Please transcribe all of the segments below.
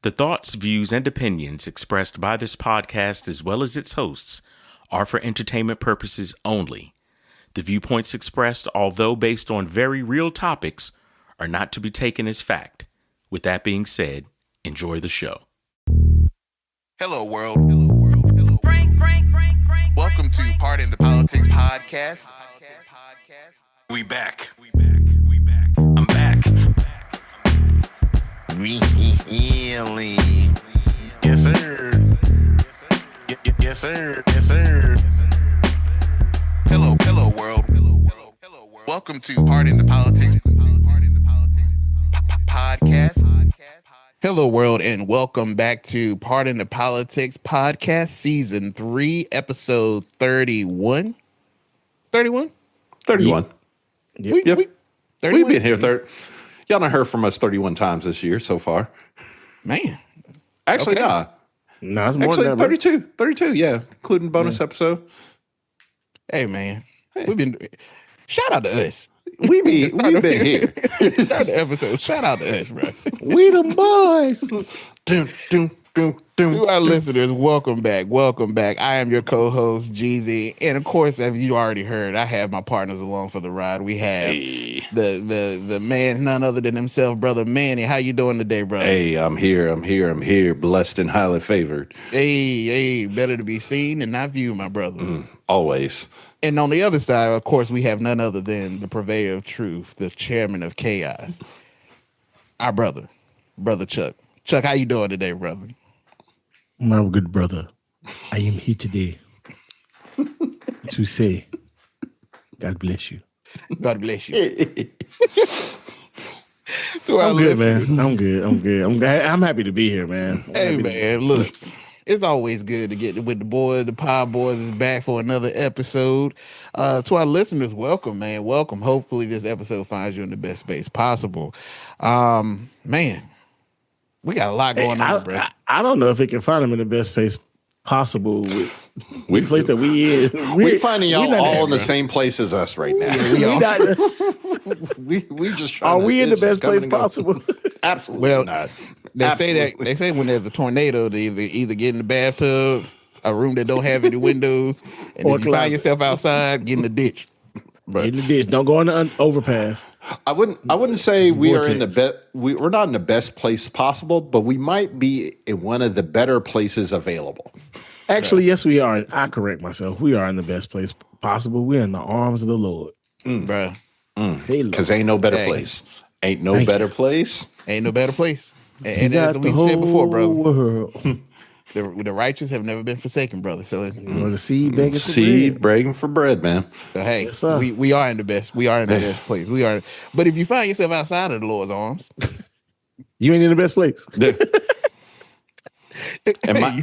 The thoughts, views, and opinions expressed by this podcast, as well as its hosts, are for entertainment purposes only. The viewpoints expressed, although based on very real topics, are not to be taken as fact. With that being said, enjoy the show. Hello, world. Hello, world. Hello, world. Welcome to Part in the Politics podcast. We back. I'm back. Really? Yes, sir. Yes, sir. Yes, sir. Hello, world. Welcome to Part in the Politics podcast. Hello, world, and welcome back to Part in the Politics podcast, season 3, episode 31. 31? 31. Yep. We've been here. Y'all done heard from us 31 times this year so far. Man. Actually, Okay. nah. No, it's more Actually, than that. 32. 32, yeah. Including bonus episode. Hey, man. We've been... Shout out to us. We've been here. Start the episode. Shout out to us, bro. We the boys. To our listeners, welcome back. I am your co-host, Jeezy. And of course, as you already heard, I have my partners along for the ride. We have the man, none other than himself, Brother Manny. How you doing today, brother? Hey, I'm here. Blessed and highly favored. Hey, better to be seen and not viewed, my brother. Always. And on the other side, of course, we have none other than the purveyor of truth, the chairman of chaos, our brother Chuck. Chuck, how you doing today, brother? My good brother, I am here today to say, God bless you. God bless you. So I'm good, man. I'm good. I'm happy to be here, man. Hey, man, look. It's always good to get with the boys. The Pod Boys is back for another episode. To our listeners, welcome, man. Welcome. Hopefully this episode finds you in the best space possible. Man, we got a lot going on, bro. I don't know if it can find them in the best place possible with the place that we in. We're finding y'all all in the same place as us right now. We just trying Are to, we in the it's best just coming place and go. possible? Absolutely Well, not. They say when there's a tornado, they either get in the bathtub, a room that don't have any windows, and Or if you find yourself outside, get in the ditch. In the ditch. Don't go on the overpass. I wouldn't say It's we are in the vortex. best. We're not in the best place possible, but we might be in one of the better places available. Actually, yes, we are. I correct myself. We are in the best place possible. We're in the arms of the Lord. Bro, Hey, Lord. Because ain't no better Hey. place. Ain't no Thank better place. ain't no better place. You And as got we the said before, whole bro, world. the righteous have never been forsaken, brother. So, Or the seed begging for Seed bread. begging for bread, man. hey, Yes, sir. we are in the best. We are in the best place. We are. But if you find yourself outside of the Lord's arms, You ain't in the best place.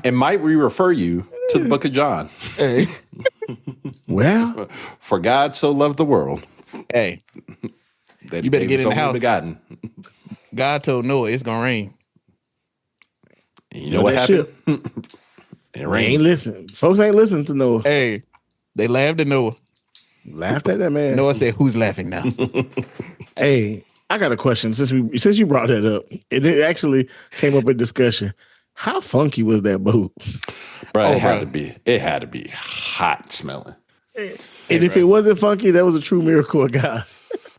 And might we refer you to the book of John? hey, Well, For God so loved the world hey, that You better he get gave in his the only house. begotten. God told Noah it's gonna rain. You know what that happened? It they rained. ain't listening. Folks ain't listening to Noah. Hey, they laughed at Noah. Laughed at that man. Noah said, "Who's laughing now?" Hey, I got a question. Since you brought that up, it actually came up in discussion. How funky was that boat? Bro, Oh, it had bro. to be. It had to be hot smelling. And if it wasn't funky, that was a true miracle of God.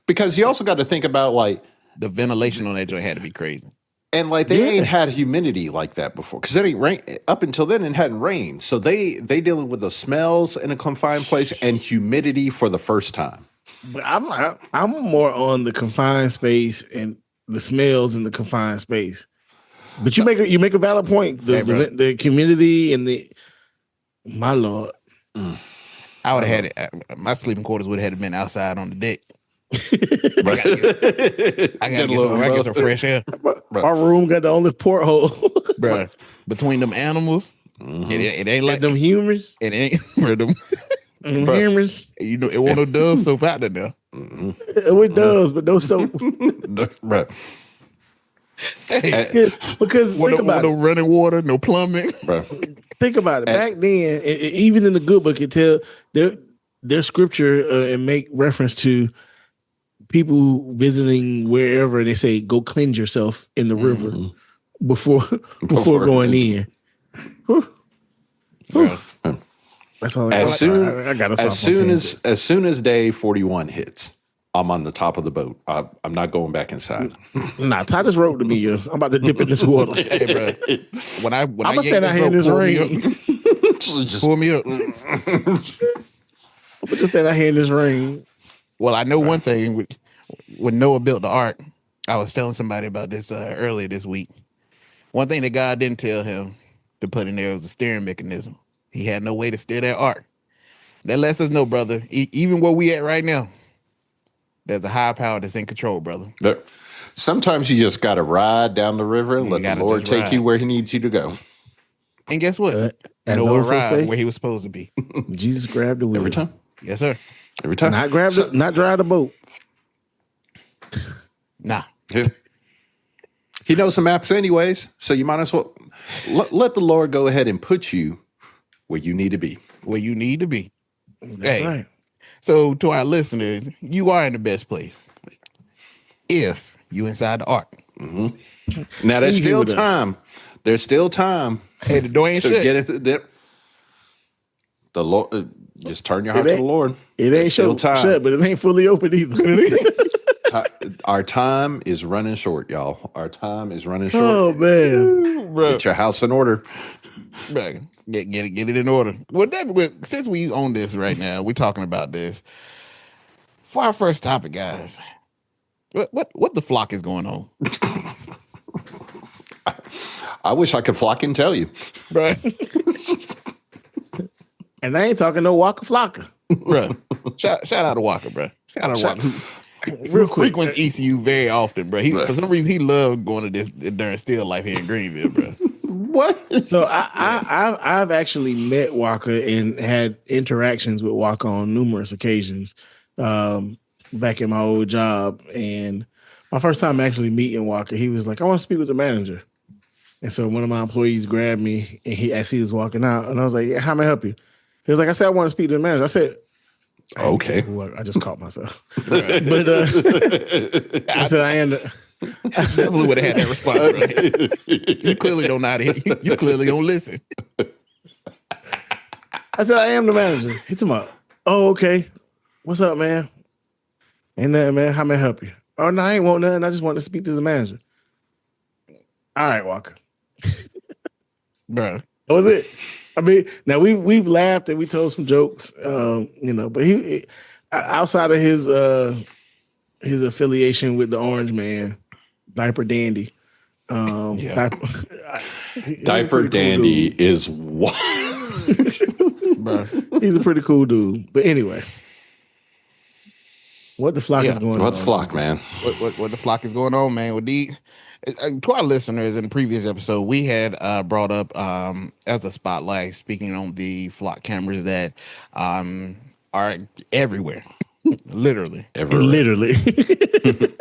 Because you also got to think about like, The ventilation on that joint had to be crazy. and like they Yeah. ain't had humidity like that before. Because it ain't rain up until then. It hadn't rained, so they dealing with the smells in a confined place and humidity for the first time. But I'm more on the confined space and the smells in the confined space. But you make a valid point. Hey, bro. The community and my Lord. I would have had it. My sleeping quarters would have had been outside on the deck. I I gotta get some fresh air, Our room got the only porthole. bro. Between them animals, it ain't like them humors. it ain't. Bro, them, Bro. Humors. you know, it won't no dove soap out there now. It does, but no soap. Bro. Hey, Because no, think about no it. running water, no plumbing. Bro. Think about it. Back then, even in the good book, it tell their scripture and make reference to people visiting wherever. They say, "Go cleanse yourself in the river." before going in. Whew. Bro. That's all. As soon as day 41 hits, I'm on the top of the boat. I'm not going back inside. Nah, tie this rope to me. I'm about to dip in this water. Hey, bro. When I'm gonna stand out here in this rain. Pull me up. I'm just stand out here in this rain. Well, I know one thing. When Noah built the ark, I was telling somebody about this earlier this week. One thing that God didn't tell him to put in there was a steering mechanism. He had no way to steer that ark. That lets us know, brother, even where we at right now, there's a high power that's in control, brother. But sometimes you just got to ride down the river and let the Lord take you where he needs you to go. And guess what? As Noah the arrived where he was supposed to be. Jesus grabbed the wheel. Every time. Yes, sir. Every time. Not drive the boat. Nah. Yeah. He knows the maps anyways, so you might as well let the Lord go ahead and put you where you need to be. Where you need to be. That's right. So to our listeners, you are in the best place if you inside the ark. Mm-hmm. Now there's still time. There's still time. Hey, the door ain't shut. Get it. The Lord, just turn your heart to the Lord. It ain't shut, but it ain't fully open either. Our time is running short, y'all. Our time is running short. Oh man, bro. Get your house in order. Bro, get it in order. Well, since we own this right now, we're talking about this. For our first topic, guys, what the flock is going on? I wish I could flock and tell you, bro. And I ain't talking no Waka Flocka, bro. Shout out to Waka, bro. Shout out to Waka. Real quick, frequents ECU very often, bro. For some reason, he loved going to this during still life here in Greenville, bro. What? So I've actually met Walker and had interactions with Walker on numerous occasions back in my old job. And my first time actually meeting Walker, he was like, "I want to speak with the manager." And so one of my employees grabbed me, and as he was walking out, and I was like, "Yeah, how may I help you?" He was like, "I said I want to speak to the manager." I said, "Okay." I just caught myself, but I said, "I am." I definitely would have had that response. Right? You clearly don't know how to. You clearly don't listen. I said, "I am the manager." He told me, "Oh, okay. What's up, man?" "Ain't nothing, man. How may I help you?" "Oh, no, I ain't want nothing. I just want to speak to the manager." "All right, Walker." Bro. That was it. I mean, now we've laughed and we told some jokes, but he outside of his affiliation with the Orange Man, Diaper Dandy. Diaper Dandy is what? Bro. He's a pretty cool dude. But anyway, what the flock is going on? What the flock, man? What the flock is going on, man? With to our listeners in the previous episode, we had brought up as a spotlight, speaking on the flock cameras that are everywhere. Literally. Literally.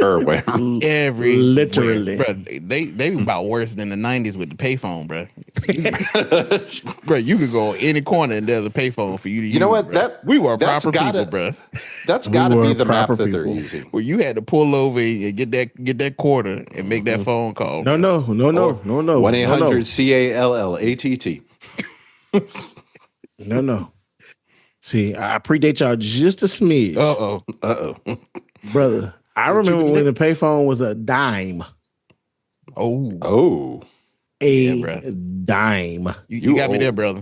Everywhere. Literally. Bro, they about worse than the 90s with the payphone, bro. Bro, you could go any corner and there's a payphone for you to use. You know what? Bro. We were proper people, bro. That's got to be the map that they're using. Well, you had to pull over and get that quarter and make that phone call. No. 1-800-CALLATT. No. See, I predate y'all just a smidge. Uh-oh. Brother, I remember when the payphone was a dime. Oh. A dime. You got me there, brother.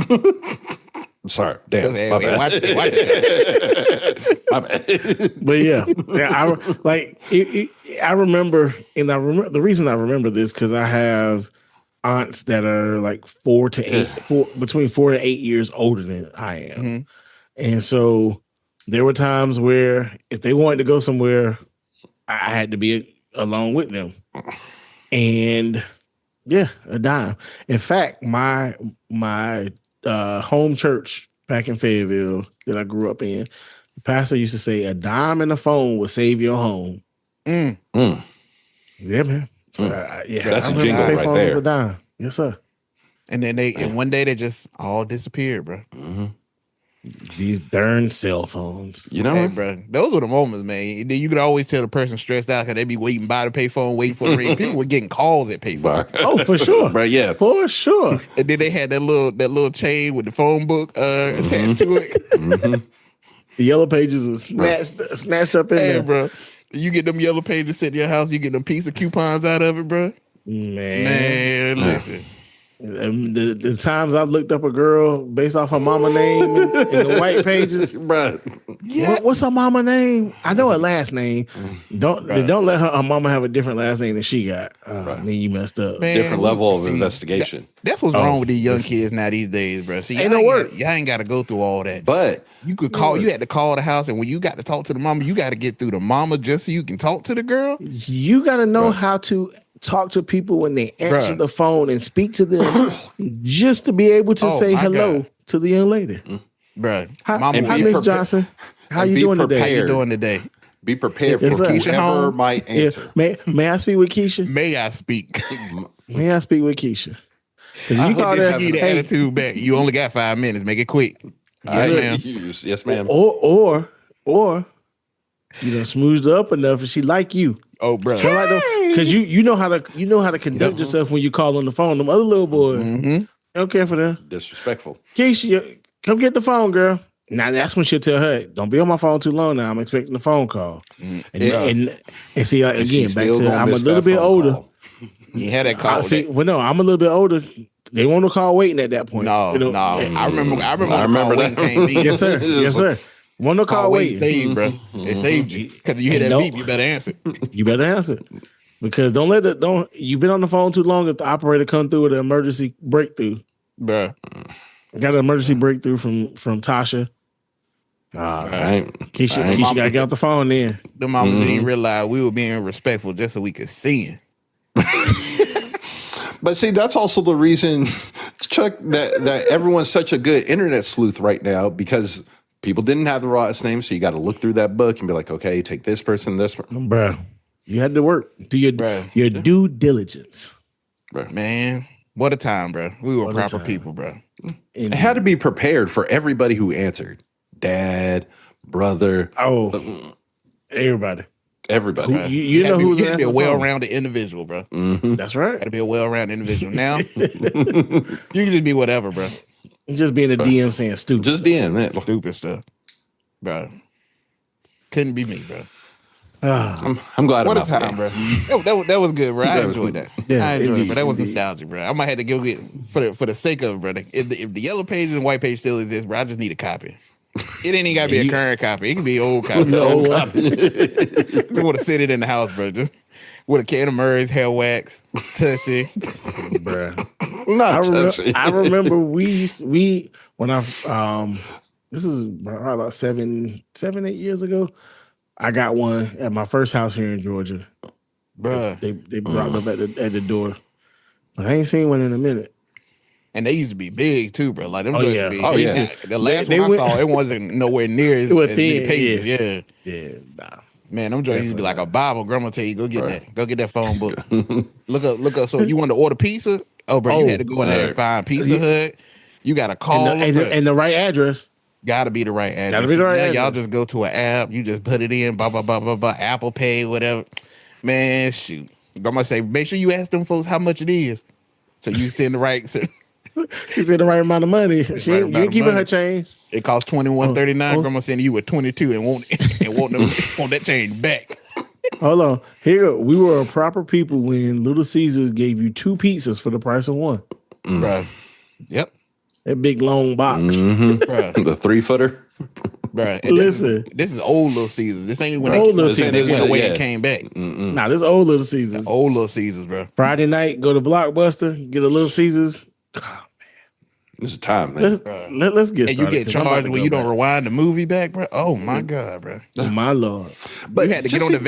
I'm sorry. Damn. Watch it. My bad. But yeah, I remember, and the reason I remember this because I have aunts that are like between 4 and 8 years older than I am. Mm-hmm. And so there were times where if they wanted to go somewhere, I had to be along with them. And yeah, a dime. In fact, my home church back in Fayetteville that I grew up in, the pastor used to say a dime and a phone will save your home. Mm. Yeah, man. So, that's a jingle right there. A dime. Yes, sir. And then one day they just all disappeared, bro. Mm-hmm. These darn cell phones. You know, Hey, bro, those were the moments, man. Then you could always tell the person stressed out because they be waiting by the payphone, waiting for the ring. People were getting calls at payphone, Oh, for sure. Right, yeah. For sure. and then they had that little chain with the phone book attached to it. The yellow pages was snatched up in Hey, there. bro, you get them yellow pages sitting in your house. You get them piece of coupons out of it, bro. Man, listen. The times I've looked up a girl based off her mama name in the white pages, Bro. Yeah, what's her mama name? I know her last name. Don't let her mama have a different last name than she got. Then you messed up. man, Different level of see, investigation. That's what's wrong with these young kids now these days, bro. See, Ain't no work. Y'all ain't got to go through all that. But You could call. You had to call the house, and when you got to talk to the mama, you got to get through the mama just so you can talk to the girl. You got to know how to talk to people when they answer Bruh. the phone and speak to them, just to be able to Oh, say my hello God. to the young lady. Bro, Hi, mama, And hi, be Miss prepared- Johnson. How and you be doing how today? you prepared. doing today? be prepared Is for Keisha whoever home? might Yeah. answer. May I speak with Keisha? May I speak? May I speak with Keisha? Because I you hope call this that, happens. Give the hey, attitude back. You only got 5 minutes. Make it quick. I Yes, ma'am. yes, ma'am. or you know, smoothed her up enough and she like you. Oh, bro. Because you know how to conduct yourself when you call on the phone. Them other little boys, Mm-hmm. don't care for them. Disrespectful. Keisha, come get the phone, girl. Now that's when she'll tell her, "Don't be on my phone too long. Now I'm expecting a phone call." And see, like, And again, she's back still to gonna I'm a miss little that bit phone older. call. You had that call. I'm a little bit older. They want to call waiting at that point. No, You know, no. I remember. I the remember call waiting that. came in. Yes, sir. Yes, sir. Want to Call call waiting waiting. saved, bro. It saved you because you hear And that no- beep. You better answer, You better answer. Because don't you've been on the phone too long if the operator come through with an emergency breakthrough. bro. I got an emergency breakthrough from Tasha. Keisha gotta get off the phone then. The mamas didn't realize we were being respectful just so we could sing. But see, that's also the reason, Chuck, that everyone's such a good internet sleuth right now, because people didn't have the last name, so you got to look through that book and be like, okay, take this person, this person. Bruh, you had to work. Do your due diligence. Man, what a time, bro. We were What a proper time. people, bro. It had to be prepared for everybody who answered. Dad, brother, Oh, everybody. everybody. You know who's you had to be a answering the phone. well-rounded individual, bro. That's right. Got to be a well-rounded individual. Now, you can just be whatever, bro. You just being a DM saying stupid. Just DM, man. Stupid stuff, bro. Couldn't be me, bro. I'm glad What a about time, that. bro. That was good, bro. I enjoyed that. Yeah, I enjoyed it, indeed, but that was indeed. nostalgic, bro. I might have to go get for the sake of it, brother. If the yellow page and white page still exist, bro, I just need a copy. It ain't even gotta be a current copy. It can be an old copy. The old one. Just want to sit it in the house, bro. Just with a can of Murray's hair wax, Tussie. Bruh. Not touching. I remember we when I this is about 7-8 years ago. I got one at my first house here in Georgia. Bruh. They brought them up at the door, but I ain't seen one in a minute. And they used to be big too, bro. Like them Oh, joints yeah. be. Oh, yeah. The last They one I went- saw, it wasn't nowhere near as was many thin, pages. yeah. Yeah. Yeah, nah. Man, them joints used to be like a Bible. Grandma tell you, go get Right. that. Go get that phone book. Look up. So you want to order pizza? Oh, bro, you had to go in there and find Pizza Hut. You got to call them. And the right address. Gotta be the right address. Gotta be the right Now y'all address. just go to an app. You just put it in, blah, blah, blah, blah, blah, Apple Pay, whatever. Man, shoot. Grandma say, make sure you ask them folks how much it is. So you send the right. She said the right amount of money. You amount ain't of giving money. her change. It costs $21.39. Oh. Grandma sending you a 22 and want that change back. Hold on. Here we were a proper people when Little Caesars gave you 2 pizzas for the price of 1. Bruh. Yep. That big long box. Bruh. The 3-footer. Bruh. And Listen. This is old Little Caesars. This ain't when Old Little this ain't Caesars, when yeah. it came back. Nah, this old Little Caesars. Old Little Caesars, bro. Friday night, go to Blockbuster, get a Little Caesars. This is time, man. Let's get started. And you get 'cause I'm about charged to when go you don't back. rewind the movie back, bro. Oh my god, bro! Oh, my Lord. But you had to get on the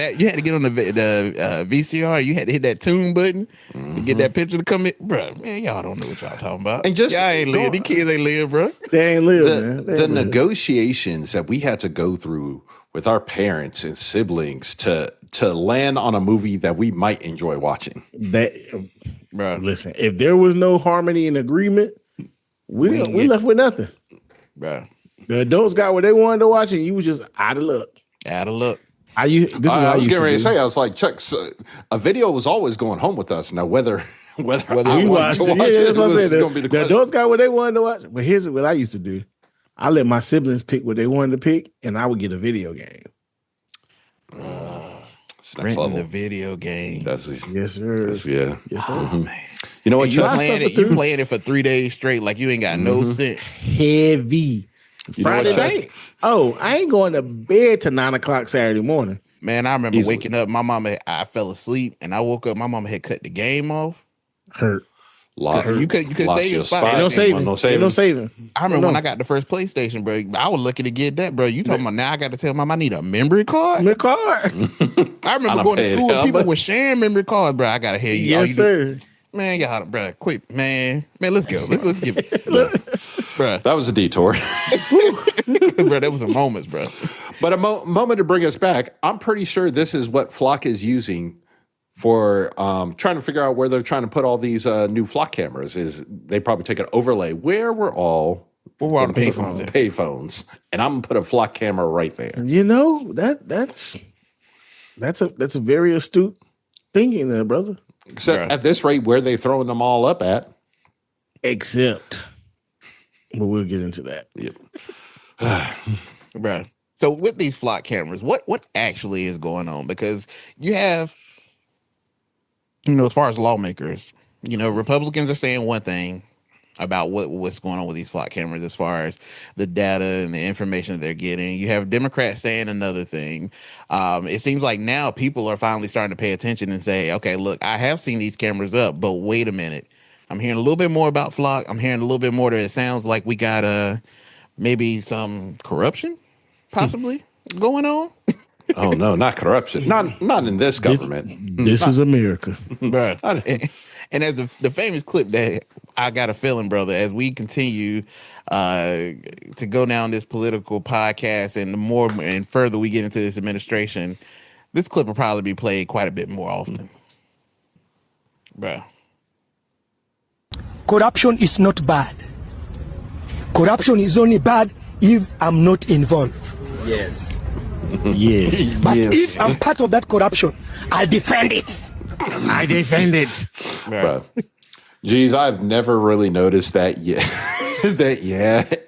VCR. You had to hit that tune button to get that picture to come in, bro. Man, y'all don't know what y'all talking about. And just y'all ain't live. go- These kids ain't live, bro. They ain't live, man. They The ain't live. negotiations that we had to go through with our parents and siblings to land on a movie that we might enjoy watching. That, Bro, listen, if there was no harmony and agreement, we left with nothing. bro. The adults got what they wanted to watch, and you was just out of luck. Out of luck. I was getting ready to say, I was like, Chuck, a video was always going home with us. Now, whether I watched wanted to watch it, that's what I said. going to be the question. Adults got what they wanted to watch. But here's what I used to do. I let my siblings pick what they wanted to pick, and I would get a video game. Renting the video game. Yes, sir. Yes, sir. Oh, man. You know what? You playing it for 3 days straight like you ain't got no sense. Heavy. Friday night. Oh, I ain't going to bed till 9 o'clock Saturday morning. Man, I remember waking up. My mama, I fell asleep, and I woke up. My mama had cut the game off. Hurt. You could save your spot. Ain't no saving. I remember when I got the first PlayStation, bro. I was lucky to get that, bro. You talking about now? I got to tell mom I need a memory card. I remember going to school and people were sharing memory cards, bro. I gotta hear you. Yes, sir. Man, y'all, bro, quick, man. Let's go. Let's give it, bro. That was a detour, bro. That was a moment, bro. But a moment to bring us back. I'm pretty sure this is what Flock is using for trying to figure out where they're trying to put all these new Flock cameras. Is they probably take an overlay where we're all the payphones, and I'm gonna put a Flock camera right there. You know that's a very astute thinking there, brother. Except at this rate, where they throwing them all up at? Except, but we'll get into that. Yep. Bro. So with these Flock cameras, what actually is going on? Because you have, as far as lawmakers, Republicans are saying one thing about what's going on with these Flock cameras as far as the data and the information that they're getting. You have Democrats saying another thing. It seems like now people are finally starting to pay attention and say, okay, look, I have seen these cameras up, but wait a minute. I'm hearing a little bit more about Flock. I'm hearing a little bit more that it sounds like we got maybe some corruption possibly going on. Oh no, not corruption. Not in this government. This is America. Right. And as the famous clip that I got a feeling, brother, as we continue to go down this political podcast and the more and further we get into this administration, this clip will probably be played quite a bit more often. Bro. Corruption is not bad. Corruption is only bad if I'm not involved. Yes. Yes. But if I'm part of that corruption, I'll defend it. I defend it. Bro. Geez, I've never really noticed that yet.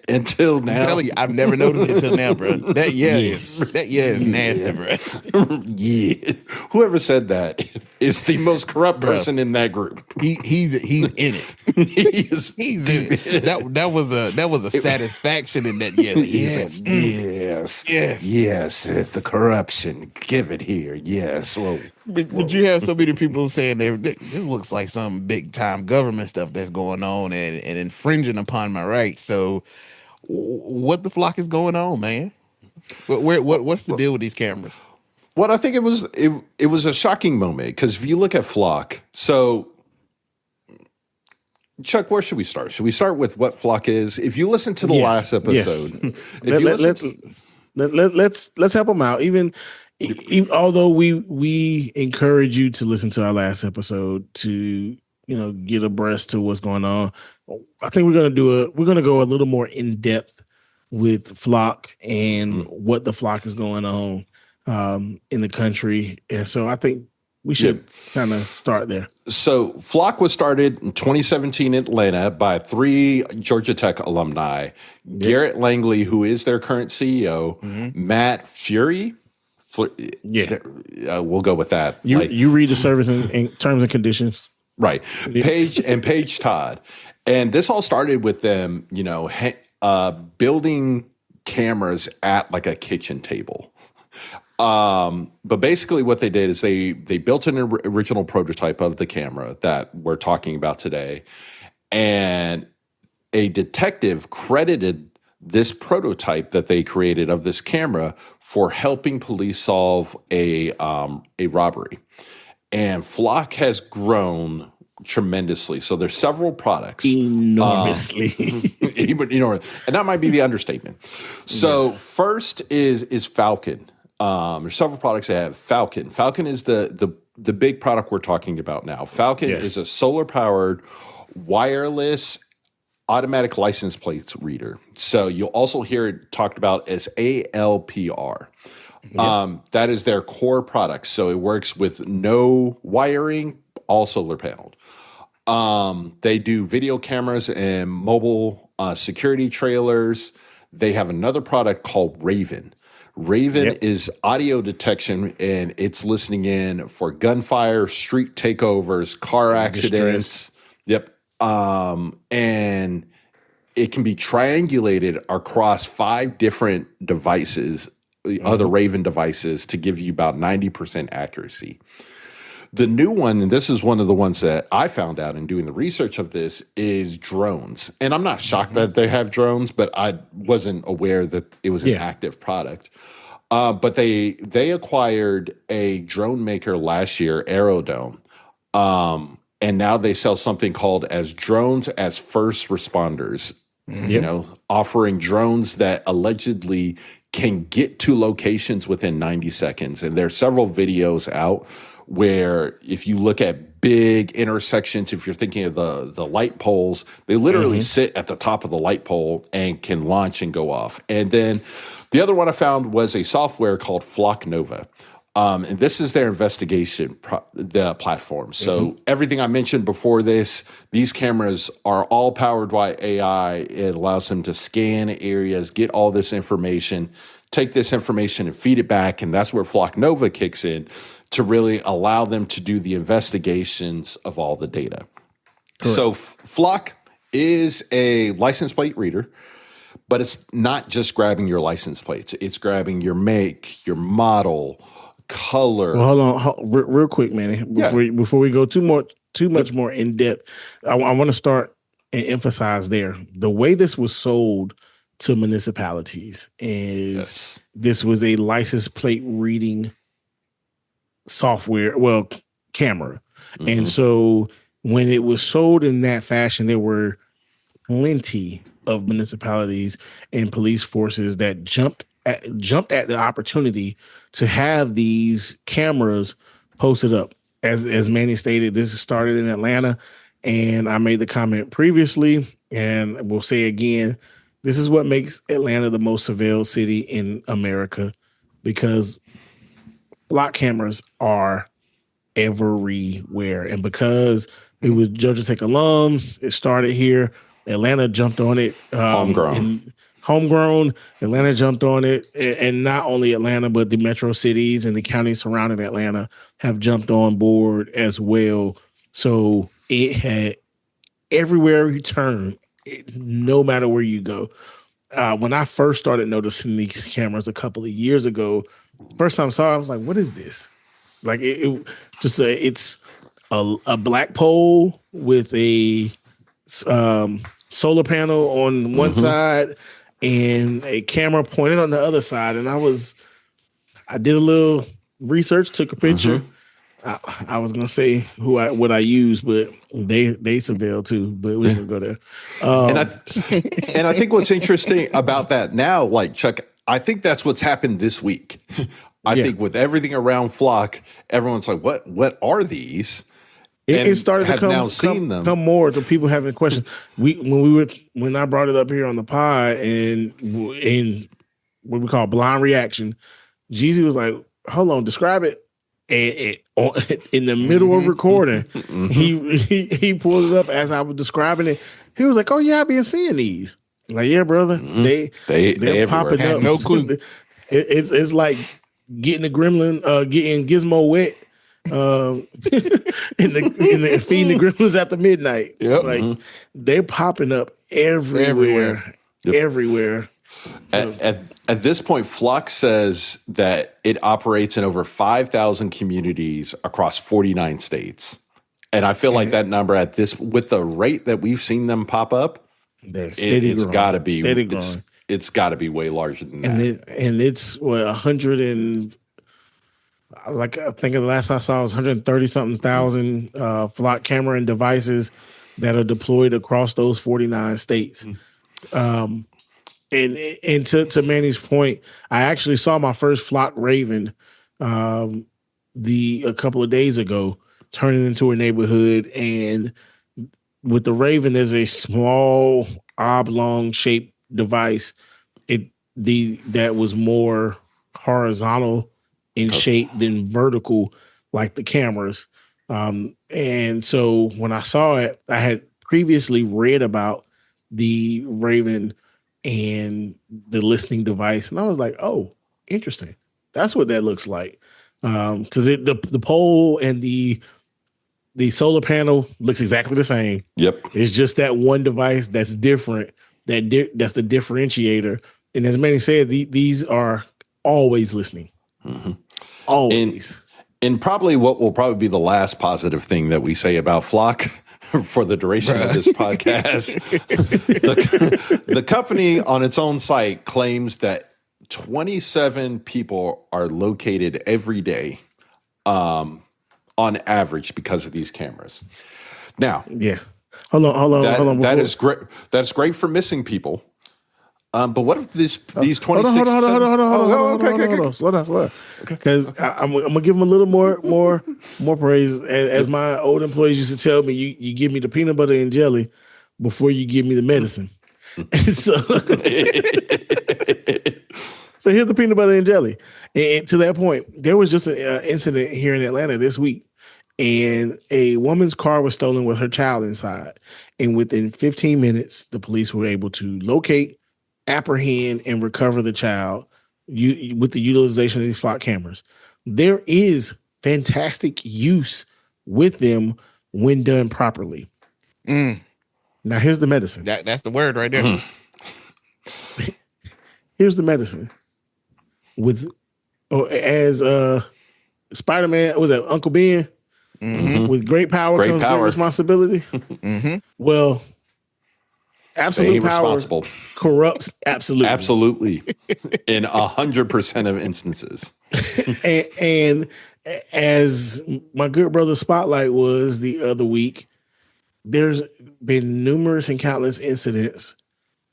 Until now. I'm telling you, I've never noticed it until now, bro. That is nasty, bro. Yeah. Whoever said that is the most corrupt person in that group. He's in it. he's in it. That was a satisfaction in that. Yes. The corruption. Give it here. Yes. Well, but you have so many people saying this looks like some big time government stuff that's going on and infringing upon my rights. So, what the Flock is going on, man? What's the deal with these cameras? Well, I think it was a shocking moment because if you look at Flock, so Chuck, where should we start? Should we start with what Flock is? If you listen to the last episode, let's help them out. Even although we encourage you to listen to our last episode to get abreast to what's going on, I think we're gonna go a little more in depth with Flock and what the Flock is going on in the country, and so I think we should kind of start there. So Flock was started in 2017 in Atlanta by 3 Georgia Tech alumni: Garrett Langley, who is their current CEO, Matt Fury. We'll go with that. You read the service and terms and conditions, right? Paige Todd, and this all started with them, building cameras at like a kitchen table. But basically, what they did is they built an original prototype of the camera that we're talking about today, and a detective credited this prototype that they created of this camera for helping police solve a robbery. And Flock has grown tremendously. So there's several products. Enormously. And that might be the understatement. So first is Falcon. There's several products that have Falcon. Falcon is the big product we're talking about now. Falcon is a solar-powered wireless automatic license plate reader. So you'll also hear it talked about as ALPR. That is their core product. So it works with no wiring, all solar paneled. They do video cameras and mobile security trailers. They have another product called Raven. Raven is audio detection, and it's listening in for gunfire, street takeovers, car accidents. Yep. And it can be triangulated across 5 different devices, other Raven devices, to give you about 90% accuracy. The new one, and this is one of the ones that I found out in doing the research of this, is drones. And I'm not shocked that they have drones, but I wasn't aware that it was an active product. But they acquired a drone maker last year, Aerodome. And now they sell something called as drones as first responders, you know, offering drones that allegedly can get to locations within 90 seconds. And there are several videos out where if you look at big intersections, if you're thinking of the light poles, they literally sit at the top of the light pole and can launch and go off. And then the other one I found was a software called Flock Nova. And this is their investigation the platform. So everything I mentioned before this, these cameras are all powered by AI. It allows them to scan areas, get all this information, take this information and feed it back. And that's where Flock Nova kicks in to really allow them to do the investigations of all the data. Correct. So Flock is a license plate reader, but it's not just grabbing your license plates. It's grabbing your make, your model, color. Well, hold on, real quick, man. Before we go too much more in depth, I want to start and emphasize there the way this was sold to municipalities is this was a license plate reading software, camera, and so when it was sold in that fashion, there were plenty of municipalities and police forces that jumped at the opportunity to have these cameras posted up. As Manny stated, this started in Atlanta, and I made the comment previously, and we'll say again, this is what makes Atlanta the most surveilled city in America, because Flock cameras are everywhere. And because it was Georgia Tech alums, it started here. Atlanta jumped on it. Homegrown. Atlanta jumped on it. And not only Atlanta, but the metro cities and the counties surrounding Atlanta have jumped on board as well. So it had everywhere you turn, no matter where you go. When I first started noticing these cameras a couple of years ago, first time I saw it, I was like, what is this? Like it's a black pole with a solar panel on one side and a camera pointed on the other side. And I did a little research, took a picture. I was gonna say what I use, but they surveil too. But we didn't go there. And I think what's interesting about that now, like Chuck, I think that's what's happened this week. I think with everything around Flock, everyone's like, "What are these?" It started to come more to people having questions. When I brought it up here on the pod and in what we call blind reaction, Jeezy was like, "Hold on, describe it." And in the middle of recording, he pulled it up as I was describing it. He was like, "Oh yeah, I've been seeing these." Like, yeah, brother, they're popping up. No clue. It's like getting the gremlin, getting Gizmo wet, in the feeding the gremlins after midnight. Yep. Like they're popping up everywhere. So, at this point, Flock says that it operates in over 5,000 communities across 49 states. And I feel like that number with the rate that we've seen them pop up, it's got to be steady growing. It's got to be way larger than that. And it's 100 and like I think the last I saw was 130 something thousand Flock camera and devices that are deployed across those 49 states. And to Manny's point, I actually saw my first Flock Raven a couple of days ago, turning into a neighborhood, and with the Raven, there's a small oblong shaped device. That was more horizontal in shape than vertical, like the cameras. And so when I saw it, I had previously read about the Raven and the listening device, and I was like, "Oh, interesting. That's what that looks like." Because the pole and the solar panel looks exactly the same. Yep. It's just that one device that's different. That's the differentiator. And as Manny said, these are always listening. Mm-hmm. Always. And probably what will probably be the last positive thing that we say about Flock for the duration of this podcast. The company on its own site claims that 27 people are located every day on average because of these cameras. Now, yeah. Hold on. That is great. That's great for missing people. But what if these 26? Hold on. Slow down. Because I'm gonna give them a little more praise. As my old employees used to tell me, you give me the peanut butter and jelly before you give me the medicine. And so here's the peanut butter and jelly. And to that point, there was just an incident here in Atlanta this week, and a woman's car was stolen with her child inside. And within 15 minutes, the police were able to locate, apprehend, and recover the child with the utilization of these Flock cameras. There is fantastic use with them when done properly. Now, here's the medicine. That's the word right there. Here's the medicine. As Spider-Man, was that Uncle Ben? Mm-hmm. With great power comes great responsibility. Mm-hmm. Well, absolute power corrupts absolutely. Absolutely. In 100% of instances. and as my good brother Spotlight was the other week, there's been numerous and countless incidents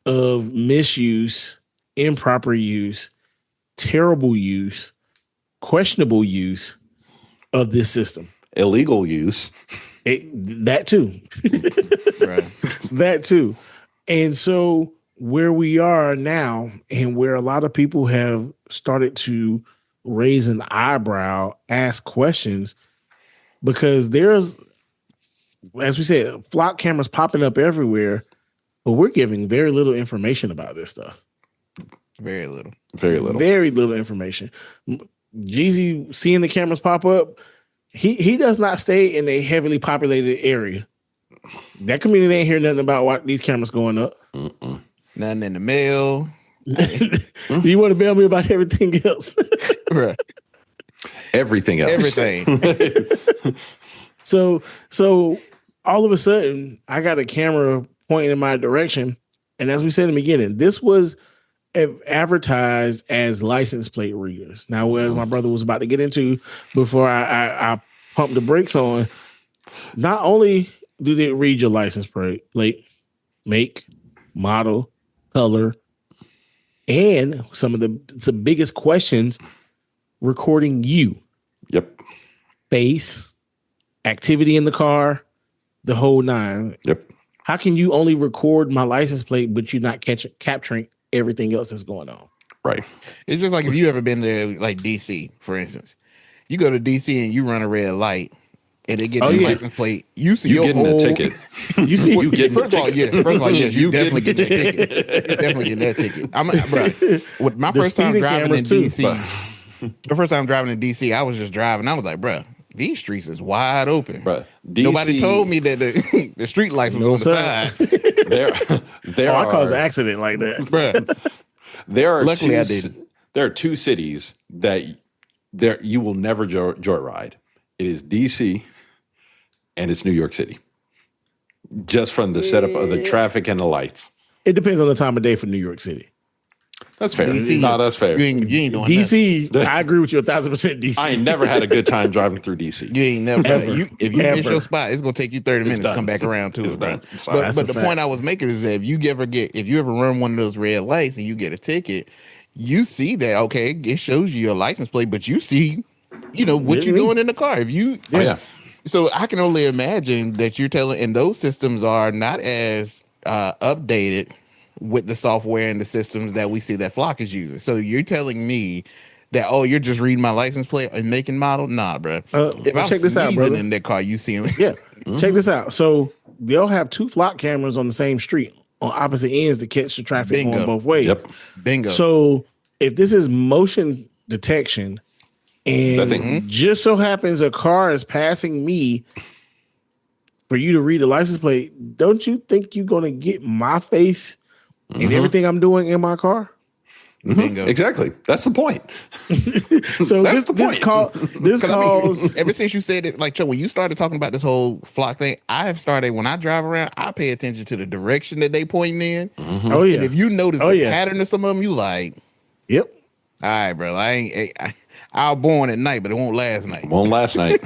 of misuse, improper use, terrible use, questionable use of this system. Illegal use. That too. Right. That too. And so where we are now, and where a lot of people have started to raise an eyebrow, ask questions, because there's, as we said, Flock cameras popping up everywhere, but we're giving very little information about this stuff. Very little. Very little. Very little information. Jeezy seeing the cameras pop up, he does not stay in a heavily populated area. That community ain't hear nothing about why these cameras going up. Nothing in the mail. Do you want to bail me about everything else? Right. Everything else. Everything. So all of a sudden, I got a camera pointing in my direction. And as we said in the beginning, this was advertised as license plate readers. Now, as my brother was about to get into before I pumped the brakes on, not only do they read your license plate, make, model, color, and some of the biggest questions, recording you. Yep. Face, activity in the car, the whole nine. Yep. How can you only record my license plate, but you're not capturing everything else that's going on? Right. It's just like if you ever been to like DC, for instance. You go to DC and you run a red light and they get the license plate. You see your whole ticket. You see you getting first of all, yes, you definitely get that ticket. You definitely get that ticket. Bro, my first time driving in DC. The first time driving in DC, I was just driving. I was like, bro, these streets is wide open. Bruh, nobody told me that the street lights was on the side. I caused an accident like that. Bruh. Luckily, I didn't. There are two cities that you will never joyride. It is DC and it's New York City. Just from the setup of the traffic and the lights. It depends on the time of day for New York City. That's fair. DC, no, that's fair. You ain't doing DC, I agree with you 1,000% DC. I ain't never had a good time driving through DC. You ain't never. If you miss your spot, it's gonna take you 30 minutes to come back around to it, bro. But the point I was making is that if you ever run one of those red lights and you get a ticket, you see that, okay, it shows you your license plate, but you see, what you're doing in the car. If you So I can only imagine that you're telling, and those systems are not as updated with the software and the systems that we see that Flock is using. So you're telling me that, oh, you're just reading my license plate and making model? Nah, bro. If I'm check this out, sneezing brother. in that car, you see me. Yeah, check this out. So they'll have 2 Flock cameras on the same street on opposite ends to catch the traffic Bingo. going both ways. Yep. Bingo. So if this is motion detection, and just so happens a car is passing me for you to read the license plate, don't you think you're going to get my face and everything I'm doing in my car? Bingo. Exactly. That's the point. So That's this, the this point. call, this 'Cause calls. ever since you said it, like Chuck, when you started talking about this whole Flock thing, I have started, when I drive around, I pay attention to the direction that they pointing in. Oh yeah. And if you notice the pattern of some of them, you like, Yep. all right, bro. I was born at night, but it won't last night. Won't last night.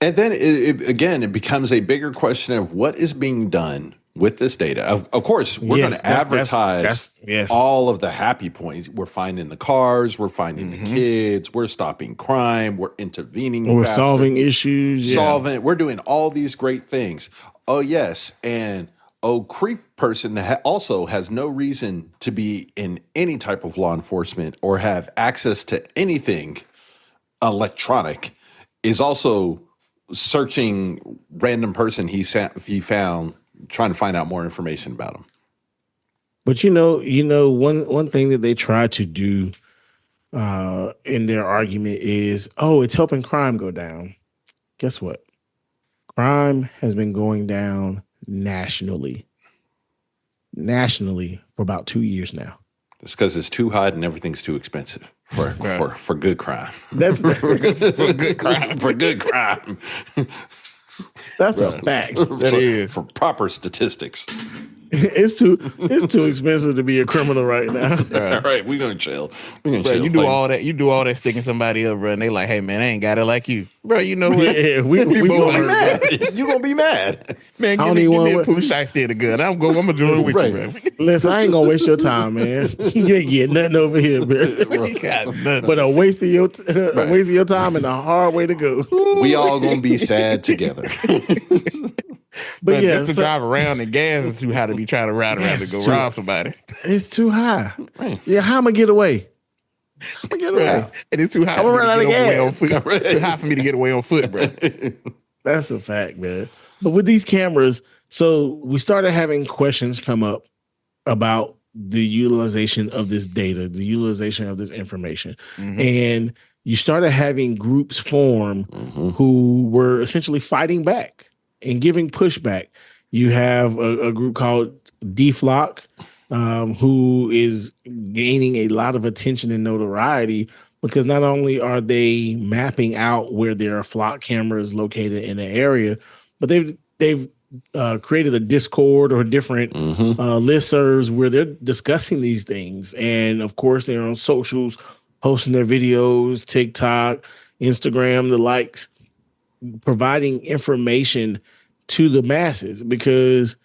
And then it becomes a bigger question of what is being done with this data. Of course, we're going to advertise all of the happy points. We're finding the cars, we're finding the kids, we're stopping crime, we're intervening. We're faster, solving issues. We're doing all these great things. Oh, yes. And creep person that also has no reason to be in any type of law enforcement or have access to anything electronic is also searching random person he found, trying to find out more information about him. But one thing that they try to do in their argument is, it's helping crime go down. Guess what? Crime has been going down nationally for about 2 years now. It's because it's too hot and everything's too expensive for good crime. That's For good crime. For good crime. That's a fact. That is. For proper statistics. It's too expensive to be a criminal right now. All right, we're gonna chill. Bro, you do all that sticking somebody up, bro, and they like, hey man, I ain't got it like you, bro. You know what? Yeah, we both gonna mad. You gonna be mad, Man, give me a push I said a gun. I'm gonna join with you, bro. Listen, I ain't gonna waste your time, man. You ain't get nothing over here, bro. But a waste of your time and a hard way to go. We all gonna be sad together. But yeah, just to drive around and gas is too high to be trying to ride around to go rob somebody. It's too high. Right. Yeah, how am I get away? Right. And it's too high. I'm gonna run out of gas. Too high for me to get away on foot, bro. That's a fact, man. But with these cameras, so we started having questions come up about the utilization of this data, the utilization of this information. And you started having groups form who were essentially fighting back and giving pushback. You have a group called DFLOC, who is gaining a lot of attention and notoriety because not only are they mapping out where there are flock cameras located in the area, but they've created a Discord or different listservs where they're discussing these things. And of course, they're on socials, posting their videos, TikTok, Instagram, the likes, providing information to the masses because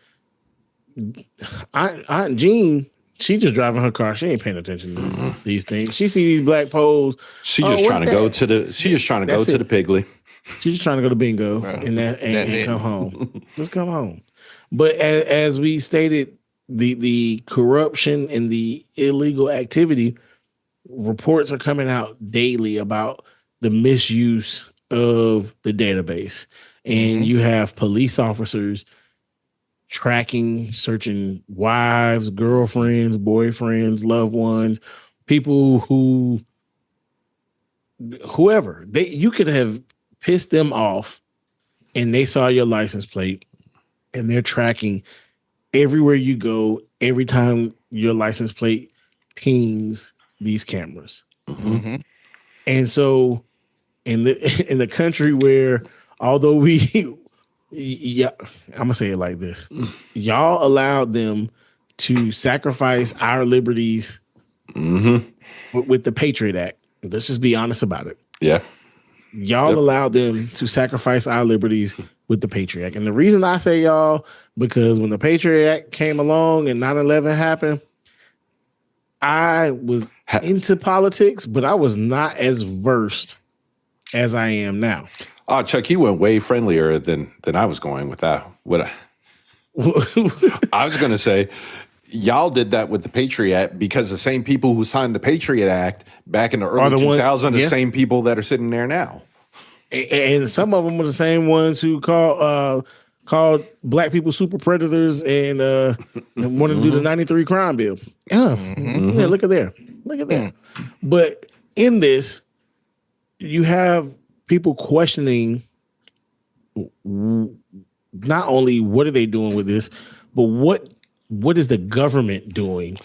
Aunt Jean, she just driving her car. She ain't paying attention to these things. She see these black poles. She just trying to go to the Piggly. She's just trying to go to bingo and come home. Just come home. But as we stated, the corruption and the illegal activity reports are coming out daily about the misuse of the database. And you have police officers tracking, searching wives, girlfriends, boyfriends, loved ones, people whoever. You could have pissed them off and they saw your license plate and they're tracking everywhere you go, every time your license plate pings these cameras. And so in the country where, although I'm gonna say it like this, y'all allowed them to sacrifice our liberties with the Patriot Act. Let's just be honest about it. Yeah. Y'all allowed them to sacrifice our liberties with the Patriot Act. And the reason I say y'all, because when the Patriot Act came along and 9/11 happened, I was into politics, but I was not as versed as I am now. Oh, Chuck, you went way friendlier than I was going with that. I was going to say, y'all did that with the Patriot Act because the same people who signed the Patriot Act back in the early 2000s are the same people that are sitting there now. And some of them were the same ones who called black people super predators and wanted to do the 93 crime bill. Yeah, yeah, look at there. Look at that. But in this, you have people questioning not only what are they doing with this, but what is the government doing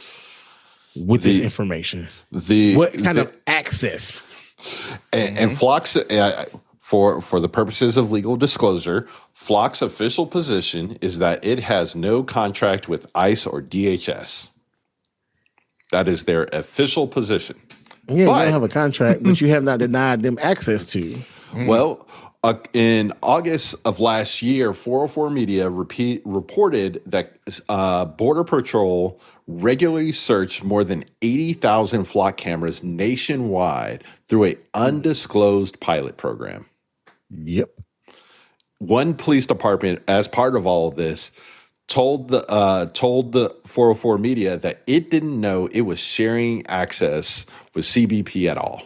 with this information? What kind of access? And Flock's, for the purposes of legal disclosure, Flock's official position is that it has no contract with ICE or DHS. That is their official position. Yeah, you don't have a contract, but you have not denied them access to. Well, in August of last year, 404 Media reported that Border Patrol regularly searched more than 80,000 flock cameras nationwide through an undisclosed pilot program. Yep. One police department, as part of all of this, told the 404 Media that it didn't know it was sharing access with CBP at all.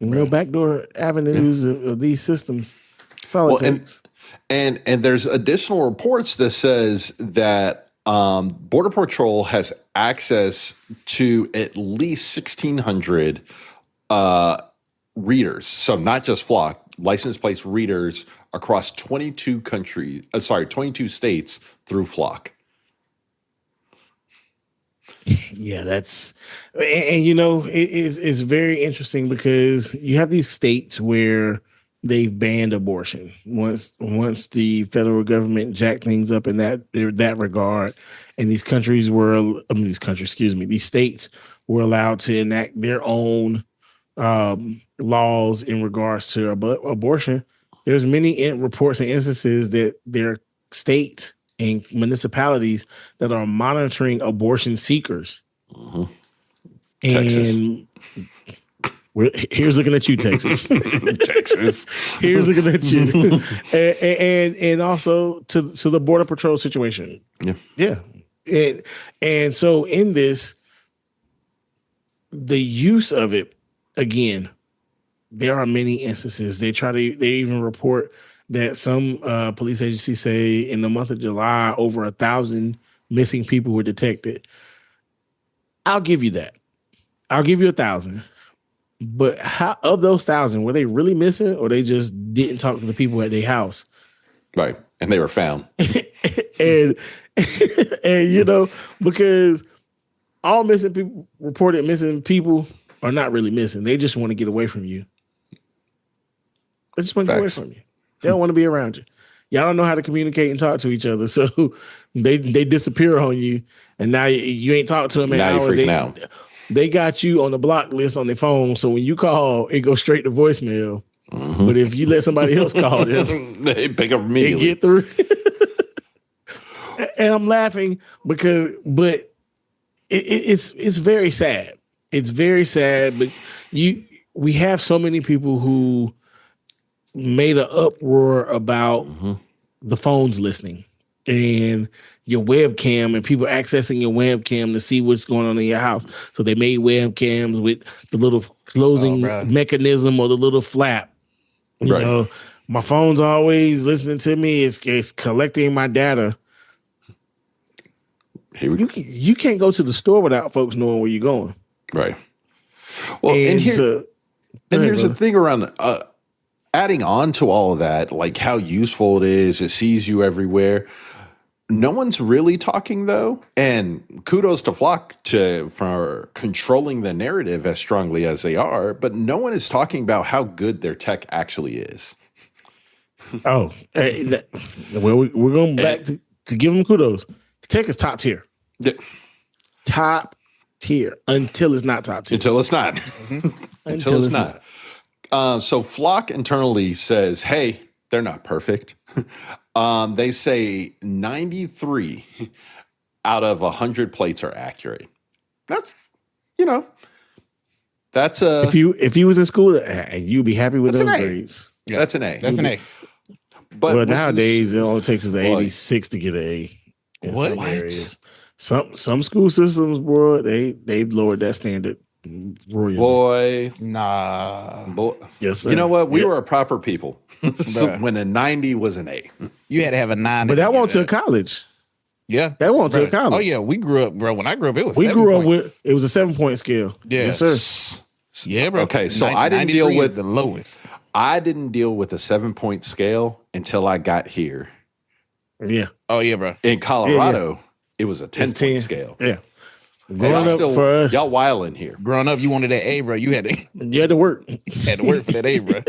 No backdoor avenues of these systems. That's all it takes. And there's additional reports that says that Border Patrol has access to at least 1,600 readers. So not just flock, license plates readers across 22 states through flock. Yeah, that's it's very interesting because you have these states where they've banned abortion once the federal government jacked things up in that regard, and these states were allowed to enact their own laws in regards to abortion. There's many reports and instances that there are states and municipalities that are monitoring abortion seekers. Mm-hmm. Texas. Here's looking at you, Texas. Texas. Here's looking at you. and also to the Border Patrol situation. Yeah. And so in this, the use of it, again, there are many instances. They even report that some police agencies say in the month of July, over 1,000 missing people were detected. I'll give you that. I'll give you 1,000. But how of those 1,000, were they really missing, or they just didn't talk to the people at their house? Right. And they were found. and because all reported missing people are not really missing. They just want to get away from you. They just want to get away from you. They don't want to be around you. Y'all don't know how to communicate and talk to each other. So they disappear on you. And now you ain't talked to them in hours. Now you're freaking out. They got you on the block list on their phone. So when you call, it goes straight to voicemail. Mm-hmm. But if you let somebody else call them, they pick up immediately. They get through. And I'm laughing because, but it's very sad. It's very sad. But we have so many people who made an uproar about the phones listening and your webcam and people accessing your webcam to see what's going on in your house. So they made webcams with the little closing mechanism or the little flap. You know, my phone's always listening to me. It's collecting my data. You can't go to the store without folks knowing where you're going. Right. Well, and here's the thing around adding on to all of that, like how useful it is. It sees you everywhere. No one's really talking, though, and kudos to Flock for controlling the narrative as strongly as they are, but no one is talking about how good their tech actually is. Well, we're going back to give them kudos. The tech is top tier. Yeah. Top tier until it's not top tier. Until it's not. Until it's not. So Flock internally says, hey, they're not perfect. They say 93 out of 100 plates are accurate. That's That's a if you was in school, you'd be happy with That's those an A. grades. Yeah, that's an A. That's an A. But Well, nowadays it only takes us an Boy. 86 to get an A in What? some areas. Some school systems, bro, they've lowered that standard royally. boy, Nah. boy. Yes, sir. You know what? We Yeah. were a proper people. So Bruh. when a 90 was an A. You had to have a 9. But that won't to to college. Yeah. That won't to Bruh. college. Oh, yeah. We grew up, bro. When I grew up, it was We 7 grew up point. with it was a 7-point scale. Yeah. Yes, sir. Yeah, bro. Okay, so I didn't deal 93 is with the lowest. I didn't deal with a 7-point scale until I got here. Yeah. Oh, yeah, bro. In Colorado, it was a 10-point 10. scale. Yeah. Y'all Growing up still- for us, y'all wilding here. Growing up, you wanted that A, bro. You had to, you had to work. had to work for that A, bro.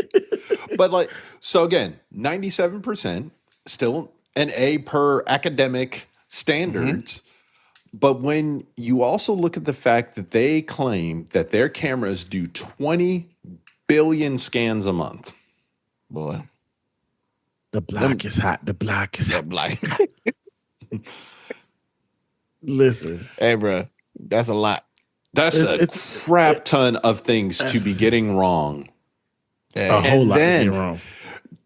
But like, so again, 97%, still an A per academic standards. But when you also look at the fact that they claim that their cameras do 20 billion scans a month. Boy. The block is hot. The block is hot. That black. Listen. Hey, bro. That's a lot. That's It's- a crap ton of things to be getting wrong. A Yeah. whole lot then- to be wrong.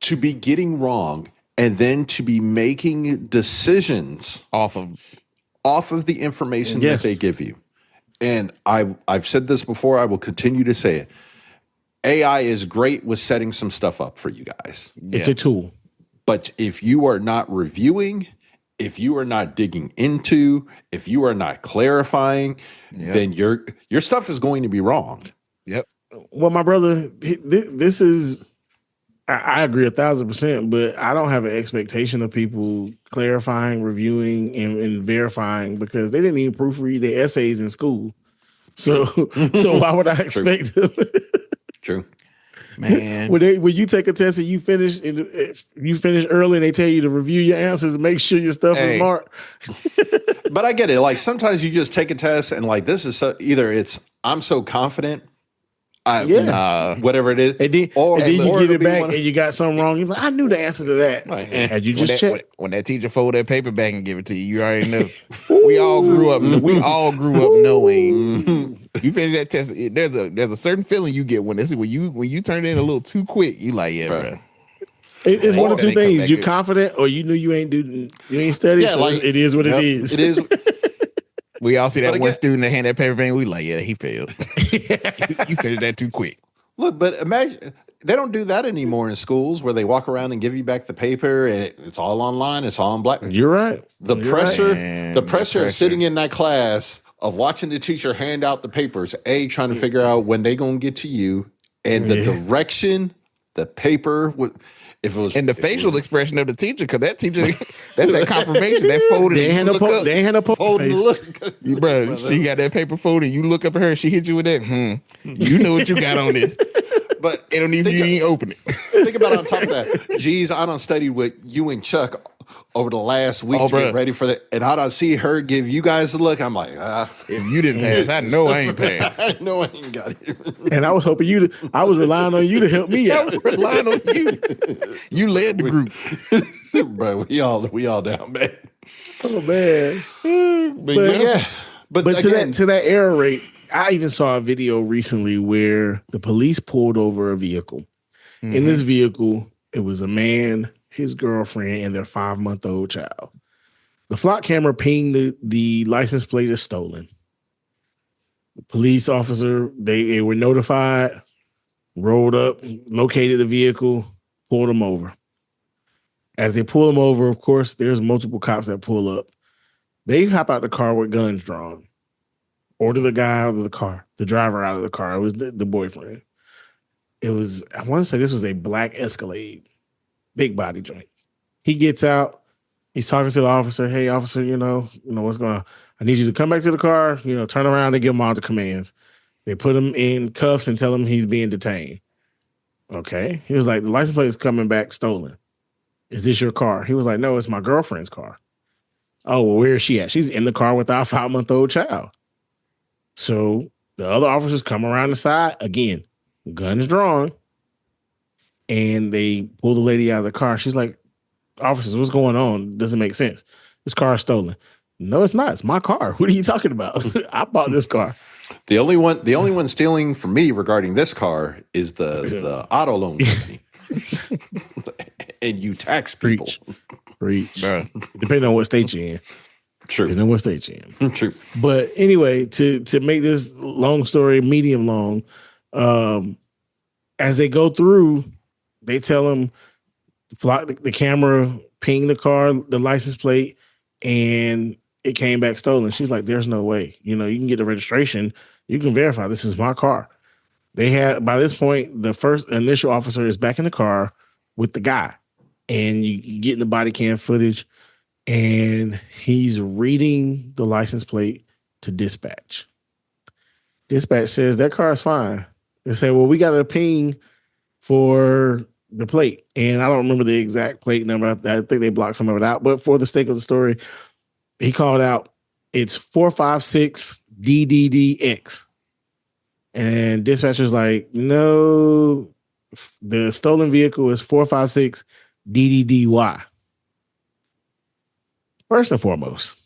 To be getting wrong and then to be making decisions Off of. the information Yes. that they give you. And I've said this before, I will continue to say it. AI is great with setting some stuff up for you guys. It's a tool. But if you are not reviewing, if you are not digging into, if you are not clarifying, then your stuff is going to be wrong. Yep. Well, my brother, this is, I agree 1,000%, but I don't have an expectation of people clarifying, reviewing, and verifying because they didn't even proofread their essays in school. So why would I expect them? True. Man. When you take a test and you finish early and they tell you to review your answers, make sure your stuff Hey. is marked. But I get it. Like sometimes you just take a test and like this is either it's I'm so confident, whatever it is, And then, or you or get it'll it be back one- and you got something wrong. You're like, I knew the answer to that. Right. And you When just that, check. when that teacher fold that paper back and give it to you, you already know. We all grew up knowing. You finish that test. There's a certain feeling you get when you turn it in a little too quick. You like, yeah, Right. bro. It's one of That two ain't come things. back You're good. confident, or you knew you ain't studied. Yeah, so like- it is what Yep. it is. It is. We all see that But one again- student that hand that paper back. We like, yeah, he failed. You finished that too quick. Look, but imagine they don't do that anymore in schools where they walk around and give you back the paper and it's all online. It's all in black. You're right. The You're pressure, Man, the the pressure of pressure. sitting in that class of watching the teacher hand out the papers, trying to figure out when they gonna get to you, and the direction, the paper would. If it was And the if it facial was- expression of the teacher, because that teacher, that's that confirmation. That folded. They ain't had no poker folding face. look. Bro, she got that paper folded. You look up at her and she hit you with that. You know what you got on this. But It don't even you didn't open it. think about it on top of that. Geez, I done studied with you and Chuck over the last week Oh, to get bruh. ready for that, and I don't see her give you guys a look. I'm like, If you didn't pass, I know I ain't passed. I know I ain't got it. And I was hoping I was relying on you to help me out. Relying on you. You led the group. Bro, we all down bad. Oh man. But But- Yeah, but again, to that error rate, I even saw a video recently where the police pulled over a vehicle. In this vehicle, it was a man, his girlfriend, and their 5-month-old child. The flock camera pinged the license plate as stolen. The police officer, they were notified, rolled up, located the vehicle, pulled them over. As they pull them over, of course, there's multiple cops that pull up. They hop out the car with guns drawn. Order the guy out of the car, the driver out of the car. It was the boyfriend. It was, I want to say this was a black Escalade, big body joint. He gets out. He's talking to the officer. Hey, officer, you know what's going on? I need you to come back to the car, turn around and give him all the commands. They put him in cuffs and tell him he's being detained. Okay. He was like, the license plate is coming back stolen. Is this your car? He was like, no, it's my girlfriend's car. Oh, well, where is she at? She's in the car with our 5-month-old child. So the other officers come around the side again, guns drawn, and they pull the lady out of the car. She's like, officers, what's going on? Doesn't make sense. This car is stolen. No, it's not. It's my car. What are you talking about? I bought this car. The only one stealing from me regarding this car is the auto loan company. And you tax people. Preach. Depending on what state you're in. True. Depending on what state you're in. True. But anyway, to make this long story medium long, as they go through, they tell them the camera ping the car, the license plate, and it came back stolen. She's like, there's no way. You can get the registration. You can verify this is my car. They had, by this point, the first initial officer is back in the car with the guy. And you get in the body cam footage, and he's reading the license plate to dispatch. Dispatch says that car is fine. They say, well, we got a ping for the plate. And I don't remember the exact plate number. I think they blocked some of it out. But for the sake of the story, he called out, it's 456 DDDX. And dispatcher's like, no, the stolen vehicle is 456 DDDY. First and foremost,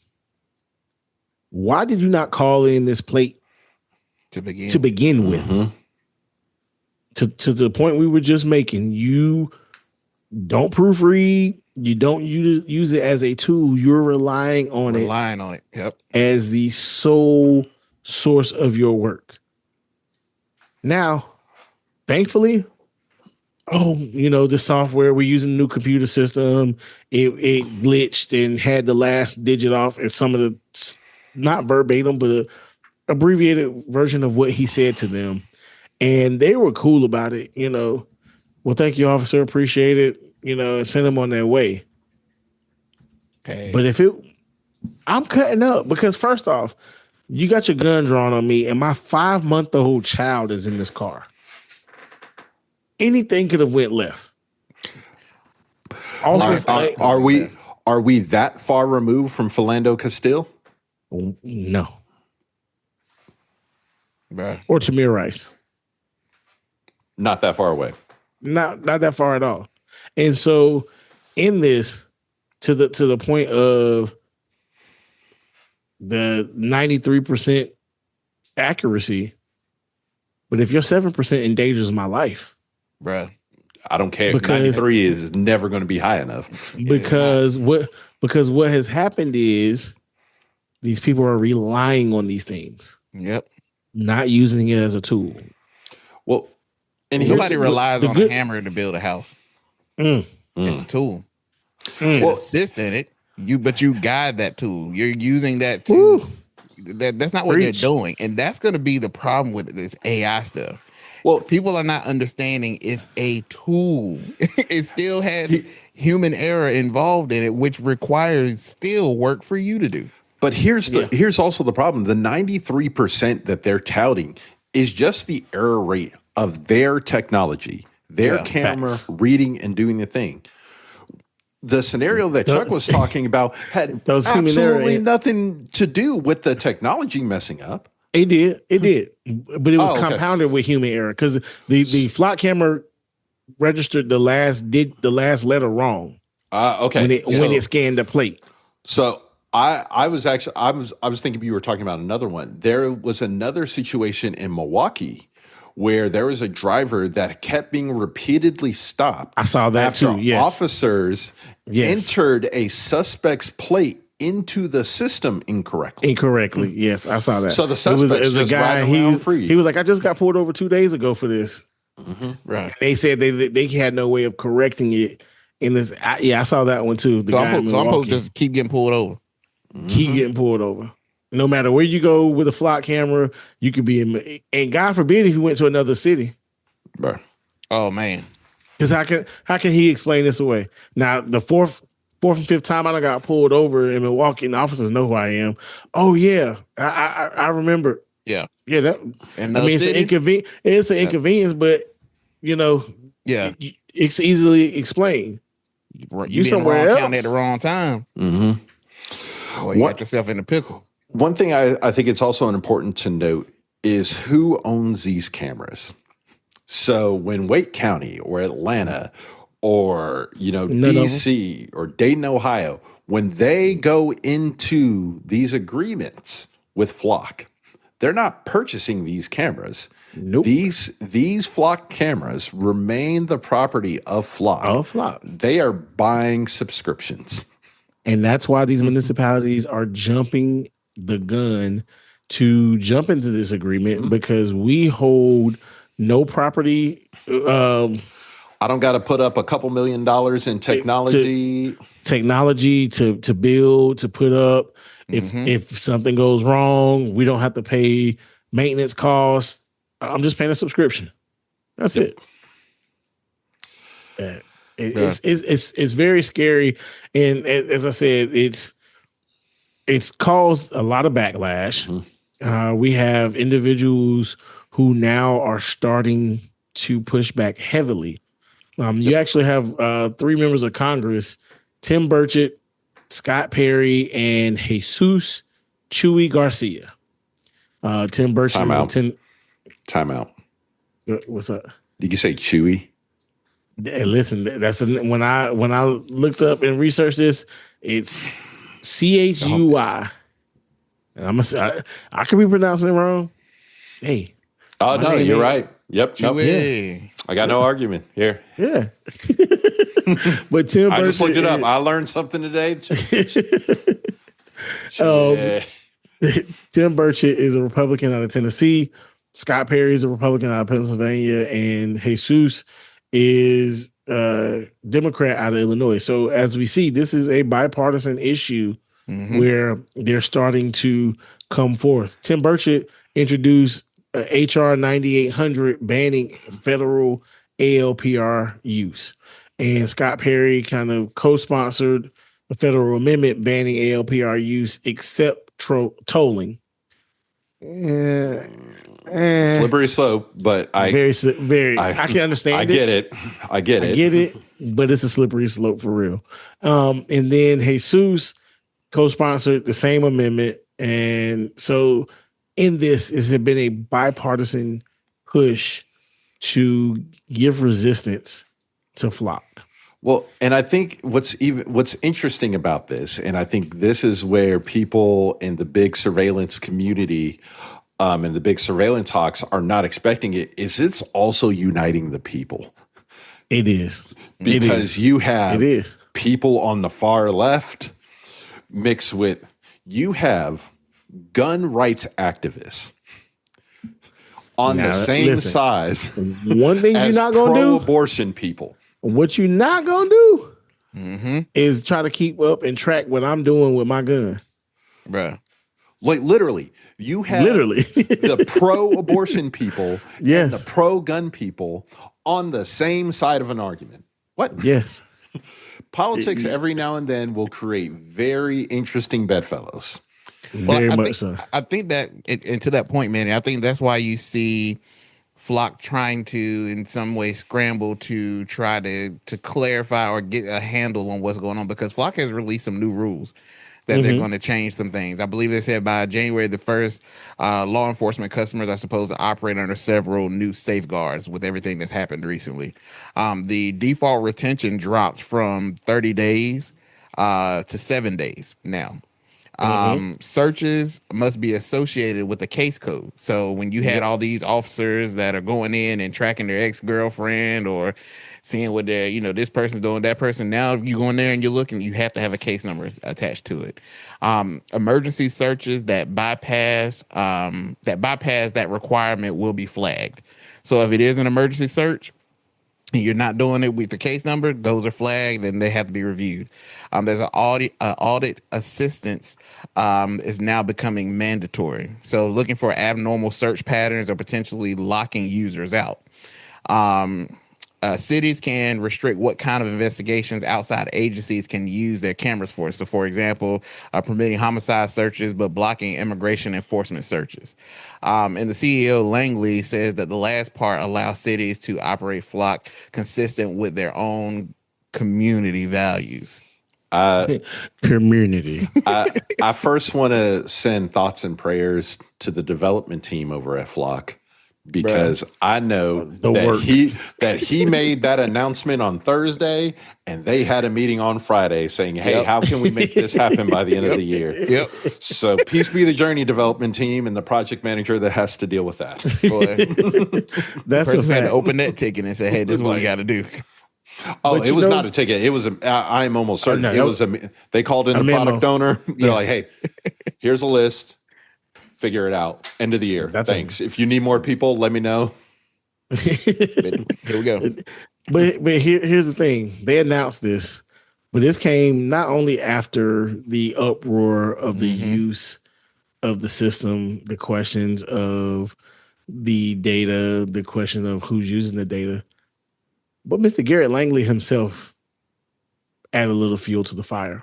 why did you not call in this plate to begin with? Mm-hmm. To the point we were just making, you don't proofread, you don't use it as a tool. You're relying on it. Yep. As the sole source of your work. Now, thankfully, the software, we're using a new computer system. It glitched and had the last digit off, and some of the, not verbatim, but an abbreviated version of what he said to them. And they were cool about it, Well, thank you, officer. Appreciate it, and send them on their way. Okay. But I'm cutting up because first off, you got your gun drawn on me, and my 5-month-old child is in this car. Anything could have went left. Also, are we that far removed from Philando Castile? No. Bruh. Or Tamir Rice. Not that far away. Not that far at all. And so in this, to the point of the 93% accuracy, but if your 7% endangers my life, bruh, I don't care. 93 is never going to be high enough. Because what has happened is these people are relying on these things. Yep. Not using it as a tool. Well, and nobody relies on a hammer to build a house. It's a tool. It assists in it. But you guide that tool. You're using that tool. That's not what they're doing. And that's going to be the problem with this AI stuff. Well, people are not understanding it's a tool. It still has human error involved in it, which requires still work for you to do. But here's also the problem. The 93% that they're touting is just the error rate of their technology, their camera reading and doing the thing. The scenario that Chuck was talking about had absolutely nothing to do with the technology messing up. It did, but it was compounded with human error because the flock camera registered the last letter wrong. When it scanned the plate. So I was thinking you were talking about another one. There was another situation in Milwaukee where there was a driver that kept being repeatedly stopped. I saw that too. Yes, officers entered a suspect's plate into the system incorrectly. Yes, I saw that. So the suspect was a guy. He was like, I just got pulled over 2 days ago for this. Mm-hmm. Right. And they said they had no way of correcting it in this. I saw that one too. I'm supposed to just keep getting pulled over. Keep getting pulled over. No matter where you go with a flock camera, you could be in. And God forbid if you went to another city. Right. Oh man. Because how can he explain this away? Now the fourth and fifth time I got pulled over in Milwaukee, and the officers know who I am. Oh yeah, I remember. Yeah. That. It's an inconvenience, but it's easily explained. You somewhere else at the wrong time. Mm-hmm. Well, you got yourself in a pickle. One thing I think it's also important to note is who owns these cameras. So when Wake County or Atlanta or DC or Dayton, Ohio, when they go into these agreements with Flock, they're not purchasing these cameras. Nope. These Flock cameras remain the property of Flock. Of Flock. They are buying subscriptions. And that's why these municipalities are jumping the gun to jump into this agreement because we hold no property. I don't got to put up a couple $1 million in technology. Technology to build, to put up. If something goes wrong, we don't have to pay maintenance costs. I'm just paying a subscription. That's it. It's very scary, and as I said, it's caused a lot of backlash. We have individuals who now are starting to push back heavily. You actually have 3 members of Congress: Tim Burchett, Scott Perry, and Jesus Chewy Garcia. Tim Burchett. Time out. What's up? Did you say Chewy? Hey, listen, that's when I looked up and researched this, it's CHUY. And I could be pronouncing it wrong. Hey. Oh no, you're right. Yep. Nope. Yeah. I got no argument here. Yeah. But Tim I just looked it up. is, I learned something today. Tim Burchett is a Republican out of Tennessee. Scott Perry is a Republican out of Pennsylvania, and Jesus is a Democrat out of Illinois. So as we see, this is a bipartisan issue where they're starting to come forth. Tim Burchett introduced HR 9800 banning federal ALPR use. And Scott Perry kind of co-sponsored a federal amendment banning ALPR use except tolling. Slippery slope, but I can understand I get it. I get it, but it's a slippery slope for real. And then Jesus co-sponsored the same amendment. And so in this, it's been a bipartisan push to give resistance to Flock. Well, and I think what's interesting about this, and I think this is where people in the big surveillance community and the big surveillance hawks are not expecting it, is it's also uniting the people. It is. Because you have people on the far left mixed with, you have gun rights activists on the same size one thing you're not going to do, pro-abortion people. What you're not going to do is try to keep up and track what I'm doing with my gun. Bruh. Like literally, you have the pro-abortion people and the pro-gun people on the same side of an argument. What? Yes. Politics every now and then will create very interesting bedfellows. Very much so. I think that, and to that point, man, I think that's why you see Flock trying to, in some way, scramble to try to clarify or get a handle on what's going on, because Flock has released some new rules that they're going to change some things. I believe they said by January the 1st, law enforcement customers are supposed to operate under several new safeguards with everything that's happened recently. The default retention dropped from 30 days to 7 days now. Searches must be associated with a case code. So when you had all these officers that are going in and tracking their ex-girlfriend or seeing what they're, this person's doing, that person, now if you go in there and you're looking, you have to have a case number attached to it. Emergency searches that bypass that requirement will be flagged. So if it is an emergency search, you're not doing it with the case number, those are flagged and they have to be reviewed. There's an audit assistance is now becoming mandatory. So looking for abnormal search patterns or potentially locking users out. Cities can restrict what kind of investigations outside agencies can use their cameras for. So, for example, permitting homicide searches but blocking immigration enforcement searches. And the CEO, Langley, says that the last part allows cities to operate Flock consistent with their own community values. Community. I first want to send thoughts and prayers to the development team over at Flock, because I know that he made that announcement on Thursday, and they had a meeting on Friday saying, "Hey, how can we make this happen by the end of the year?" Yep. So peace be the journey development team and the project manager that has to deal with that. Boy, That's a person had to fact. open that ticket and say, "Hey, this is what we got to do." Oh, But it you was know- not a ticket. It was I'm almost certain no, it was they called in the memo. product owner. They're like, "Hey, here's a list. Figure it out. End of the year. Thanks. If you need more people, let me know." Here we go. But here's the thing. They announced this, but this came not only after the uproar of the use of the system, the questions of the data, the question of who's using the data, but Mr. Garrett Langley himself added a little fuel to the fire.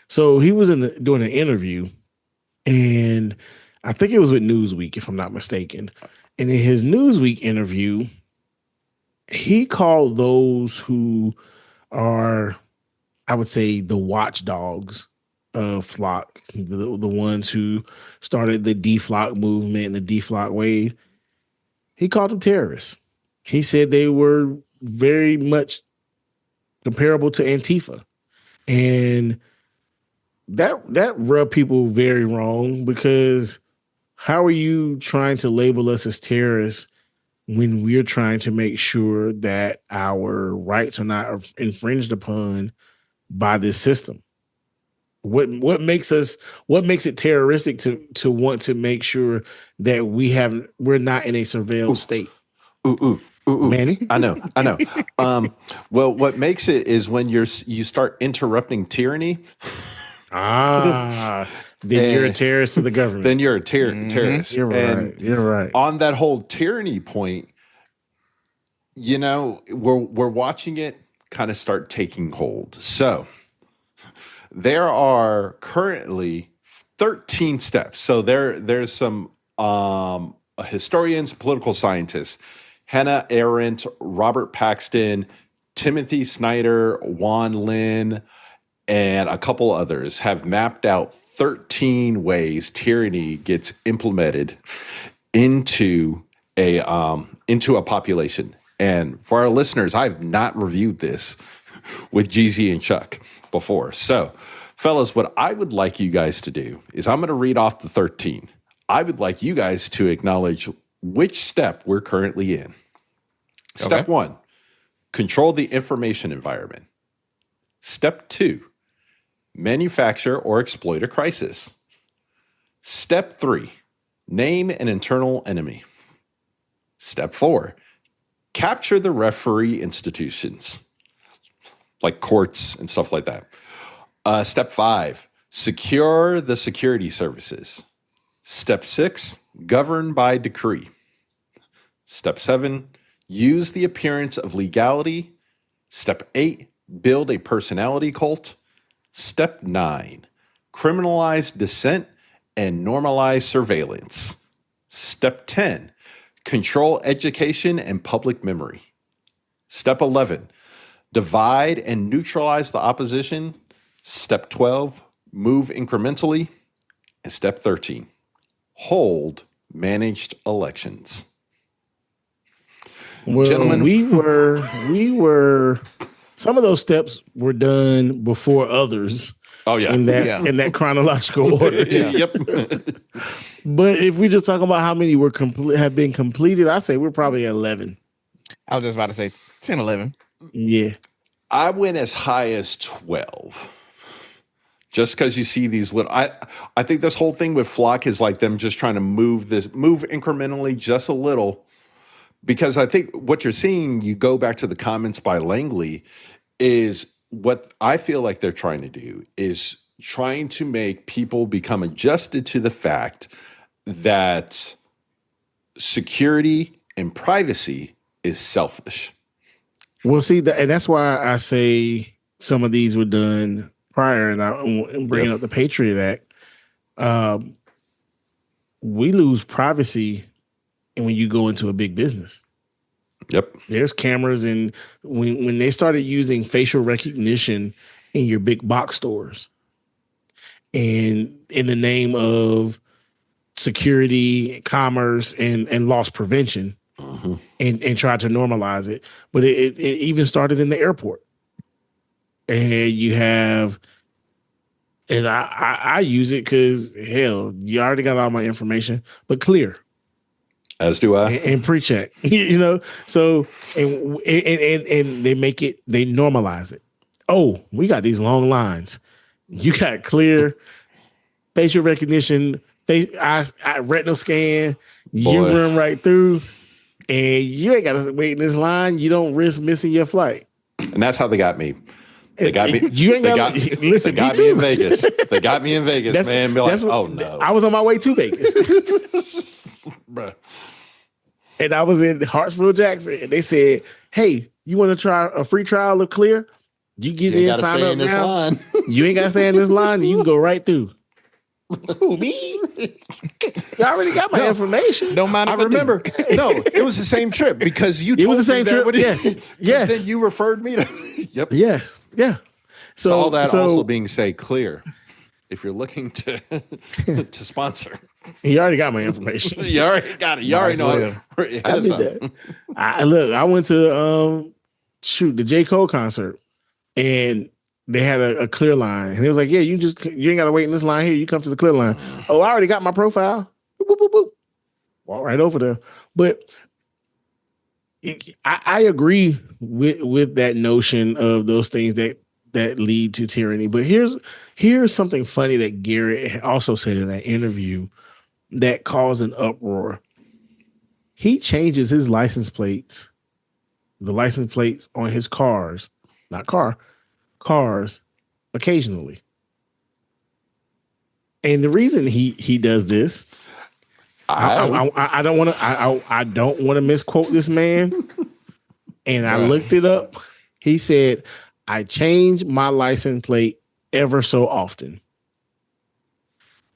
So he was doing an interview, and I think it was with Newsweek, if I'm not mistaken. And in his Newsweek interview, he called those who are, I would say, the watchdogs of Flock, the ones who started the deflock movement and the deflock wave. He called them terrorists. He said they were very much comparable to Antifa. And that rubbed people very wrong, because how are you trying to label us as terrorists when we're trying to make sure that our rights are not infringed upon by this system? What makes it terroristic to want to make sure that we're not in a surveilled state? Ooh. Manny? I know. Well, what makes it is when you start interrupting tyranny. Then you're a terrorist to the government. Then you're a terrorist. You're right. And you're right. On that whole tyranny point, we're watching it kind of start taking hold. So there are currently 13 steps. So there's some historians, political scientists, Hannah Arendt, Robert Paxton, Timothy Snyder, Juan Lin, and a couple others have mapped out 13 ways tyranny gets implemented into a population. And for our listeners, I've not reviewed this with GZ and Chuck before. So, fellas, what I would like you guys to do is I'm going to read off the 13. I would like you guys to acknowledge which step we're currently in. Step 1, control the information environment. Step 2, manufacture or exploit a crisis. Step 3, name an internal enemy. Step 4, capture the referee institutions, like courts and stuff like that. Step 5, secure the security services. Step 6, govern by decree. Step 7, use the appearance of legality. Step 8, build a personality cult. Step 9, criminalize dissent and normalize surveillance. Step 10, control education and public memory. Step 11, divide and neutralize the opposition. Step 12, move incrementally. And step 13, hold managed elections. Well, Gentlemen, we were some of those steps were done before others. Oh yeah, in that chronological order. Yep. But if we just talk about how many have been completed, I say we're probably at 11. I was just about to say 10, 11. Yeah, I went as high as 12. Just because you see these little, I think this whole thing with Flock is like them just trying to move incrementally just a little. Because I think what you're seeing, you go back to the comments by Langley, is what I feel like they're trying to do is trying to make people become adjusted to the fact that security and privacy is selfish. well, see, and that's why I say some of these were done prior, and I'm bringing up the Patriot Act. We lose privacy. And when you go into a big business, there's cameras, and when they started using facial recognition in your big box stores, and in the name of security, commerce, and loss prevention, and tried to normalize it. But it even started in the airport. And you have, and I use it because, hell, you already got all my information, but clear. As do I. And pre-check, So, and they normalize it. Oh, we got these long lines. You got clear facial recognition, retinal scan. You run right through, and you ain't got to wait in this line. You don't risk missing your flight. And that's how they got me. They got me. You ain't got listen. They got me in Vegas. They got me in Vegas, man. Be like, oh no! I was on my way to Vegas, bruh. And I was in Hartsville, Jackson, and they said, "Hey, you want to try a free trial of Clear? You get in, sign up now. You ain't got to stay in this line. You can go right through." Who, me? You already got my information. Don't mind. I remember. No, it was the same trip because you. It was the same trip. Yes. Then you referred me to. Yep. Yes. Yeah. So all that also being Clear, if you're looking to sponsor, he already got my information. You already got it. You already know. I did that. I went to the J. Cole concert, and they had a clear line, and it was like, yeah, you ain't got to wait in this line here. You come to the clear line. Oh, I already got my profile. Boop, boop, boop, boop. Walk right over there. But I agree with that notion of those things that lead to tyranny. But here's something funny that Garrett also said in that interview that caused an uproar. He changes his license plates, the license plates on his cars, cars occasionally. And the reason he does this, I don't want to misquote this man. And I looked it up. He said, I change my license plate ever so often.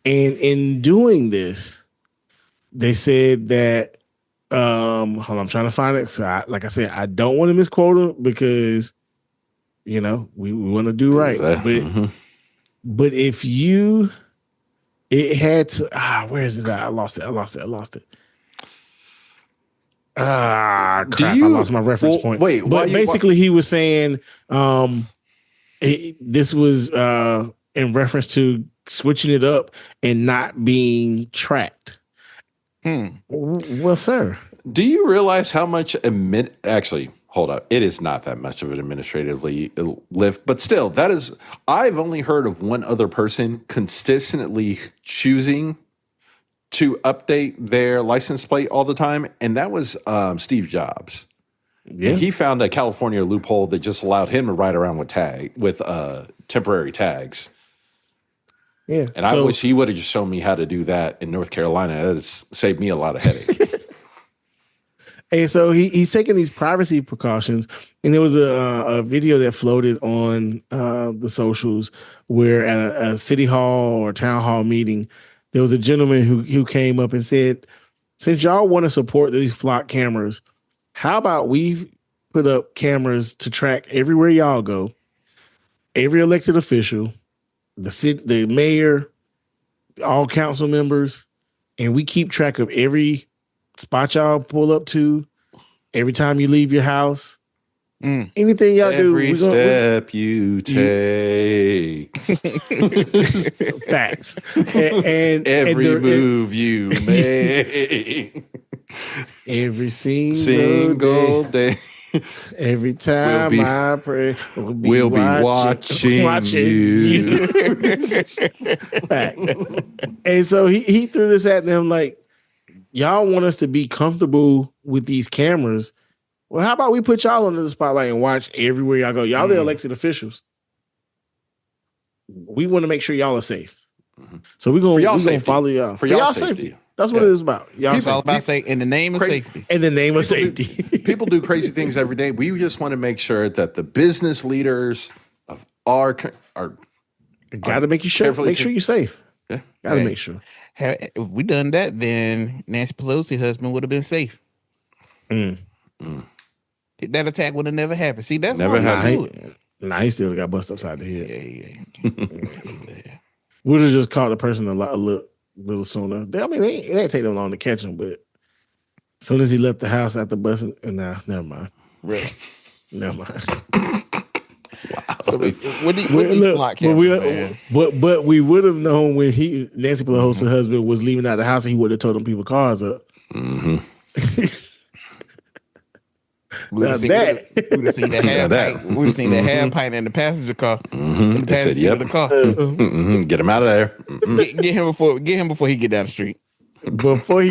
And in doing this, they said that, hold on, I'm trying to find it. So like I said, I don't want to misquote him because, we want to do right. But if it had to, where is it? I lost it. Crap, I lost my reference point. Wait, but basically he was saying this was in reference to switching it up and not being tracked. Well, sir. Do you realize how much actually, hold up. It is not that much of an administratively lift, but still, I've only heard of one other person consistently choosing to update their license plate all the time, and that was Steve Jobs. Yeah. And he found a California loophole that just allowed him to ride around with temporary tags. Yeah. And I wish he would have just shown me how to do that in North Carolina. That's saved me a lot of headache. And so he's taking these privacy precautions. And there was a video that floated on the socials where at a city hall or town hall meeting, there was a gentleman who came up and said, since y'all want to support these flock cameras, how about we put up cameras to track everywhere y'all go, every elected official, the mayor, all council members, and we keep track of every spot y'all pull up to, every time you leave your house, anything y'all do. Every step you take. Facts. And every move you make. Every single day. Every time I pray, we'll be watching you. Fact. And so he threw this at them like, y'all want us to be comfortable with these cameras. Well, how about we put y'all under the spotlight and watch everywhere y'all go? Y'all the elected officials. We want to make sure y'all are safe. So we're going to follow y'all. For y'all safety. That's what it is about. It's all about in the name of safety. In the name of safety. People do crazy things every day. We just want to make sure that the business leaders of our got to make sure you're safe. Yeah. Got to make sure. If we done that, then Nancy Pelosi's husband would have been safe. That attack would have never happened. See, that's never happened. Nah, he still got busted upside the head. Yeah. Would have just caught the person a little sooner. It ain't take them long to catch him, but as soon as he left the house after busting, never mind. Really? Never mind. So what do you block cameras, man? But we would have known when Nancy Pelosi's husband was leaving out the house, and he would have told them people cars up. Mm-hmm. We would have seen the half pint. We would have seen the half pint in the passenger car. Mm-hmm. In the passenger seat of the car. Mm-hmm. Get him out of there. Mm-hmm. Get him before he get down the street. Before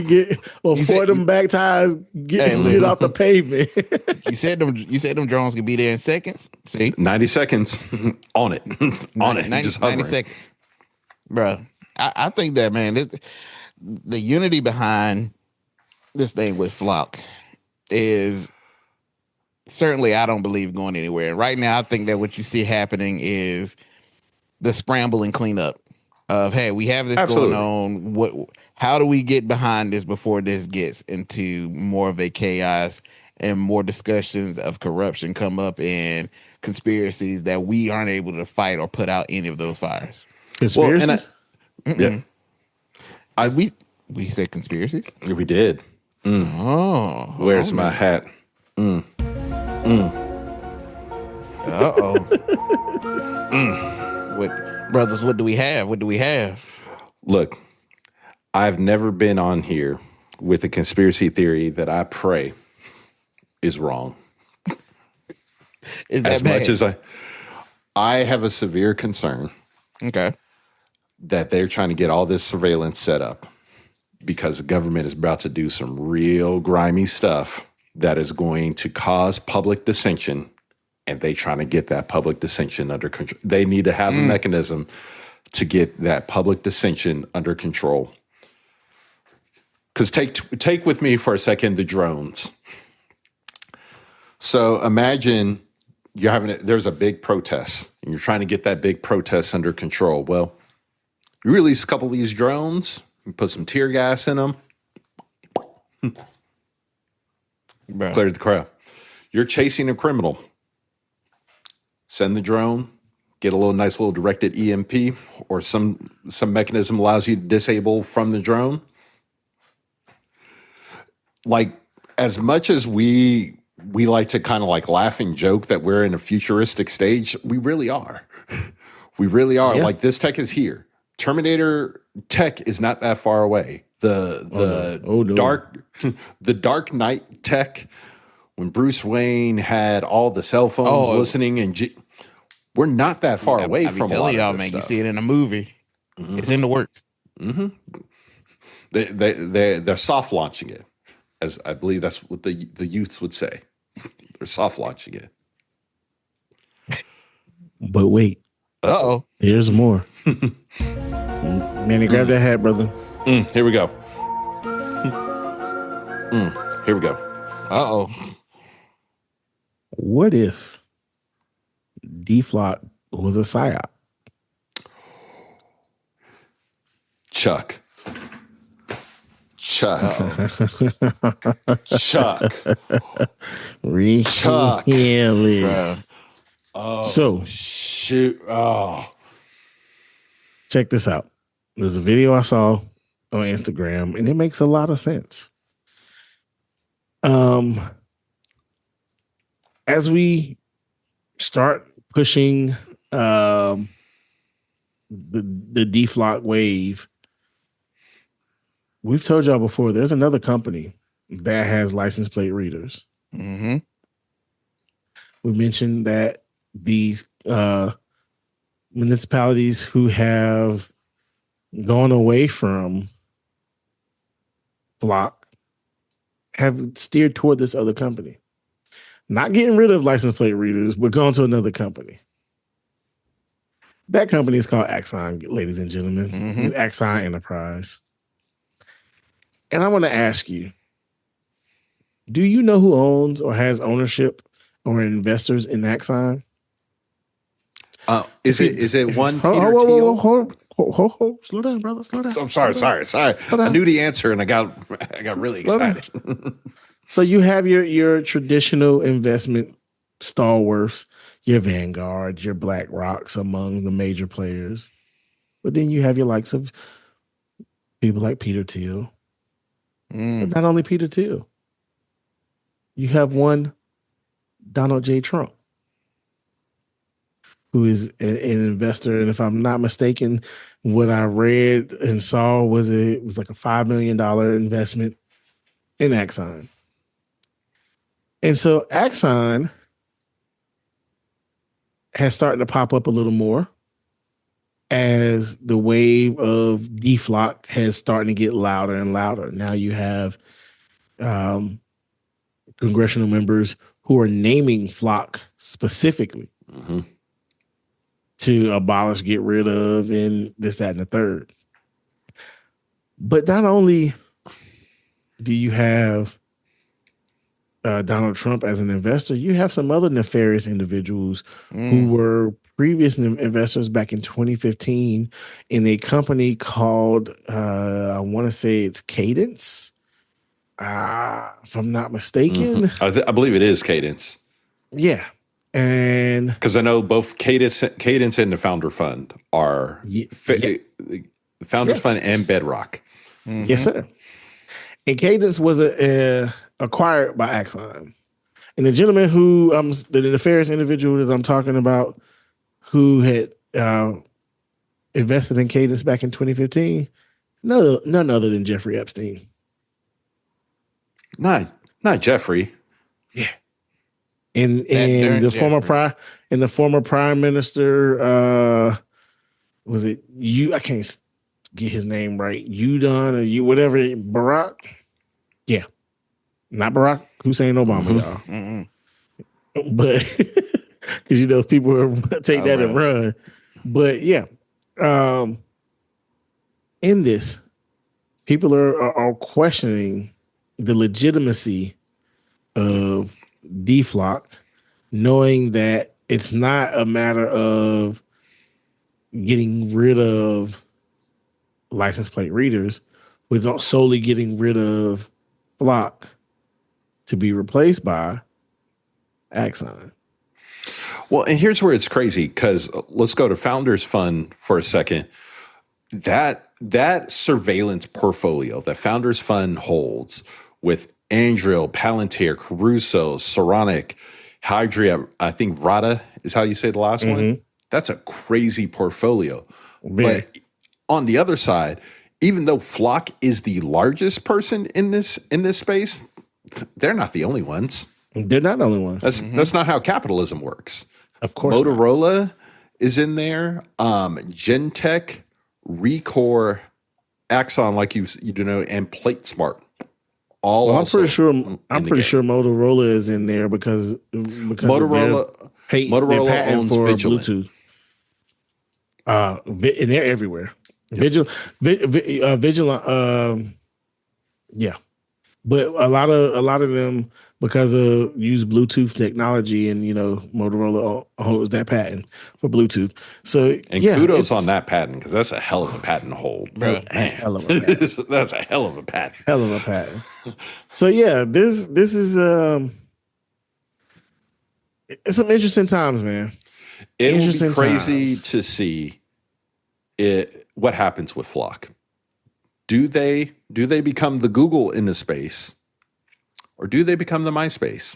them back tires get off the pavement. You said them drones could be there in seconds. See, 90 seconds on it. 90 seconds, bro. I think that, man, the unity behind this thing with Flock is certainly, I don't believe, going anywhere. And right now, I think that what you see happening is the scramble and cleanup of, hey, we have this going on. How do we get behind this before this gets into more of a chaos and more discussions of corruption come up and conspiracies that we aren't able to fight or put out any of those fires? Conspiracies? Yeah. We said conspiracies? We did. Mm. Oh. Where's my hat? Mm. Mm. Uh-oh. Brothers, what do we have? Look, I've never been on here with a conspiracy theory that I pray is wrong. Is that as bad? much as I have a severe concern. Okay. That they're trying to get all this surveillance set up because the government is about to do some real grimy stuff that is going to cause public dissension, and they trying to get that public dissension under control. They need to have a mechanism to get that public dissension under control. Because take with me for a second the drones. So imagine there's a big protest, and you're trying to get that big protest under control. Well, you release a couple of these drones, and put some tear gas in them, clear the crowd. You're chasing a criminal. Send the drone, get a nice little directed EMP, or some mechanism allows you to disable from the drone. Like, as much as we like to kind of like laugh and joke that we're in a futuristic stage, we really are. We really are. Yeah. Like, this tech is here. Terminator tech is not that far away. The Dark Knight tech, when Bruce Wayne had all the cell phones listening, and we're not that far away from telling y'all, man. You see it in a movie. Mm-hmm. It's in the works. Mm-hmm. They're soft launching it, as I believe that's what the youths would say. They're soft launching it. But wait. Uh-oh. Here's more. Manny, grab that hat, brother. Here we go. Here we go. Uh-oh. What if D-Flock was a psyop? Chuck. Really? Oh, so shoot. Oh. Check this out. There's a video I saw on Instagram, and it makes a lot of sense. As we start pushing the D-Flock wave, we've told y'all before, there's another company that has license plate readers. Mm-hmm. We mentioned that these municipalities who have gone away from Flock have steered toward this other company. Not getting rid of license plate readers, but going to another company. That company is called Axon, ladies and gentlemen. Mm-hmm. Axon Enterprise. And I want to ask you, do you know who owns or has ownership or investors in Axon? Is it one Peter Thiel? Hold. Slow down, brother. Slow down. I'm sorry. I knew the answer and I got really excited. So you have your traditional investment stalwarts, your Vanguard, your BlackRocks among the major players. But then you have your likes of people like Peter Thiel. But not only Peter Thiel. You have one Donald J. Trump, who is an investor. And if I'm not mistaken, what I read and saw was it was like a $5 million investment in Axon. And so Axon has started to pop up a little more as the wave of deflock has starting to get louder and louder. Now you have congressional members who are naming flock specifically to abolish, get rid of, and this, that, and the third. But not only do you have Donald Trump as an investor, you have some other nefarious individuals who were previous investors back in 2015 in a company called, I want to say it's Cadence, if I'm not mistaken. I believe it is Cadence. Yeah. And because I know both Cadence and the Founder Fund are Founders Fund and Bedrock. Yes, sir. And Cadence was acquired by Axon. And the gentleman who the nefarious individual that I'm talking about, who had invested in Cadence back in 2015, none other than Jeffrey Epstein. Not Jeffrey. Yeah. And the former prime minister, was it you? I can't get his name right. Udon or you whatever. Barack. Yeah, not Barack Hussein Obama, y'all. But because people will take that and run. But yeah, in this, people are questioning the legitimacy of deflock, knowing that it's not a matter of getting rid of license plate readers, but solely getting rid of flock to be replaced by Axon. Well, and here's where it's crazy, because let's go to Founders Fund for a second. That surveillance portfolio that Founders Fund holds with Anduril, Palantir, Caruso, Saronic, Hydra, I think Rada is how you say the last one. That's a crazy portfolio. Yeah. But on the other side, even though Flock is the largest person in this space, they're not the only ones. They're not the only ones. That's not how capitalism works. Of course, Motorola is in there. Gentech, Recor, Axon, like you know, and PlateSmart. I'm pretty sure Motorola is in there because Motorola owns for Vigilant. Bluetooth. And they're everywhere. Yep. Vigilant. Yeah, but a lot of them, because of use Bluetooth technology, and Motorola holds that patent for Bluetooth. So kudos on that patent, because that's a hell of a patent hold, bro. Man, hell of a patent. That's a hell of a patent. Hell of a patent. So yeah, this is it's some interesting times, man. It will be crazy to see what happens with Flock. Do they become the Google in the space, or do they become the MySpace?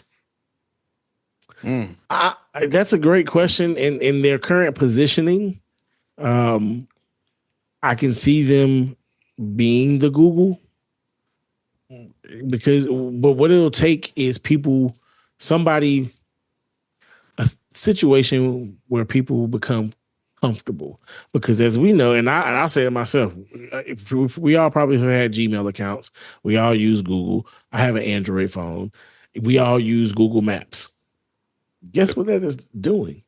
That's a great question. In their current positioning, I can see them being the Google, but what it'll take is a situation where people become comfortable, because as we know, and I'll say it myself, we all probably have had Gmail accounts. We all use Google. I have an Android phone. We all use Google Maps. Guess what that is doing?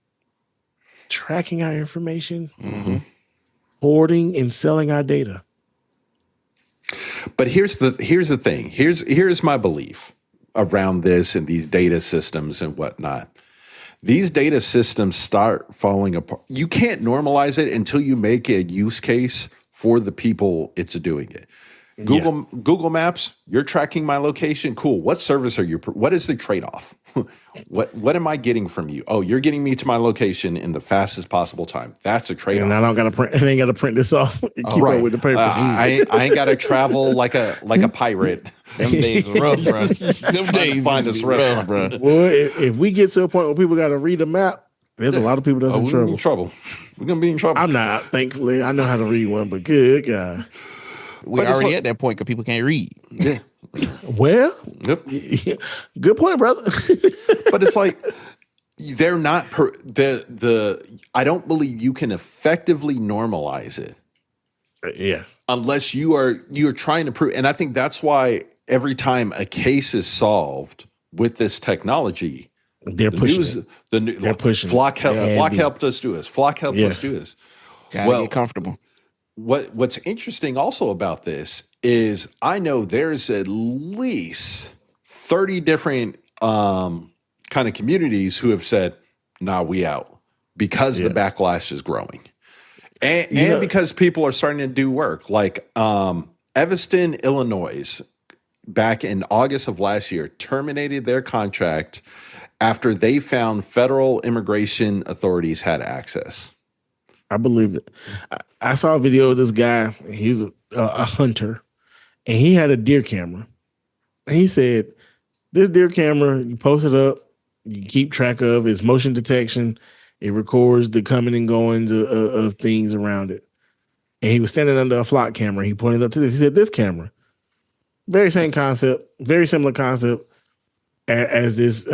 Tracking our information, hoarding and selling our data. But here's the thing. Here's my belief around this and these data systems and whatnot. These data systems start falling apart. You can't normalize it until you make a use case for the people it's doing it. Google Maps, you're tracking my location. Cool. What service are you? What is the trade-off? What am I getting from you? Oh, you're getting me to my location in the fastest possible time. That's a trade-off. And I don't got to print. I ain't got to print this off. And keep up with the paper. I ain't got to travel like a pirate. Them days are rough, bro. Them days find us rough, bro. Well, if we get to a point where people got to read a map, there's a lot of people that's in trouble. We're gonna be in trouble. I'm not. Thankfully, I know how to read one, but good God. We're already at that point because people can't read. Yeah. Well, Yep. Good point, brother. But it's like they're not I don't believe you can effectively normalize it. Yeah. Unless you're trying to prove, and I think that's why every time a case is solved with this technology, they're pushing it. They're pushing Flock helped us do this. Flock helped us do this. Gotta get comfortable. What's interesting also about this is I know there's at least 30 different kind of communities who have said, nah, we out, because the backlash is growing. And because people are starting to do work. Like Evanston, Illinois, back in August of last year, terminated their contract after they found federal immigration authorities had access. I believe it. I saw a video of this guy. He's a hunter, and he had a deer camera. And he said, this deer camera, you post it up, you keep track of its motion detection. It records the coming and goings of things around it. And he was standing under a flock camera. He pointed up to this. He said, this camera, very same concept, very similar concept as this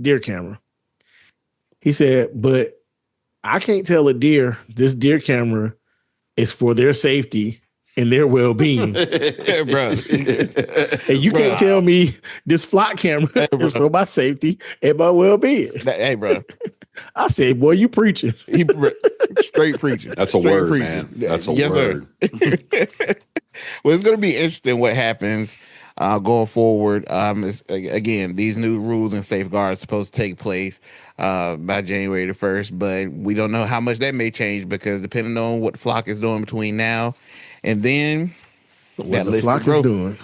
deer camera. He said, but I can't tell a deer this deer camera is for their safety and their well-being. Yeah, bro. And you can't tell me this flock camera is for my safety and my well-being. Hey, bro. I said, boy, you preaching. Straight preaching. That's a word, man. That's a word. Well, it's going to be interesting what happens going forward. Again, these new rules and safeguards supposed to take place by January the 1st, but we don't know how much that may change because depending on what Flock is doing between now and then, what the Flock is doing.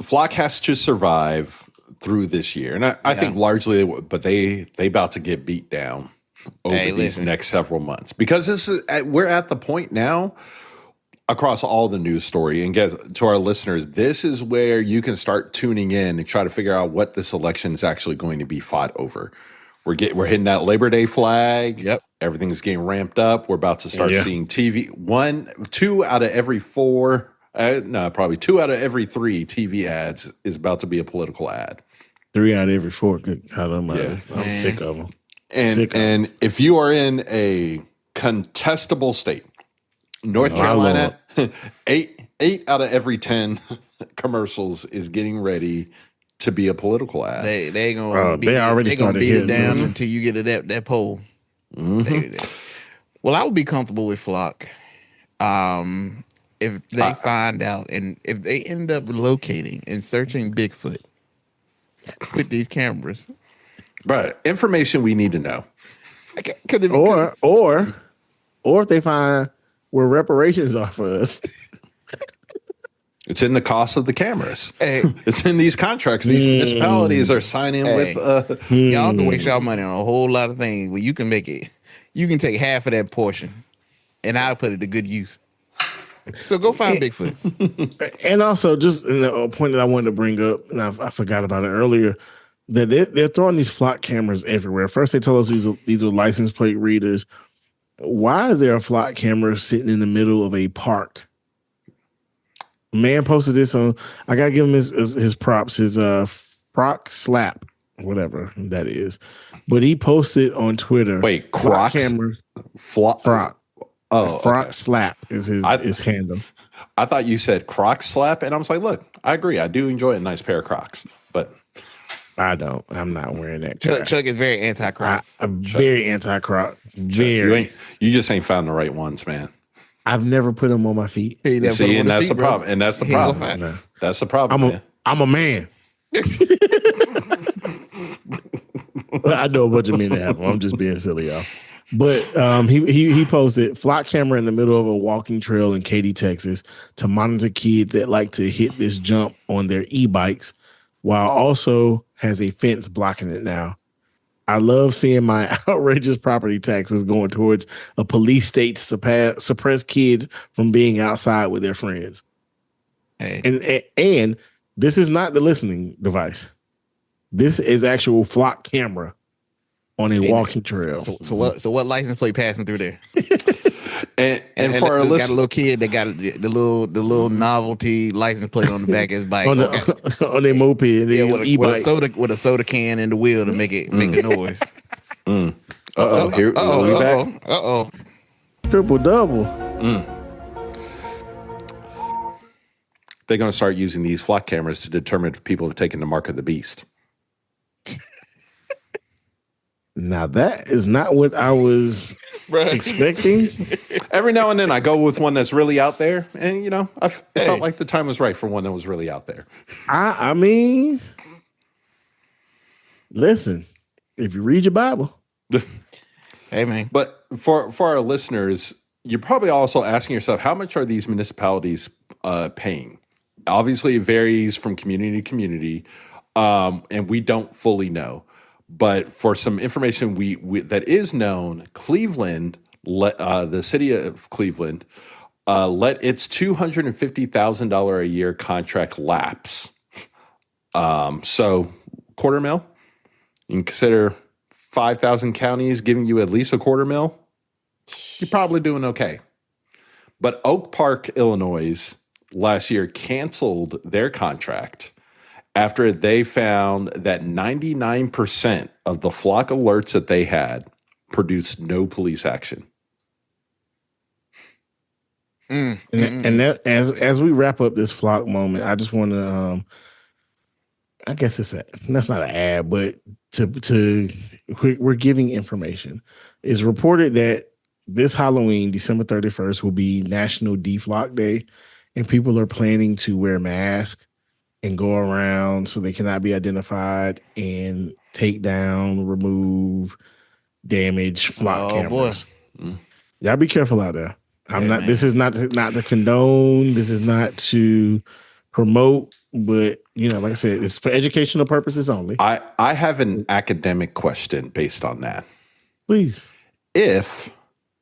Flock has to survive through this year, and I think largely, but they about to get beat down over these next several months because we're at the point now across all the news story, and get to our listeners, this is where you can start tuning in and try to figure out what this election is actually going to be fought over. We're hitting that Labor Day flag. Yep. Everything's getting ramped up. We're about to start seeing TV. Two out of every 3 TV ads is about to be a political ad. 3 out of every 4. Good God Almighty. I'm sick of them. And if you are in a contestable state, North Carolina, 8 out of every 10 commercials is getting ready to be a political ad. They gonna beat it down until you get to that poll. Mm-hmm. Well, I would be comfortable with Flock if they find out and if they end up locating and searching Bigfoot with these cameras. Right, information we need to know. Or if they find where reparations are for us. It's in the cost of the cameras. Hey. It's in these contracts. These municipalities are signing with. Y'all can waste y'all money on a whole lot of things. Well, you can make it. You can take half of that portion, and I'll put it to good use. So go find Bigfoot. And also, just a point that I wanted to bring up, and I forgot about it earlier, that they're throwing these flock cameras everywhere. First, they told us these were license plate readers. Why is there a flock camera sitting in the middle of a park? Man posted this on. I gotta give him his props. His Frock Slap, whatever that is. But he posted on Twitter. Wait, Croc camera. Frock. Oh, Frock Slap is his handle. I thought you said Croc Slap, and I was like, look, I agree. I do enjoy a nice pair of Crocs, but I don't. I'm not wearing that. Chuck is very anti-Croc. I'm very anti-Croc. Very. You just ain't found the right ones, man. I've never put them on my feet. See, and that's the problem. And that's the problem. That's the problem. I'm a man. I know a bunch of men that have them. I'm just being silly, y'all. But he posted flock camera in the middle of a walking trail in Katy, Texas, to monitor kids that like to hit this jump on their e-bikes, while also has a fence blocking it now. I love seeing my outrageous property taxes going towards a police state to suppress kids from being outside with their friends. Hey. And this is not the listening device. This is actual flock camera on a walking trail. So what license plate passing through there? and for our got a little kid that got the little novelty license plate on the back of his bike on their moped, with a soda can in the wheel to make a noise. Here we back. Triple double. They're going to start using these flock cameras to determine if people have taken the mark of the beast. Now that is not what I was expecting. Every now and then I go with one that's really out there, and I felt like the time was right for one that was really out there. I mean, listen, if you read your Bible, hey man. But for our listeners, you're probably also asking yourself, how much are these municipalities paying? Obviously, it varies from community to community, and we don't fully know. But for some information we that is known, Cleveland, the city of Cleveland, let its $250,000 a year contract lapse. So $250,000. You can consider 5,000 counties giving you at least $250,000. You're probably doing okay. But Oak Park, Illinois, last year canceled their contract after they found that 99% of the flock alerts that they had produced no police action. And that, as we wrap up this flock moment, I just want to, I guess that's not an ad, but we're giving information. It's reported that this Halloween, December 31st, will be National Deflock Day, and people are planning to wear masks and go around so they cannot be identified and take down, remove, damage flock cameras. Y'all be careful out there. This is not to condone. This is not to promote, but like I said, it's for educational purposes only. I have an academic question based on that. Please.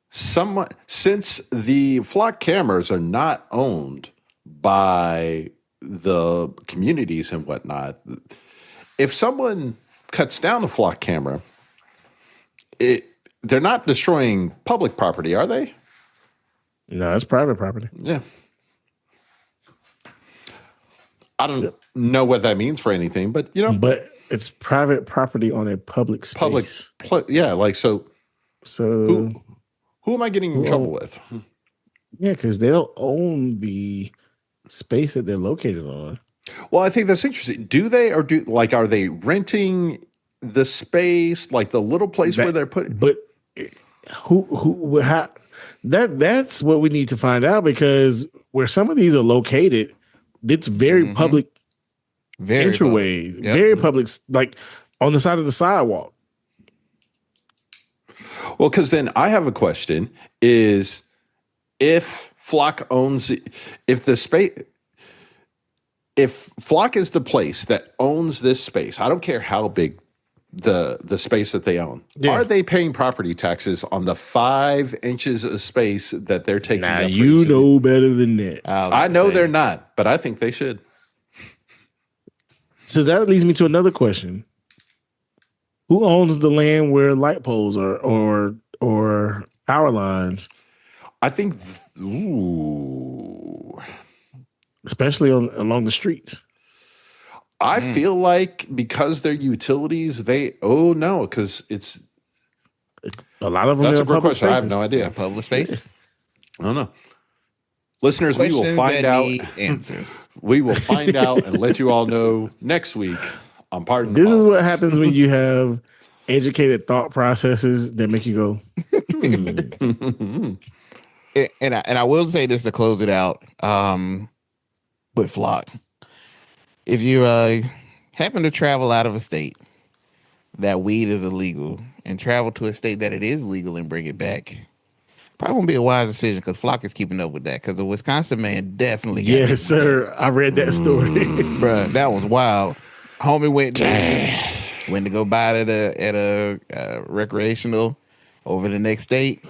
Since the flock cameras are not owned by the communities and whatnot, if someone cuts down a flock camera, they're not destroying public property, are they? No, it's private property. Yeah. I don't know what that means for anything, but But it's private property on a public space. So who am I getting in trouble with? Yeah, because they don't own the space that they're located on. Well, I think that's interesting. Do they, or are they renting the space, like the little place where they're putting? But that's what we need to find out, because where some of these are located, it's very public entryways, very public, like on the side of the sidewalk. Well, because then I have a question: is if Flock owns, if Flock is the place that owns this space, I don't care how big the space that they own. Yeah. Are they paying property taxes on the 5 inches of space that they're taking? Now you know better than that. I know they're not, but I think they should. So that leads me to another question: who owns the land where light poles or power lines? I think, especially along the streets. I feel like because they're utilities, because it's a lot of them. That's a great public question. spaces. I have no idea. Yeah, public spaces. I don't know. Listeners, we will find out answers. We will find out and let you all know next week on Pardon. This is what happens when you have educated thought processes that make you go. And I will say this to close it out. With Flock, if you happen to travel out of a state that weed is illegal and travel to a state that it is legal and bring it back, probably won't be a wise decision because Flock is keeping up with that because the Wisconsin man definitely got Yes, sir. I read that story. Bruh, that was wild. Homie went to go buy it at a recreational over the next state.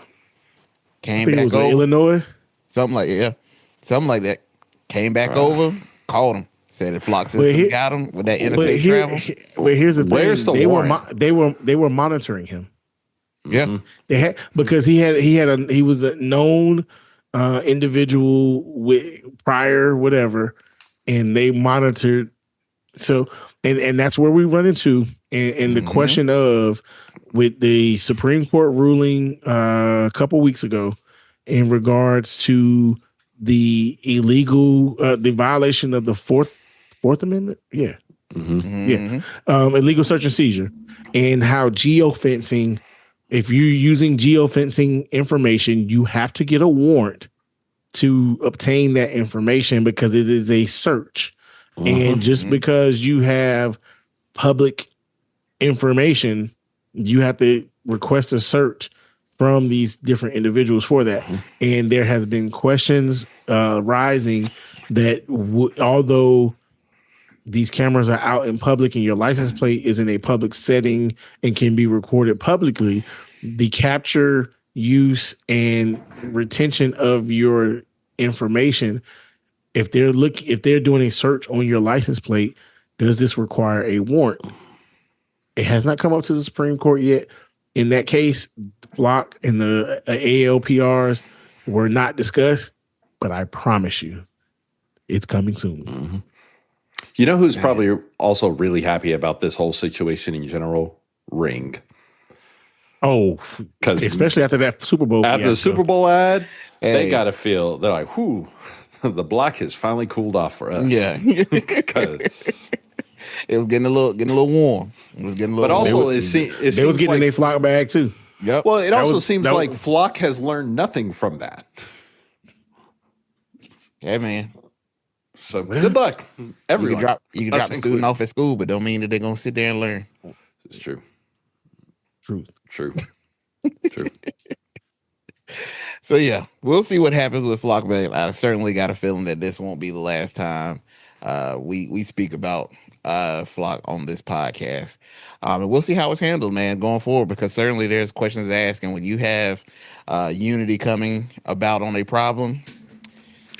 Came I think back it was over. in Illinois. Something like that. Came back over, called him. Said the Flock system got him with that interstate travel. Here's the thing. Where's the warrant? They were monitoring him. Yeah. They had because he was a known individual with prior whatever, and they monitored. So and that's where we run into and the question of with the Supreme Court ruling a couple weeks ago in regards to the illegal the violation of the Fourth Amendment. Yeah. Illegal search and seizure, and how geofencing. If you're using geofencing information, you have to get a warrant to obtain that information because it is a search. And just because you have public information, you have to request a search from these different individuals for that. And there has been questions rising that although these cameras are out in public and your license plate is in a public setting and can be recorded publicly, the capture, use, and retention of your information, if they're doing a search on your license plate, does this require a warrant? It has not come up to the Supreme Court yet. In that case, Flock and the ALPRs were not discussed, but I promise you, it's coming soon. You know who's probably also really happy about this whole situation in general? Ring. Oh, because especially after that Super Bowl. After the Super Bowl ad, they got to feel, they're like, whew, the block has finally cooled off for us. Yeah. It was getting a little warm. It was getting a little But also, warm. it seems They was getting like, in their Flock bag too. Yep. well, it also seems like Flock has learned nothing from that. Yeah, man. So good luck, everyone. You can drop a student off at school, but don't mean that they're gonna sit there and learn. It's true. True. So yeah, we'll see what happens with Flock. But I certainly got a feeling that this won't be the last time we speak about Flock on this podcast, and we'll see how it's handled, man, going forward. Because certainly there's questions to ask, and when you have unity coming about on a problem,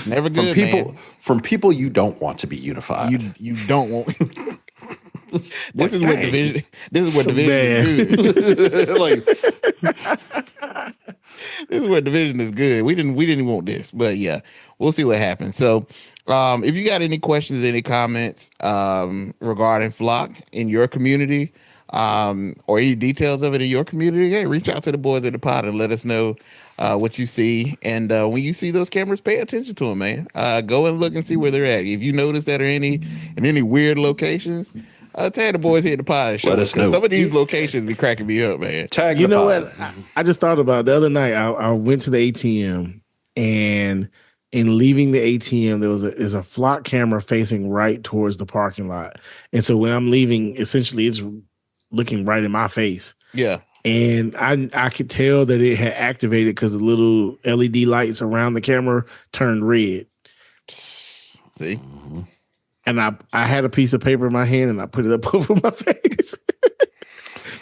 never good from people you don't want to be unified. You don't want. This is what division is good. Like, this is where division is good. We didn't want this, but yeah, we'll see what happens. So, if you got any questions, any comments regarding Flock in your community, or any details of it in your community, hey, reach out to the boys at the pod and let us know what you see. And when you see those cameras, pay attention to them, man. Go and look and see where they're at. If you notice that are in any weird locations, tag the boys here at the pod and show us. Some of these locations be cracking me up, man. tag You the know pod. what? I just thought about it. The other night. I went to the ATM, and in leaving the ATM, there's a Flock camera facing right towards the parking lot. And so when I'm leaving, essentially it's looking right in my face. Yeah. And I could tell that it had activated because the little LED lights around the camera turned red. See? And I had a piece of paper in my hand and I put it up over my face.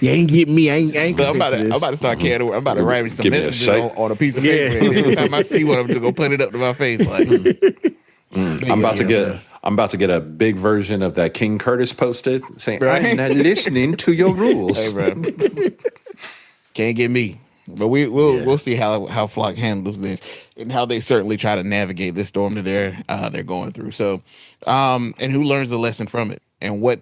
You ain't get me. I ain't I'm about to start carrying away. I'm about to write me some Give me a messages shake. on a piece of paper. And every time I see one, I'm just gonna put it up to my face. Like, I'm about to get a big version of that King Curtis posted saying, "I'm not listening to your rules." Hey, bro. Can't get me. But we'll see how Flock handles this and how they certainly try to navigate this storm that they're going through. So, and who learns the lesson from it, and what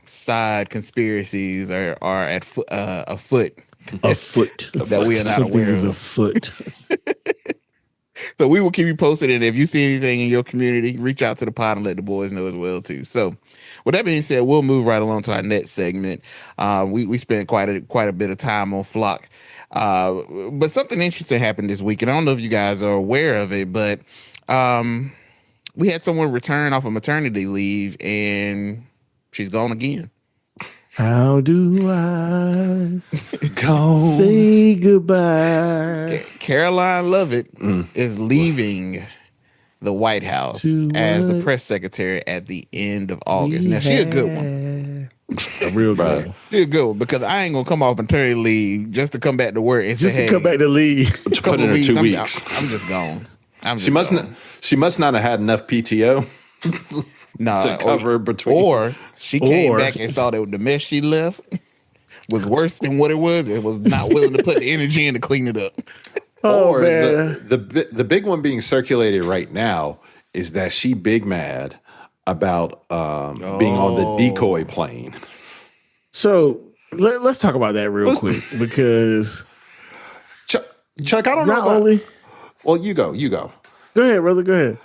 side conspiracies are afoot that we are not Something aware is of. afoot. So we will keep you posted, and if you see anything in your community, reach out to the pod and let the boys know as well too. So, with that being said, we'll move right along to our next segment. We spent quite a bit of time on Flock, but something interesting happened this week, and I don't know if you guys are aware of it, but we had someone return off of maternity leave, and she's gone again. How do I Go. say goodbye? Karoline Leavitt is leaving the White House To as the what press secretary at the end of August. we Now, she a good one. A real good one. She a good one because I ain't gonna come off maternity leave just to come back to work and Just say, to come back to leave. To put in her 2 weeks. I'm just gone. She must not have had enough PTO to cover between. Or she came back and saw that the mess she left was worse than what it was. It was not willing to put the energy in to clean it up. Or man. the big one being circulated right now is that she big mad about being on the decoy plane. So let's talk about that real quick because Chuck, I don't know not about, only. Well, you go. Go ahead, brother. Go ahead.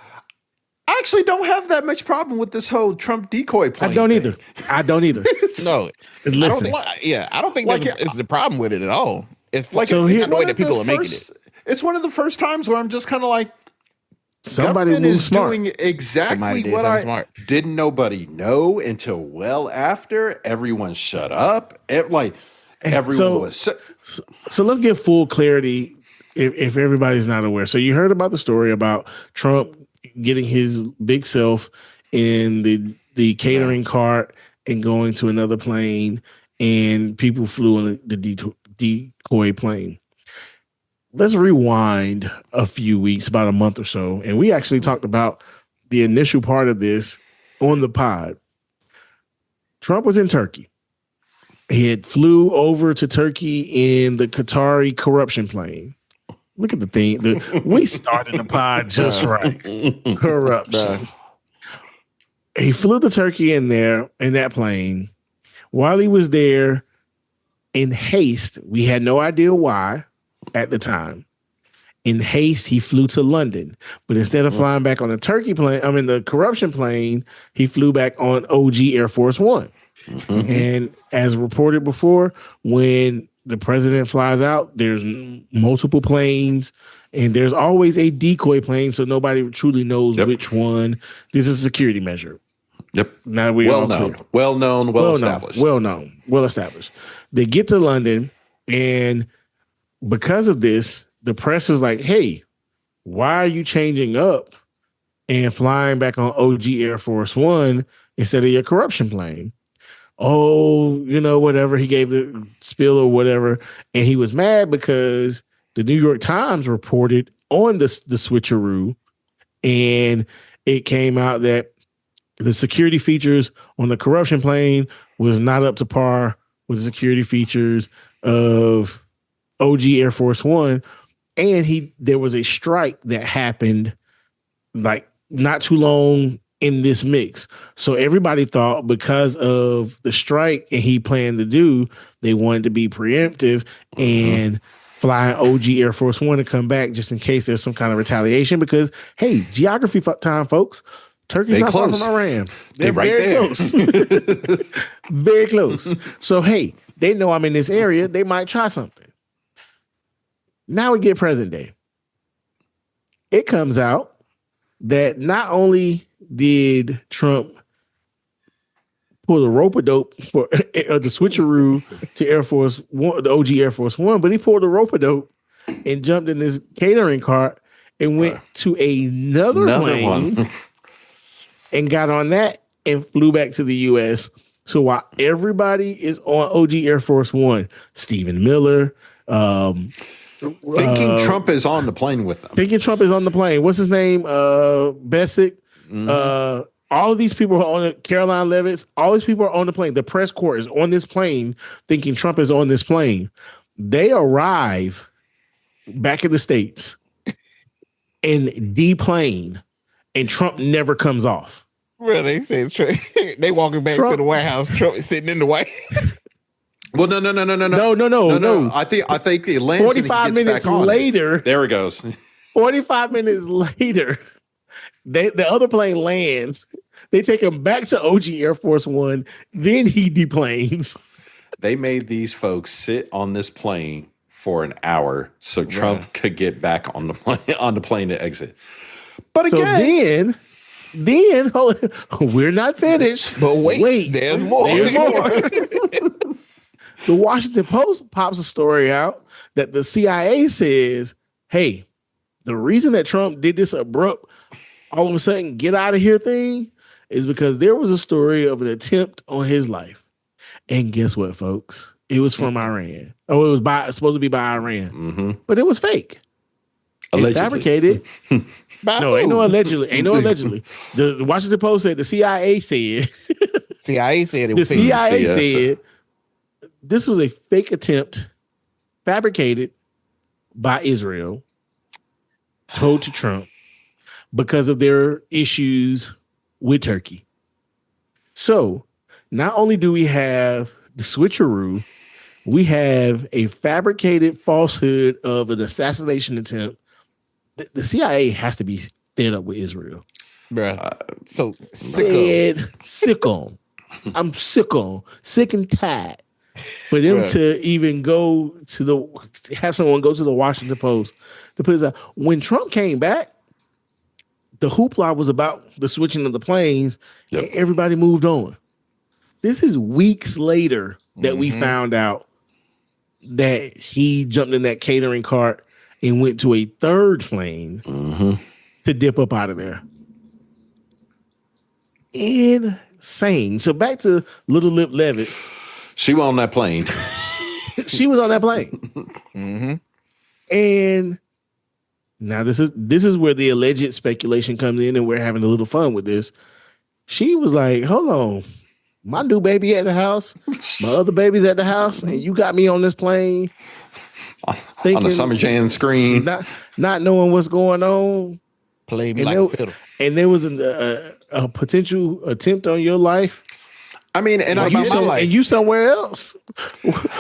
I actually don't have that much problem with this whole Trump decoy plane. I don't thing. either. I don't either. No, Listen. I don't think it's the problem with it at all. It's Like so it's the way that people are making it. It's one of the first times where I'm just kind of like, Somebody government moves is smart. doing exactly what I smart. didn't nobody know until well after. Everyone shut up. Everyone was. So let's get full clarity if everybody's not aware. So you heard about the story about Trump getting his big self in the catering cart and going to another plane, and people flew on the decoy plane. Let's rewind a few weeks, about a month or so, and we actually talked about the initial part of this on the pod. Trump was in Turkey. He had flew over to Turkey in the Qatari corruption plane. Look at the thing. We started the pod just right. Corruption. He flew to Turkey in that plane. While he was there, in haste, we had no idea why at the time. In haste, he flew to London. But instead of flying back on the corruption plane, he flew back on OG Air Force One. Mm-hmm. And as reported before, when the president flies out, there's multiple planes, and there's always a decoy plane, so nobody truly knows which one. This is a security measure. Yep. Now we well established. They get to London, and because of this, the press was like, "Hey, why are you changing up and flying back on OG Air Force One instead of your corruption plane?" Oh, whatever. He gave the spiel or whatever. And he was mad because the New York Times reported on the switcheroo, and it came out that the security features on the corruption plane was not up to par with the security features of OG Air Force One. And there was a strike that happened like not too long in this mix. So everybody thought because of the strike and he planned to do, they wanted to be preemptive and fly OG Air Force One to come back just in case there's some kind of retaliation. Because, hey, geography time, folks. Turkey's not far from Iran. They're right very there. Close. Very close. So, hey, they know I'm in this area. They might try something. Now we get present day. It comes out that not only did Trump pull the rope-a-dope for the switcheroo to Air Force One, the OG Air Force One, but he pulled the rope-a-dope and jumped in this catering cart and went to another plane and got on that and flew back to the U.S. So while everybody is on OG Air Force One, Stephen Miller, thinking Trump is on the plane with them. Thinking Trump is on the plane. What's his name? Bessick. All of these people are on it. Karoline Leavitt. All these people are on the plane. The press corps is on this plane thinking Trump is on this plane. They arrive back in the States and deplane, and Trump never comes off. Well, they said they walking back to the White House. Trump is sitting in the White House. Well, no. No. I think it lands 45 minutes later. There it goes. 45 minutes later, the other plane lands. They take him back to OG Air Force One. Then he deplanes. They made these folks sit on this plane for an hour so Trump could get back on the plane to exit. But again, Then we're not finished. But wait, there's more. There's more. The Washington Post pops a story out that the CIA says, hey, the reason that Trump did this abrupt, all of a sudden, get out of here thing is because there was a story of an attempt on his life. And guess what, folks? It was from Iran. Oh, it was supposed to be by Iran. But it was fake. Allegedly. Fabricated. No, ain't no allegedly. The Washington Post said the CIA said. CIA said it The was CIA said this was a fake attempt fabricated by Israel, told to Trump because of their issues with Turkey. So not only do we have the switcheroo, we have a fabricated falsehood of an assassination attempt. The CIA has to be fed up with Israel. Bruh. So sick on. I'm sick and tired for them to even have someone go to the Washington Post to put this out. When Trump came back, the hoopla was about the switching of the planes, and everybody moved on. This is weeks later that we found out that he jumped in that catering cart and went to a third plane to dip up out of there. Insane. So back to Little Lip Leavitt. She was on that plane. She was on that plane. And now this is where the alleged speculation comes in, and we're having a little fun with this. She was like, hold on. My new baby at the house, my other baby's at the house, and you got me on this plane. On the Summer Jam screen. Not knowing what's going on. Play me like a fiddle. And there was a potential attempt on your life. I mean, and and you somewhere else.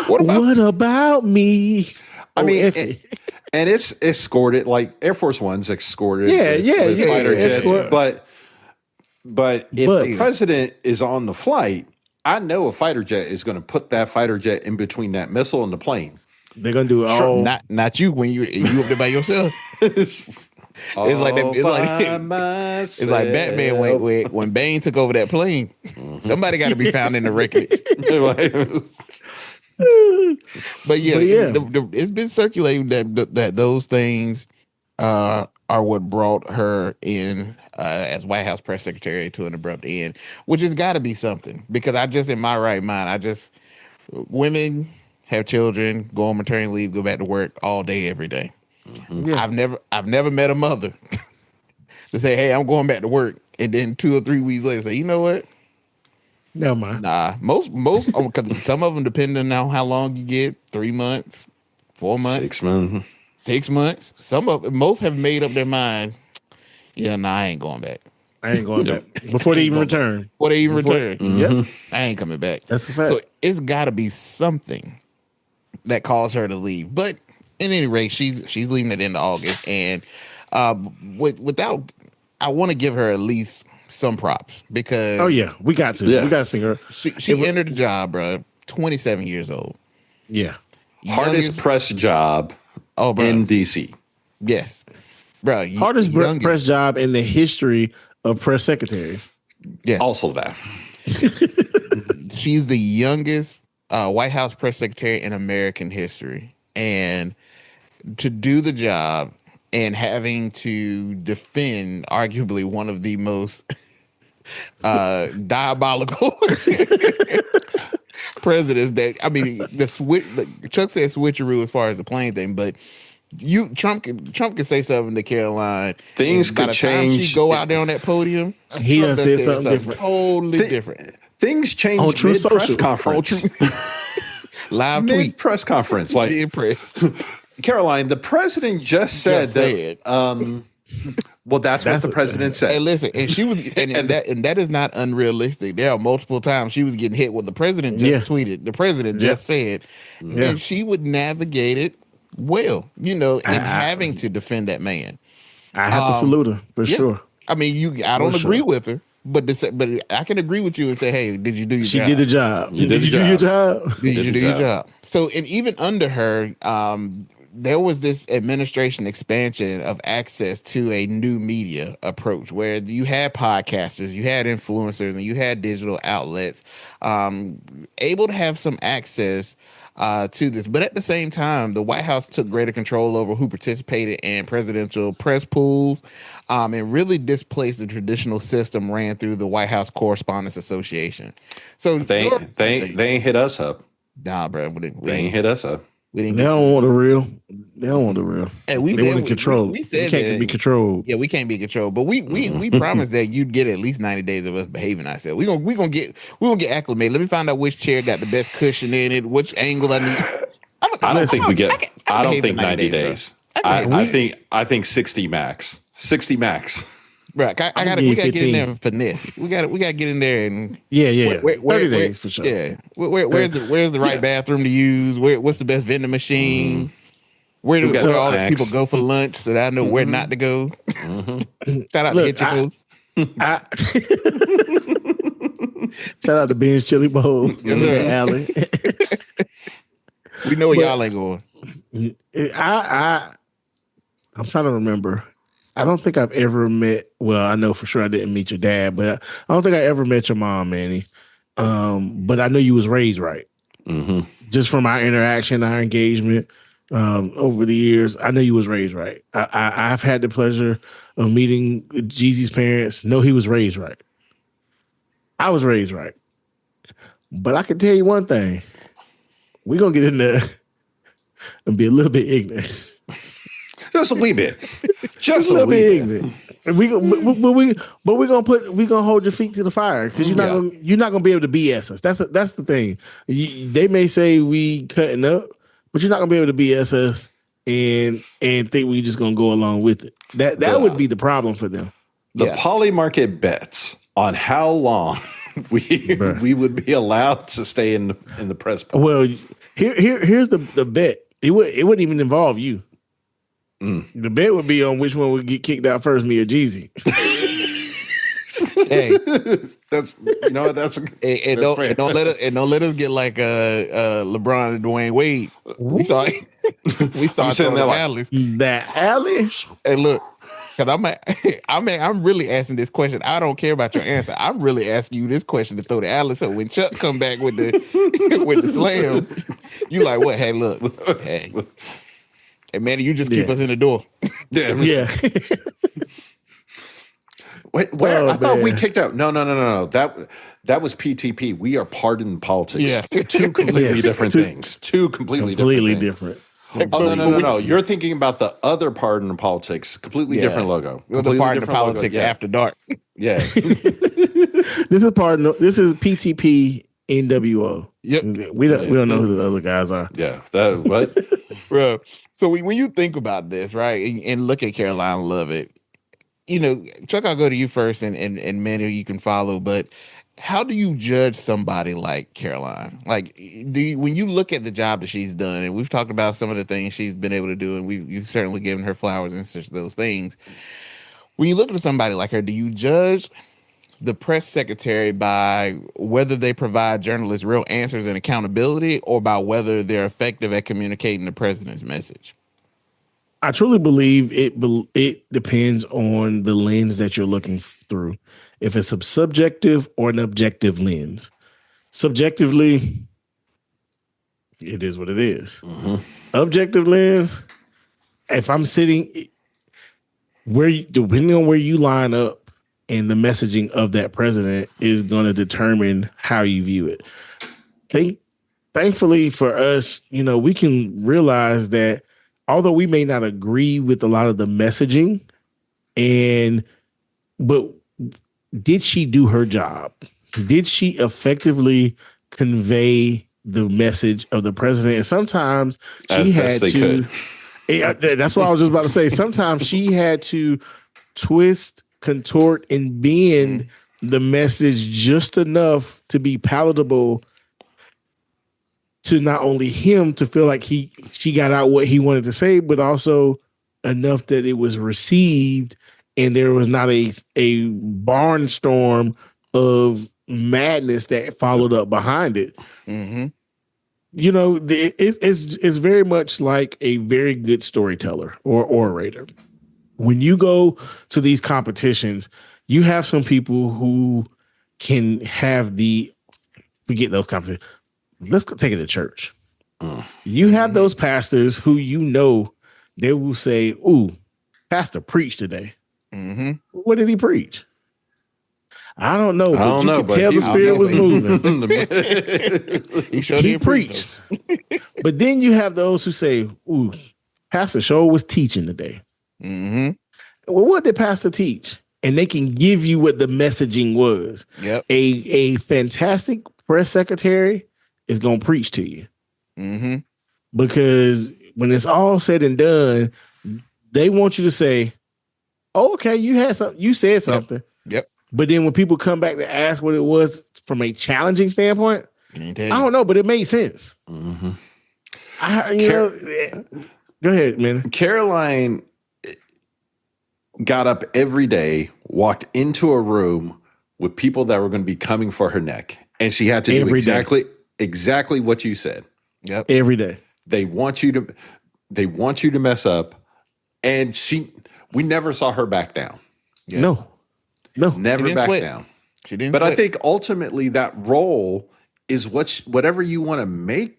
What about me? I mean, and it's escorted, like Air Force One's escorted. With fighter jets. But if the president is on the flight, I know a fighter jet is going to put that fighter jet in between that missile and the plane. They're going to do it all. Not you when you up there by yourself. It's like Batman when Bane took over that plane. Somebody got to be found in the wreckage. But it's been circulating that those things are what brought her in as White House press secretary to an abrupt end, which has got to be something, because I just, in my right mind, women have children, go on maternity leave, go back to work all day, every day. I've never met a mother to say, hey, I'm going back to work, and then 2 or 3 weeks later say, you know what? Never mind. Nah, most because some of them, depending on how long you get, 3 months, 4 months, 6 months. 6 months. Most have made up their mind. Yeah, nah, I ain't going back. I ain't going back before they even return. Yep, I ain't coming back. That's a fact. So it's got to be something that caused her to leave. But at any rate, she's leaving at the end of August, and I want to give her at least some props, because we got to sing her. She entered the job, bro. 27 years old. Yeah, hardest press job in DC. Yes, bro. Hardest press job in the history of press secretaries. Yes, also that. She's the youngest White House press secretary in American history, and to do the job and having to defend arguably one of the most diabolical presidents that, I mean, Chuck said switcheroo as far as the plane thing, but Trump can say something to Caroline. Things could change. She go out there on that podium. He done said something different. Totally different. Things change mid press conference. Live mid tweet. Press conference. Like Caroline, the president just said that. Well, that's what the president said. And listen, and she was, and that is not unrealistic. There are multiple times she was getting hit with the president just tweeted. The president just said, and she would navigate it well, and having to defend that man. I have to salute her for sure. I mean, I don't agree with her, but I can agree with you and say, hey, did you do your job? She did the job. Did you do your job? Did you do your job? So, and even under her, there was this administration expansion of access to a new media approach where you had podcasters, you had influencers, and you had digital outlets able to have some access to this. But at the same time, the White House took greater control over who participated in presidential press pools and really displaced the traditional system ran through the White House Correspondents Association. So they ain't hit us up. Nah, bro. They ain't hit us up. They don't want the real. They don't want the real. Hey, they want to control. We said we can't be controlled. Yeah, we can't be controlled. But we promised that you'd get at least 90 days of us behaving ourselves. We gonna get acclimated. Let me find out which chair got the best cushion in it, which angle I need. I don't think we get. I don't think 90 days. I think 60 max. 60 max. Right, we gotta get in there and finesse. We gotta get in there and 30 days for sure. Yeah, where's the right bathroom to use? What's the best vending machine? Where all the people go for lunch so that I know where not to go? Shout out to Hit Your Post. Shout out to Ben's Chili Bowl. Alley. We know where y'all ain't going. I'm trying to remember. I don't think I've ever met. Well, I know for sure I didn't meet your dad, but I don't think I ever met your mom, Manny. But I know you was raised right. Just from our interaction, our engagement over the years, I know you was raised right. I've had the pleasure of meeting Jeezy's parents. Know he was raised right. I was raised right. But I can tell you one thing: we're gonna get in there and be a little bit ignorant. Just a wee bit. Just a little bit ignorant. We're gonna hold your feet to the fire because you're not gonna be able to BS us. That's the thing. They may say we cutting up, but you're not gonna be able to BS us and think we just gonna go along with it. That would be the problem for them. The poly market bets on how long we would be allowed to stay in the press pool. Well, here's the bet. It wouldn't even involve you. The bet would be on which one would get kicked out first, me or Jeezy. Hey, don't let us get like LeBron and Dwayne Wade. We saw throwing alleys. That alley. Hey, look, because I'm really asking this question. I don't care about your answer. I'm really asking you this question to throw the alley. So when Chuck come back with the with the slam, you like what? Hey, look, hey. Hey, man, you just keep us in the door. Yeah. Wait, where? I thought we kicked out. No. That was PTP. We are pardoned politics. Yeah. Two completely different things. Two completely different. Oh, no. You're thinking about the other pardon politics. Completely different logo. The pardon politics after dark. Yeah. This is PTP NWO. Yep. We don't know who the other guys are. Yeah. What? Bro. So when you think about this, right, and look at Karoline Leavitt, Chuck, I'll go to you first, and Manny, you can follow. But how do you judge somebody like Karoline? Like, when you look at the job that she's done, and we've talked about some of the things she's been able to do, and you've certainly given her flowers and such those things. When you look at somebody like her, do you judge the press secretary by whether they provide journalists real answers and accountability, or by whether they're effective at communicating the president's message? I truly believe it depends on the lens that you're looking through. If it's a subjective or an objective lens. Subjectively, it is what it is. Objective lens, if I'm sitting depending on where you line up, and the messaging of that president is going to determine how you view it. Thankfully for us, we can realize that although we may not agree with a lot of the messaging, but did she do her job? Did she effectively convey the message of the president? And sometimes she had to. That's what I was just about to say. Sometimes she had to twist, contort, and bend the message just enough to be palatable to not only him to feel like she got out what he wanted to say, but also enough that it was received and there was not a barnstorm of madness that followed up behind it. it's very much like a very good storyteller or orator. When you go to these competitions, you have some people who can have forget those competitions. Let's take it to church. You have those pastors who they will say, "Ooh, pastor preached today." Mm-hmm. What did he preach? I don't know, but you could tell the he- spirit was moving. He preached. But then you have those who say, "Ooh, Pastor Show was teaching today." Mm-hmm. Well, what did Pastor teach? And they can give you what the messaging was. Yep. A fantastic press secretary is going to preach to you. Mm-hmm. Because when it's all said and done, they want you to say, "Oh, okay, you said something." Yep. But then when people come back to ask what it was from a challenging standpoint, I don't know, but it made sense. Mm-hmm. Go ahead, man. Karoline got up every day, walked into a room with people that were going to be coming for her neck, and she had to do exactly what you said. Yep. Every day. They want you to mess up, and we never saw her back down. Yep. No. Never back down. She didn't. But I think ultimately that role is whatever you want to make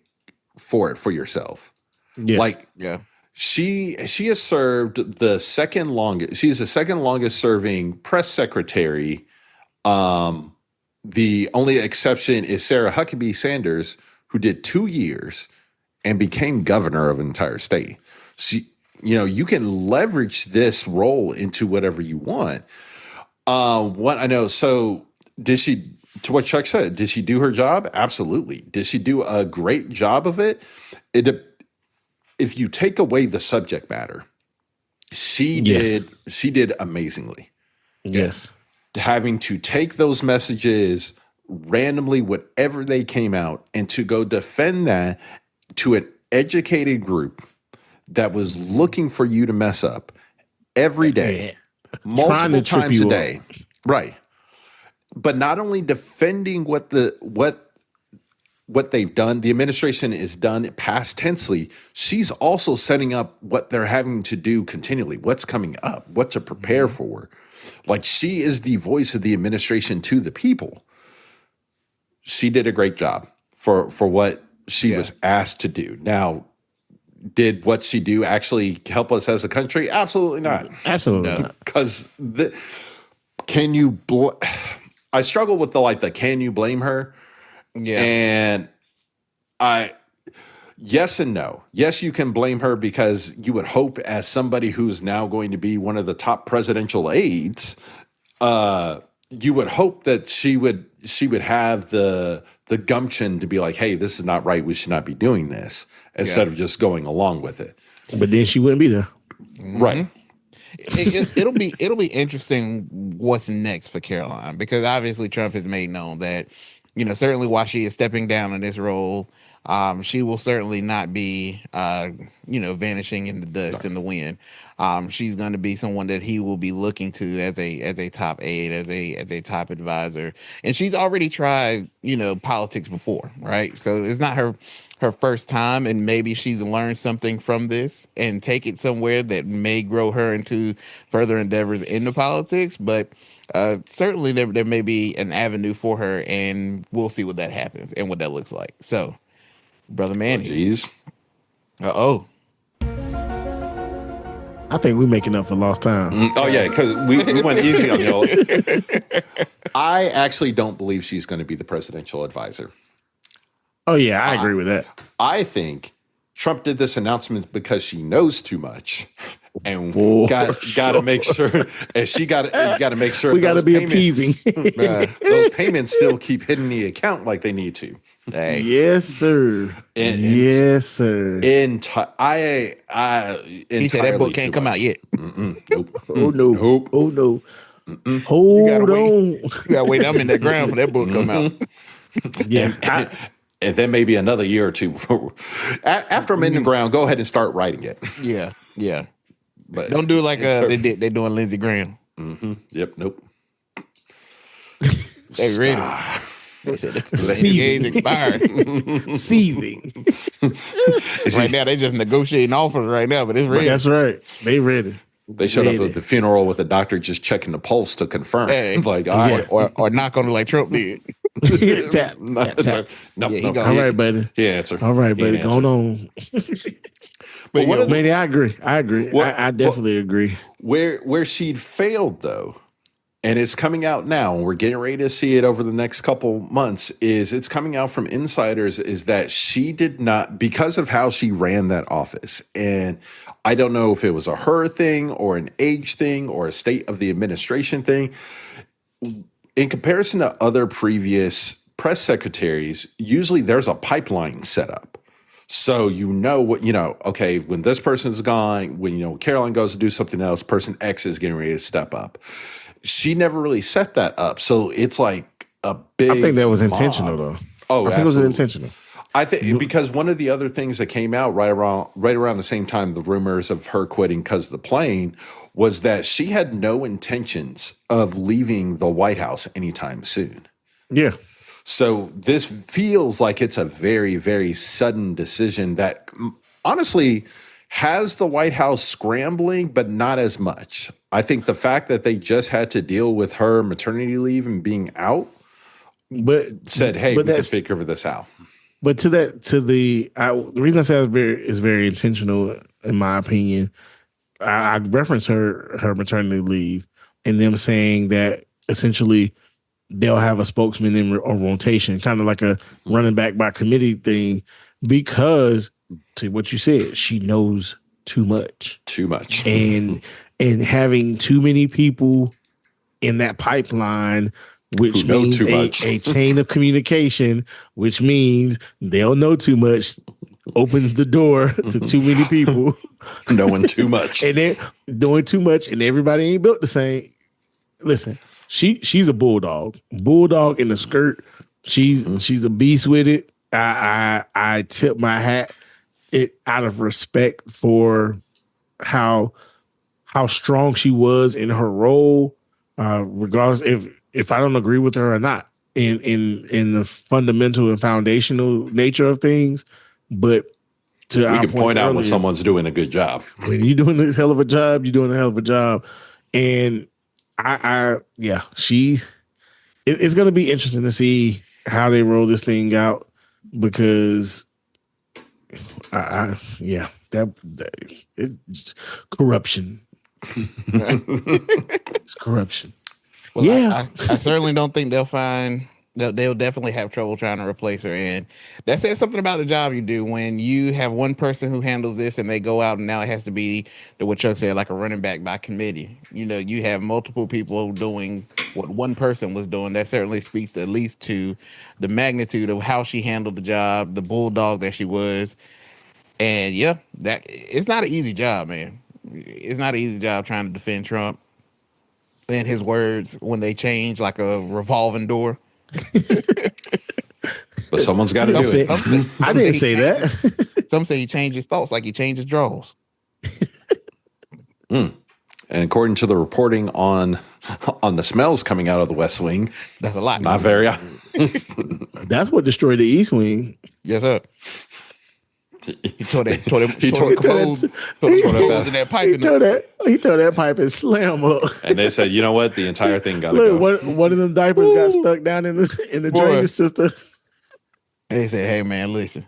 for yourself. Yes. Like, yeah. She has served the second longest. She's the second longest serving press secretary. The only exception is Sarah Huckabee Sanders, who did 2 years and became governor of an entire state. You can leverage this role into whatever you want. What I know. So did she? To what Chuck said, did she do her job? Absolutely. Did she do a great job of it? If you take away the subject matter, she did amazingly. Yes. Having to take those messages randomly, whatever they came out, and to go defend that to an educated group that was looking for you to mess up every day, multiple times a day. Right. But not only defending what they've done, the administration is done past tensely. She's also setting up what they're having to do continually, what's coming up, what to prepare for. Like, she is the voice of the administration to the people. She did a great job for what she was asked to do. Now, did what she do actually help us as a country? Absolutely not. Absolutely not. Because I struggle with the can you blame her? Yeah. And yes and no. Yes, you can blame her because you would hope, as somebody who's now going to be one of the top presidential aides, you would hope that she would have the gumption to be like, "Hey, this is not right. We should not be doing this," instead of just going along with it. But then she wouldn't be there. Mm-hmm. Right. It'll be interesting what's next for Karoline, because obviously Trump has made known that, certainly while she is stepping down in this role, she will certainly not be, vanishing in the dust in the wind. She's going to be someone that he will be looking to as a top aide, as a top advisor. And she's already tried, politics before, right? So it's not her first time, and maybe she's learned something from this and take it somewhere that may grow her into further endeavors into politics. But certainly there may be an avenue for her, and we'll see what that happens and what that looks like. So, Brother Manny. Oh, I think we're making up for lost time. Oh, yeah, because we went easy on y'all. I actually don't believe she's going to be the presidential advisor. Oh, yeah, I agree with that. I think Trump did this announcement because she knows too much. And got to make sure, and she got to make sure we got to be appeasing. Those payments still keep hitting the account like they need to. Hey. Yes, sir. Yes, sir. He said that book can't come out yet. Nope. Oh no. Nope. Oh no. Hold on. You gotta wait. I'm in that ground for that book to come out. Yeah. And then maybe another year or two before. After I'm in the ground, go ahead and start writing it. Yeah. But don't do like they're doing Lindsey Graham. Mm-hmm. Yep. Nope. They ready. They said the NDA's expired. Seething. Right now, they just negotiating offers right now, but it's ready. That's right. They ready. They showed up at the funeral with the doctor just checking the pulse to confirm. Hey, like, all right. or knock on it like Trump did. Tap. Nope. Yeah, All right, buddy. He answered. All right, buddy. Going on. But Manny, I agree. I definitely agree. Where she'd failed, though, and it's coming out now, and we're getting ready to see it over the next couple months, is it's coming out from insiders, is that she did not, because of how she ran that office, and I don't know if it was a her thing or an age thing or a state of the administration thing. In comparison to other previous press secretaries, usually there's a pipeline set up. So okay, when this person's gone, when, Caroline goes to do something else, person X is getting ready to step up. She never really set that up. So it's like a big I think that was mob. intentional, though. Oh, I think it was intentional. I think because one of the other things that came out right around the same time, the rumors of her quitting because of the plane, was that she had no intentions of leaving the White House anytime soon. Yeah. So this feels like it's a very, very sudden decision that honestly has the White House scrambling, but not as much. I think the fact that they just had to deal with her maternity leave and being out, said, "Hey, we can figure this out." But the reason I say it's very intentional, in my opinion, I referenced her maternity leave and them saying that essentially they'll have a spokesman in rotation, kind of like a running back by committee thing, because to what you said, she knows too much, and having too many people in that pipeline, which means a chain of communication, which means they'll know too much, opens the door to too many people knowing too much, and they're doing too much, and everybody ain't built the same. Listen, she's a bulldog in the skirt. She's a beast with it. I tip my hat out of respect for how strong she was in her role, regardless if I don't agree with her or not in the fundamental and foundational nature of things. But we can point out when someone's doing a good job. When you're doing a hell of a job, you're doing a hell of a job. And it's going to be interesting to see how they roll this thing out, because that it's corruption. It's corruption. Well, I certainly don't think they'll definitely have trouble trying to replace her. And that says something about the job you do when you have one person who handles this and they go out and now it has to be what Chuck said, like a running back by committee. You have multiple people doing what one person was doing. That certainly speaks at least to the magnitude of how she handled the job, the bulldog that she was. And that it's not an easy job, man. It's not an easy job trying to defend Trump and his words when they change like a revolving door. But someone's got to do it. I didn't say that. Some say he changed his thoughts like he changed his drawers. And according to the reporting on the smells coming out of the West Wing, that's a lot. Not very. That's what destroyed the East Wing. Yes, sir. He tore the commodes in that pipe. He tore that pipe and slam up. And they said, you know what? The entire thing got to go. One of them diapers got stuck down in the drainage system. They said, "Hey man, listen,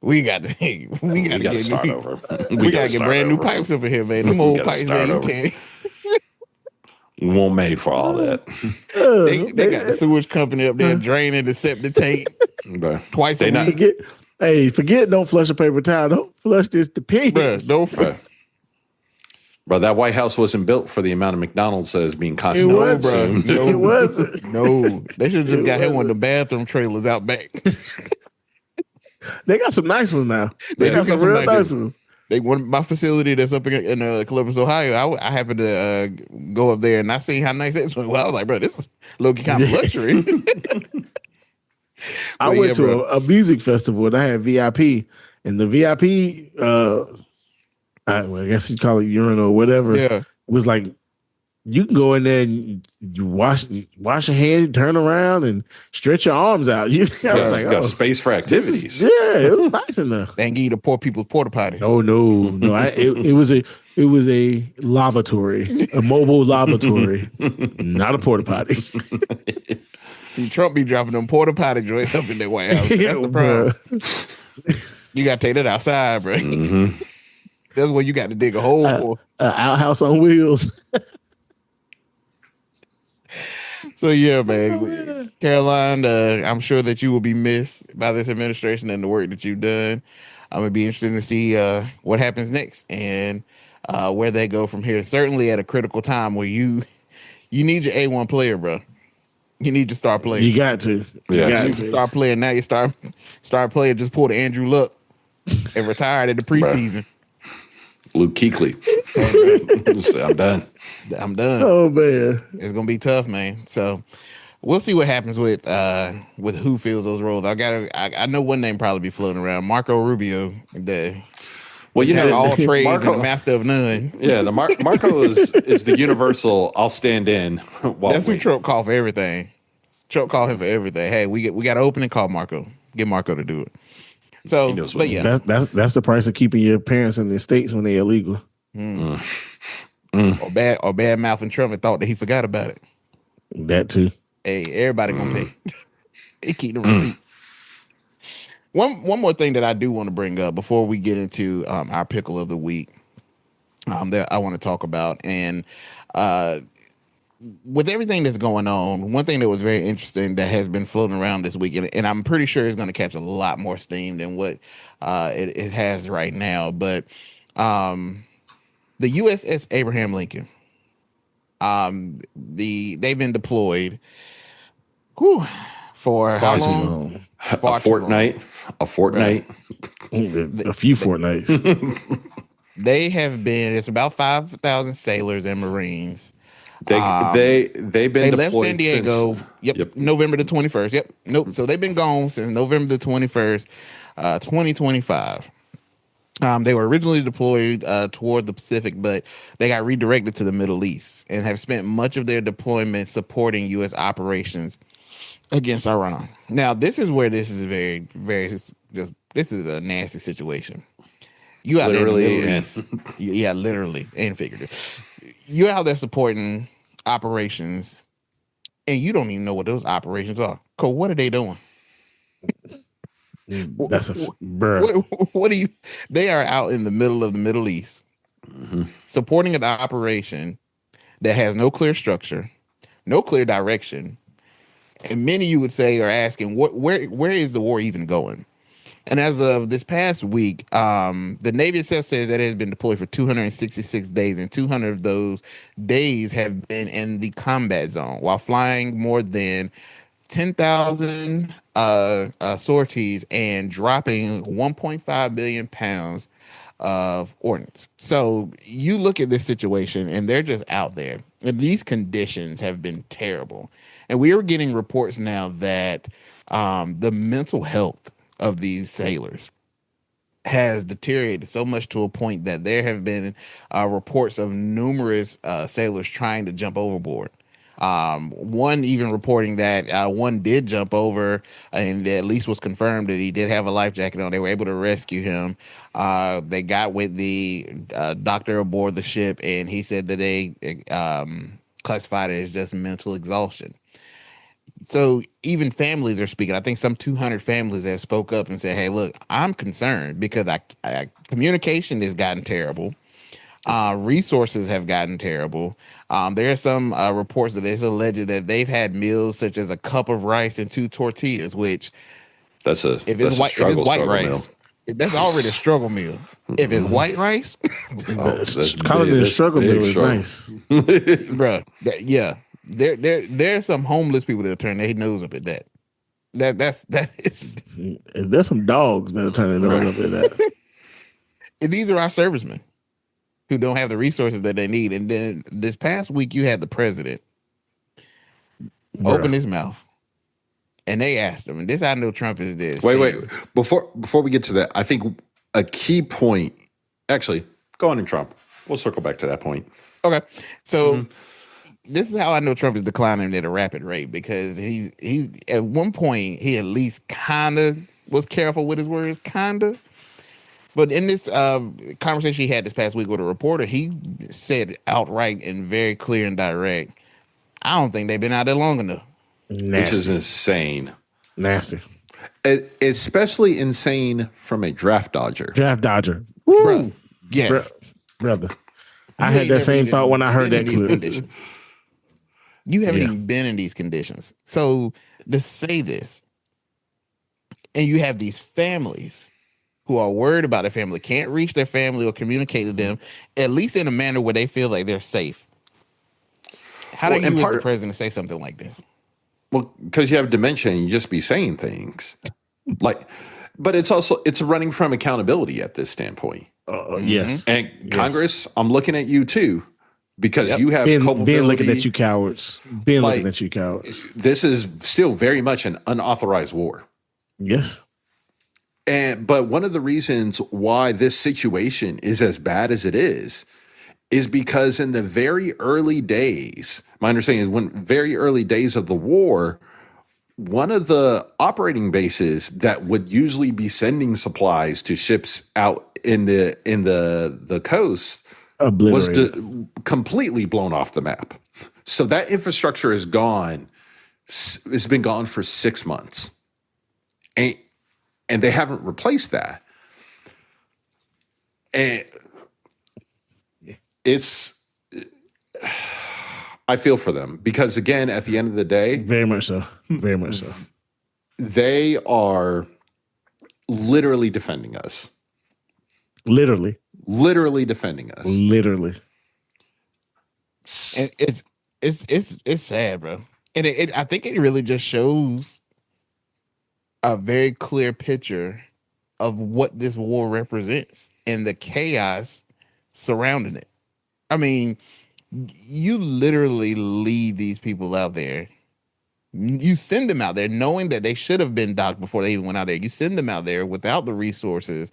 we got to start over. We got to get brand new pipes over here, man. Them old pipes, man, you can't." Weren't made for all that. They got the sewage company up there draining the septic tank twice a week. Forget don't flush a paper towel. Don't flush this to pigs. Bro, that White House wasn't built for the amount of McDonald's that is being constantly consumed. No, it wasn't. No, they should have just got him one of the bathroom trailers out back. They got some nice ones now. They got some real nice ones. My facility that's up in Columbus, Ohio. I happened to go up there and I seen how nice it was. Well, I was like, bro, this is low-key kind of luxury. I went to a music festival and I had VIP, and the VIP, I guess you call it urinal or whatever, was like You can go in there and you wash your hands, turn around, and stretch your arms out. I was like, got space for activities. It was nice enough. They ain't give you the poor people's porta potty. Oh no! It was a lavatory, a mobile lavatory, not a porta potty. See, Trump be dropping them porta potty joints up in their White House. That's the problem. You got to take that outside, bro. Mm-hmm. That's where you got to dig a hole for. Outhouse on wheels. So yeah, man, Karoline, I'm sure that you will be missed by this administration and the work that you've done. I'm gonna be interested to see what happens next and where they go from here. Certainly at a critical time where you need your A1 player, bro. You need to start playing. You got to. You need to start playing now. You start playing. Just pull the Andrew Luck and retired at the preseason. Luke Kuechly. I'm done. Oh man, it's gonna be tough, man. So we'll see what happens with who fills those roles. I know one name probably be floating around. Marco Rubio. All trades Marco, and master of none. Yeah, Marco is the universal. I'll stand in. That's who Trump called for everything. Trump called him for everything. Hey, we got an opening. Call Marco. Get Marco to do it. So, but yeah, that's the price of keeping your parents in the States when they're illegal. Or bad mouthing Trump and thought that he forgot about it. That too. Hey, everybody gonna pay. They keep the receipts. One more thing that I do want to bring up before we get into our pickle of the week that I want to talk about. And with everything that's going on, one thing that was very interesting that has been floating around this week, and I'm pretty sure it's going to catch a lot more steam than what it has right now. But the USS Abraham Lincoln, they've been deployed for how long? A fortnight. A few fortnights. They have been. It's about 5,000 sailors and Marines. They've been left San Diego. Yep, November the 21st. Yep, nope. So they've been gone since November the 21st, 2025. They were originally deployed toward the Pacific, but they got redirected to the Middle East and have spent much of their deployment supporting U.S. operations against Iran. Now, this is where this is very, very. This is a nasty situation. You out there in the Middle East, yeah, literally and figuratively. You're out there supporting operations, and you don't even know what those operations are. Cause what are they doing? That's what do you? They are out in the middle of the Middle East, supporting an operation that has no clear structure, no clear direction, and many you would say are asking, where is the war even going? And as of this past week, the Navy itself says that it has been deployed for 266 days, and 200 of those days have been in the combat zone while flying more than 10,000 sorties and dropping 1.5 billion pounds of ordnance. So you look at this situation, and they're just out there. And these conditions have been terrible. And we are getting reports now that the mental health of these sailors has deteriorated so much to a point that there have been reports of numerous sailors trying to jump overboard. One even reporting that one did jump over, and at least was confirmed that he did have a life jacket on. They were able to rescue him. They got with the doctor aboard the ship, and he said that they classified it as just mental exhaustion. So even families are speaking. I think some 200 families have spoke up and said, hey, look, I'm concerned because communication has gotten terrible. Resources have gotten terrible. There are some reports that it's alleged that they've had meals such as a cup of rice and 2 tortillas, which if it's white rice, meal. That's already a struggle meal. If it's white rice, calling it a struggle meal is nice, bro. Yeah. There's some homeless people that'll turn their nose up at that. That is. There's some dogs that'll turn their nose up at that. And these are our servicemen who don't have the resources that they need. And then this past week, you had the president open his mouth, and they asked him. And this I know Trump is this. Wait. Before we get to that, I think a key point. Actually, go on in Trump. We'll circle back to that point. Okay, so. this is how I know Trump is declining at a rapid rate, because he's at one point he at least kind of was careful with his words, kind of. But in this conversation he had this past week with a reporter, he said outright and very clear and direct, I don't think they've been out there long enough. Nasty. Which is insane. Nasty. Especially insane from a draft dodger. Woo. Bro, yes. Brother. I had that same thought when I heard that clip. You haven't even been in these conditions. So to say this, and you have these families who are worried about their family, can't reach their family or communicate to them, at least in a manner where they feel like they're safe. How do you, as the president, say something like this? Well, because you have dementia and you just be saying things. But it's running from accountability at this standpoint. Yes. And Congress, I'm looking at you too, because you have culpability. Been looking at you cowards. Looking at you cowards. This is still very much an unauthorized war. Yes. But one of the reasons why this situation is as bad as it is because in the very early days, my understanding is very early days of the war, one of the operating bases that would usually be sending supplies to ships out in the coast was completely blown off the map. So that infrastructure is gone. It's been gone for 6 months, and they haven't replaced that. And I feel for them, because again, at the end of the day, very much so, they are literally defending us. Literally defending us. Literally. And it's sad, bro. And I think it really just shows a very clear picture of what this war represents and the chaos surrounding it. I mean, you literally leave these people out there. You send them out there knowing that they should have been docked before they even went out there. You send them out there without the resources.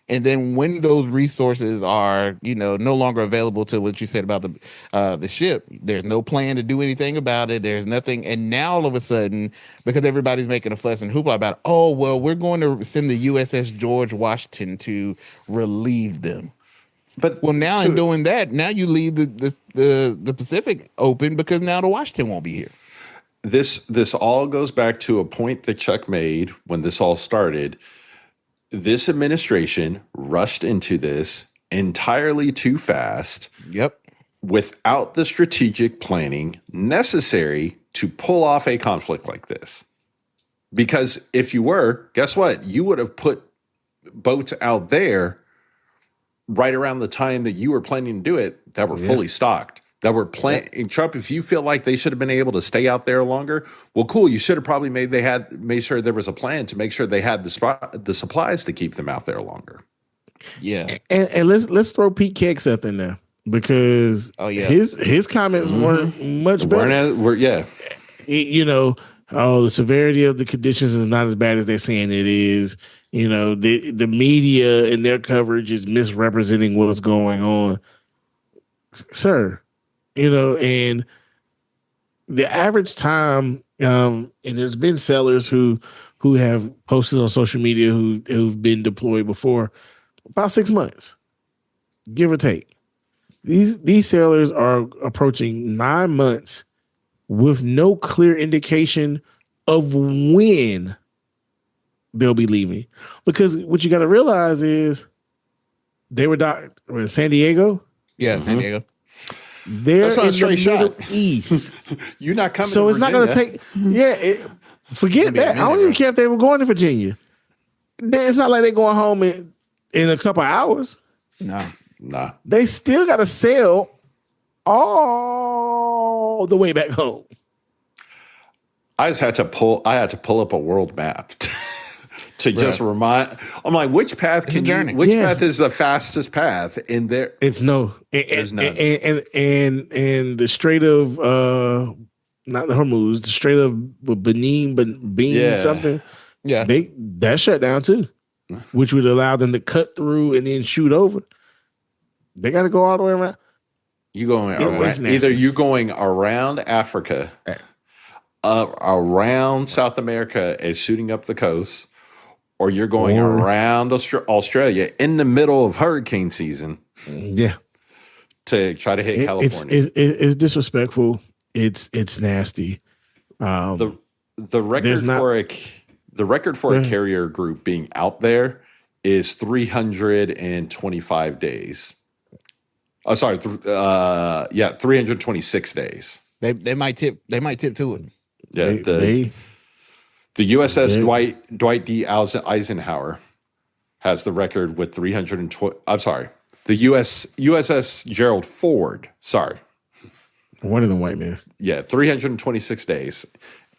And then when those resources are, no longer available to what you said about the ship, there's no plan to do anything about it. There's nothing. And now all of a sudden, because everybody's making a fuss and hoopla about, we're going to send the USS George Washington to relieve them. But in doing that, now you leave the Pacific open, because now the Washington won't be here. This all goes back to a point that Chuck made when this all started. This administration rushed into this entirely too fast. Yep. Without the strategic planning necessary to pull off a conflict like this. Because if you were, guess what? You would have put boats out there right around the time that you were planning to do it that were fully stocked, that were planning. Trump, if you feel like they should have been able to stay out there longer, well, cool. You should have probably made sure there was a plan to make sure they had the supplies to keep them out there longer. Yeah. And let's throw Pete Hegseth in there, because his comments weren't much better. The severity of the conditions is not as bad as they're saying it is. The media and their coverage is misrepresenting what's going on, sir. And the average time, and there's been sellers who have posted on social media who've been deployed before, about 6 months, give or take. These sailors are approaching 9 months with no clear indication of when they'll be leaving. Because what you got to realize is they were docked in San Diego. Yeah, San Diego. They're in the Middle East. You're not coming. So it's not going to take. Forget that. I don't even care if they were going to Virginia. It's not like they're going home in a couple of hours. Nah. They still got to sail all the way back home. I had to pull up a world map to just remind. I'm like, which path path is the fastest path in there? It's there's none. And the Strait of not the Hormuz, the Strait of Benin something. Yeah, that shut down too, which would allow them to cut through and then shoot over. They got to go all the way around. You going was around, nasty. either you going around Africa, around South America and shooting up the coast, or you're going around Australia in the middle of hurricane season. Yeah. To try to hit California. It's disrespectful. It's nasty. The record for a carrier group being out there is 325 days. Oh, sorry. 326 days. They might tip to it. Yeah. The USS Dwight D. Eisenhower has the record with 320. I'm sorry. The USS Gerald Ford. Sorry. One of them white men. Yeah. 326 days.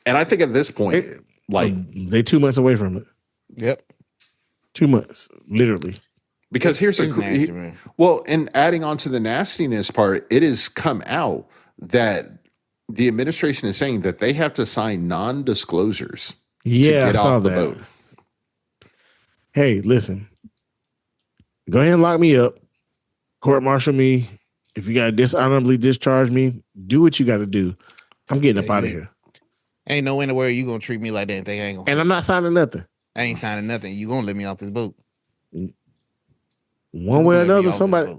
And I think at this point, they 2 months away from it. Yep. 2 months, literally. Because here's nasty, man. Well, and adding on to the nastiness part, it has come out that the administration is saying that they have to sign non-disclosures to get off the boat. Hey, listen. Go ahead and lock me up. Court-martial me. If you got to dishonorably discharge me, do what you got to do. I'm getting up out of here. Ain't no anywhere you gonna treat me like that and think I ain't gonna. And I'm not signing nothing. I ain't signing nothing. You gonna let me off this boat. One way or another, somebody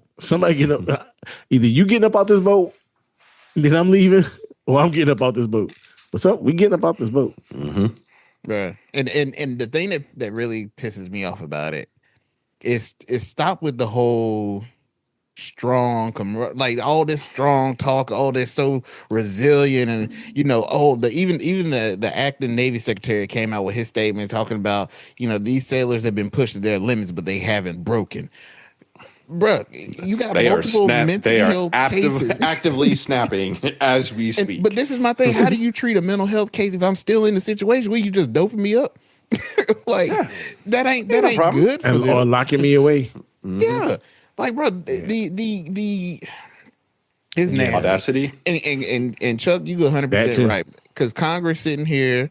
get up. Either you getting up out this boat, then I'm leaving, or I'm getting up out this boat. But we getting up out this boat. Mm-hmm. Right. And the thing that really pisses me off about it is stop with the whole strong, like all this strong talk, all this so resilient, and even the acting Navy secretary came out with his statement talking about these sailors have been pushed to their limits, but they haven't broken. Bruh, you got multiple mental health cases actively snapping as we speak. But this is my thing: how do you treat a mental health case if I'm still in the situation where you just doping me up? That ain't good for them. Or locking me away. Mm-hmm. Yeah. Like, bro, his nasty. Audacity. And Chuck, you go 100% right. Because Congress sitting here,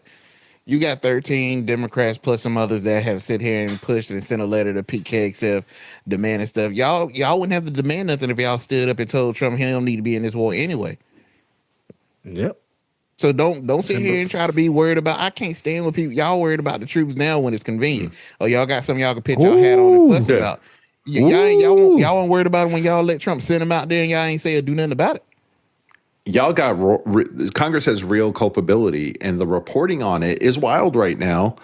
you got 13 Democrats plus some others that have sit here and pushed and sent a letter to Pete Hegseth demanding stuff. Y'all wouldn't have to demand nothing if y'all stood up and told Trump he don't need to be in this war anyway. Yep. So don't sit here and try to be worried about. I can't stand when people y'all worried about the troops now when it's convenient. Or y'all got something y'all can pitch y'all hat on and fuss about. Y'all weren't worried about it when y'all let Trump send him out there and y'all ain't say or do nothing about it. Y'all got Congress has real culpability, and the reporting on it is wild right now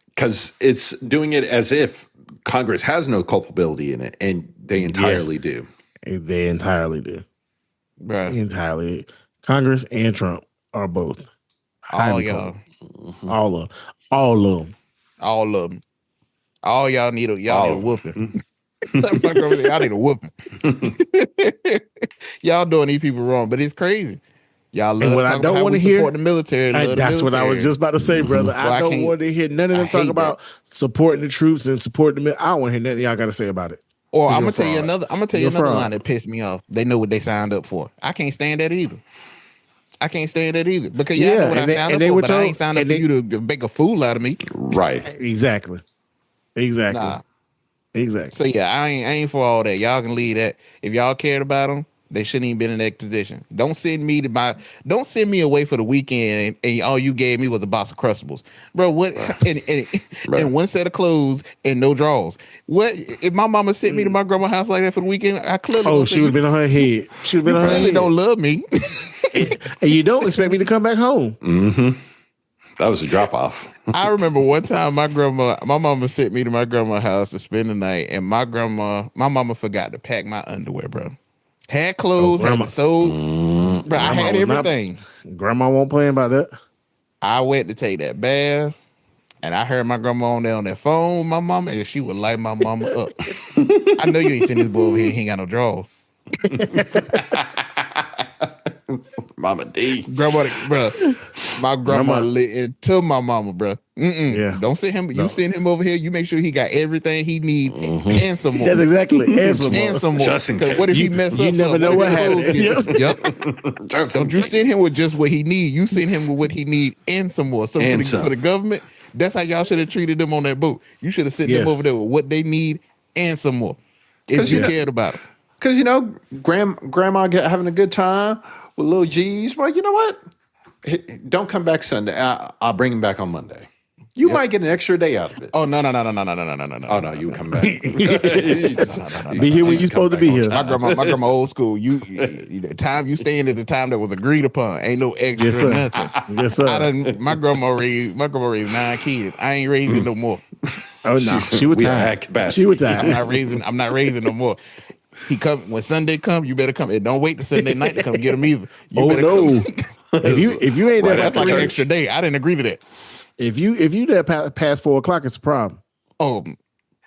because it's doing it as if Congress has no culpability in it, and they entirely do. They entirely do. Right. Entirely. Congress and Trump are both. All y'all. Mm-hmm. All of them. All of them. All y'all need a whooping. Y'all need a whooping. Y'all doing these people wrong, but it's crazy. Y'all love to talk about how we support the military. That's what I was just about to say, brother. I don't want to hear none of them talk about supporting the troops and supporting the military. I don't want to hear nothing y'all got to say about it. Or I'm gonna tell you another line that pissed me off. They know what they signed up for. I can't stand that either. Because y'all know what I signed up for, but I ain't signed up for you to make a fool out of me. Right. Exactly. Nah. Exactly. So yeah, I ain't for all that. Y'all can leave that. If y'all cared about them, they shouldn't even been in that position. Don't send me away for the weekend and all you gave me was a box of Crustables. Bro, what and one set of clothes and no drawers. What if my mama sent me to my grandma's house like that for the weekend? I clearly she would have been on her head. She would have been on her head. Don't love me. and you don't expect me to come back home. Mm-hmm. That was a drop off. I remember one time my mama sent me to my grandma's house to spend the night, and my mama forgot to pack my underwear, bro. Had clothes, had the bro. I had everything. Grandma won't play about that. I went to take that bath, and I heard my grandma on that phone with my mama, and she would light my mama up. I know you ain't seen this boy over here. He ain't got no drawers. Mama D. Grandma, bro. My grandma lit into my mama, bro. Yeah. Don't send him. No. You send him over here. You make sure he got everything he need and some more. That's exactly. And some more. Because what if he mess up? You never know what happened. Yep. Don't you send him with just what he need. You send him with what he need and some more. So for the government, that's how y'all should have treated them on that boat. You should have sent them over there with what they need and some more. If you cared about it. Because, grandma having a good time with little G's. Well, you know what? Don't come back Sunday. I'll bring him back on Monday. You might get an extra day out of it. Oh, no. Oh, no, you come back. Be here when you're supposed to be here. My grandma old school. The time you staying is the time that was agreed upon. Ain't no extra nothing. Yes, sir. My grandma raised 9 kids. I ain't raising no more. Oh no, she was tired. She was tired. I'm not raising no more. He come when Sunday comes. You better come. And don't wait till Sunday night to come get him either. You better come. if you ain't there, that's like an extra day. I didn't agree to that. If you there past 4 o'clock, it's a problem. Oh,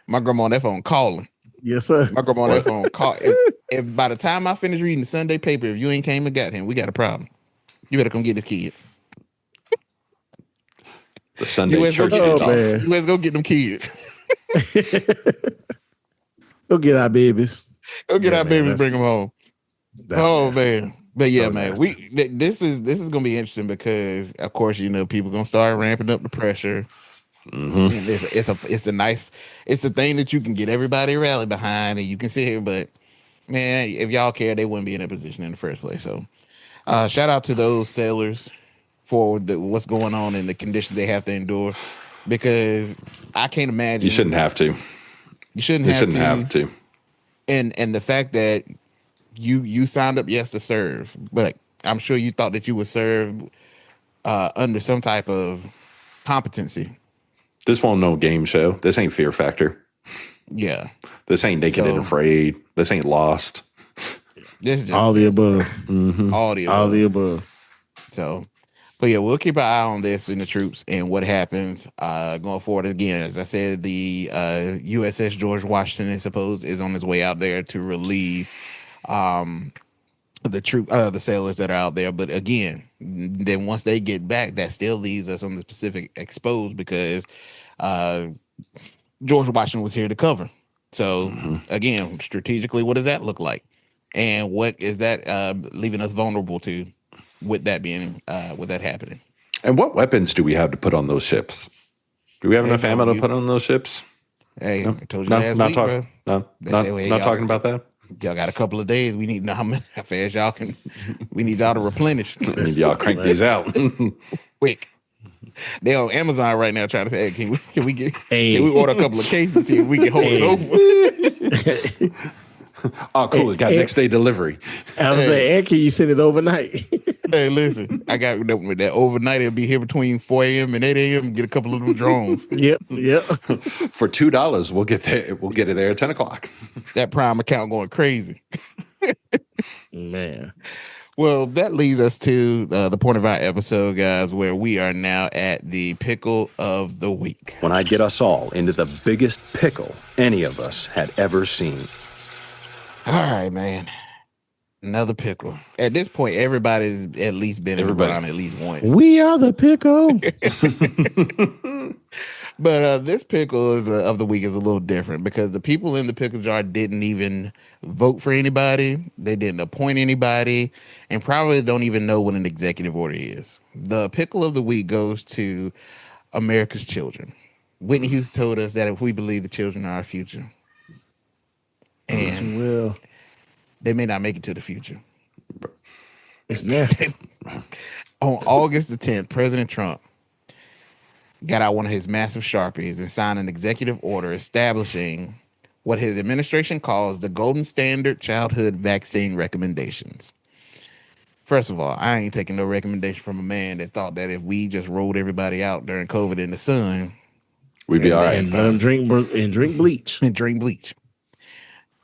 my grandma on that phone calling. Yes, sir. My grandma on that phone call. If by the time I finish reading the Sunday paper, if you ain't came and got him, we got a problem. You better come get this kid. The Sunday church. You let's go get them kids. Go get our babies. Go get our babies. Bring them home. Nasty. Man. But yeah, So man, nasty. this is gonna be interesting because of course people gonna start ramping up the pressure. And it's a thing that you can get everybody rally behind, and you can sit here. But man, if y'all care, they wouldn't be in that position in the first place. So, shout out to those sailors for what's going on and the conditions they have to endure, because I can't imagine You shouldn't have to. You shouldn't have to. And the fact that you signed up to serve, but I'm sure you thought that you would serve under some type of competency. This won't no game show. This ain't Fear Factor. Yeah. This ain't Naked and Afraid. This ain't Lost. This is just all the above. Mm-hmm. All the above. So, but yeah, we'll keep an eye on this in the troops and what happens going forward. Again, as I said, the USS George Washington is on his way out there to relieve the sailors that are out there. But again, then once they get back, that still leaves us on the Pacific exposed, because George Washington was here to cover. So again, strategically, what does that look like? And what is that leaving us vulnerable to with that being with that happening? And what weapons do we have to put on those ships? Do we have enough ammo to put on those ships? Hey, I told you last week, bro. Not talking about that. Y'all got a couple of days. We need to know how fast y'all can. We need y'all to replenish. We need y'all crank these out quick. They're on Amazon right now trying to say, hey, can we order a couple of cases, see if we can hold it over? Oh, cool. It got next day delivery. I was saying, and can you send it overnight? Hey, listen, I got that overnight. It'll be here between 4 a.m. and 8 a.m. Get a couple of them drones. Yep. For $2, we'll get there. We'll get it there at 10 o'clock. That Prime account going crazy. Man. Well, that leads us to the point of our episode, guys, where we are now at the pickle of the week. When I get us all into the biggest pickle any of us had ever seen. All right, man. Another pickle. At this point, everybody's at least been around at least once. We are the pickle. But this pickle of the week is a little different, because the people in the pickle jar didn't even vote for anybody. They didn't appoint anybody, and probably don't even know what an executive order is. The pickle of the week goes to America's children. Whitney Houston told us that if we believe the children are our future, and they may not make it to the future. It's nasty. On August the 10th, President Trump got out one of his massive Sharpies and signed an executive order establishing what his administration calls the Golden Standard Childhood Vaccine Recommendations. First of all, I ain't taking no recommendation from a man that thought that if we just rolled everybody out during COVID in the sun, we'd be all right. And let them drink bleach. And drink bleach.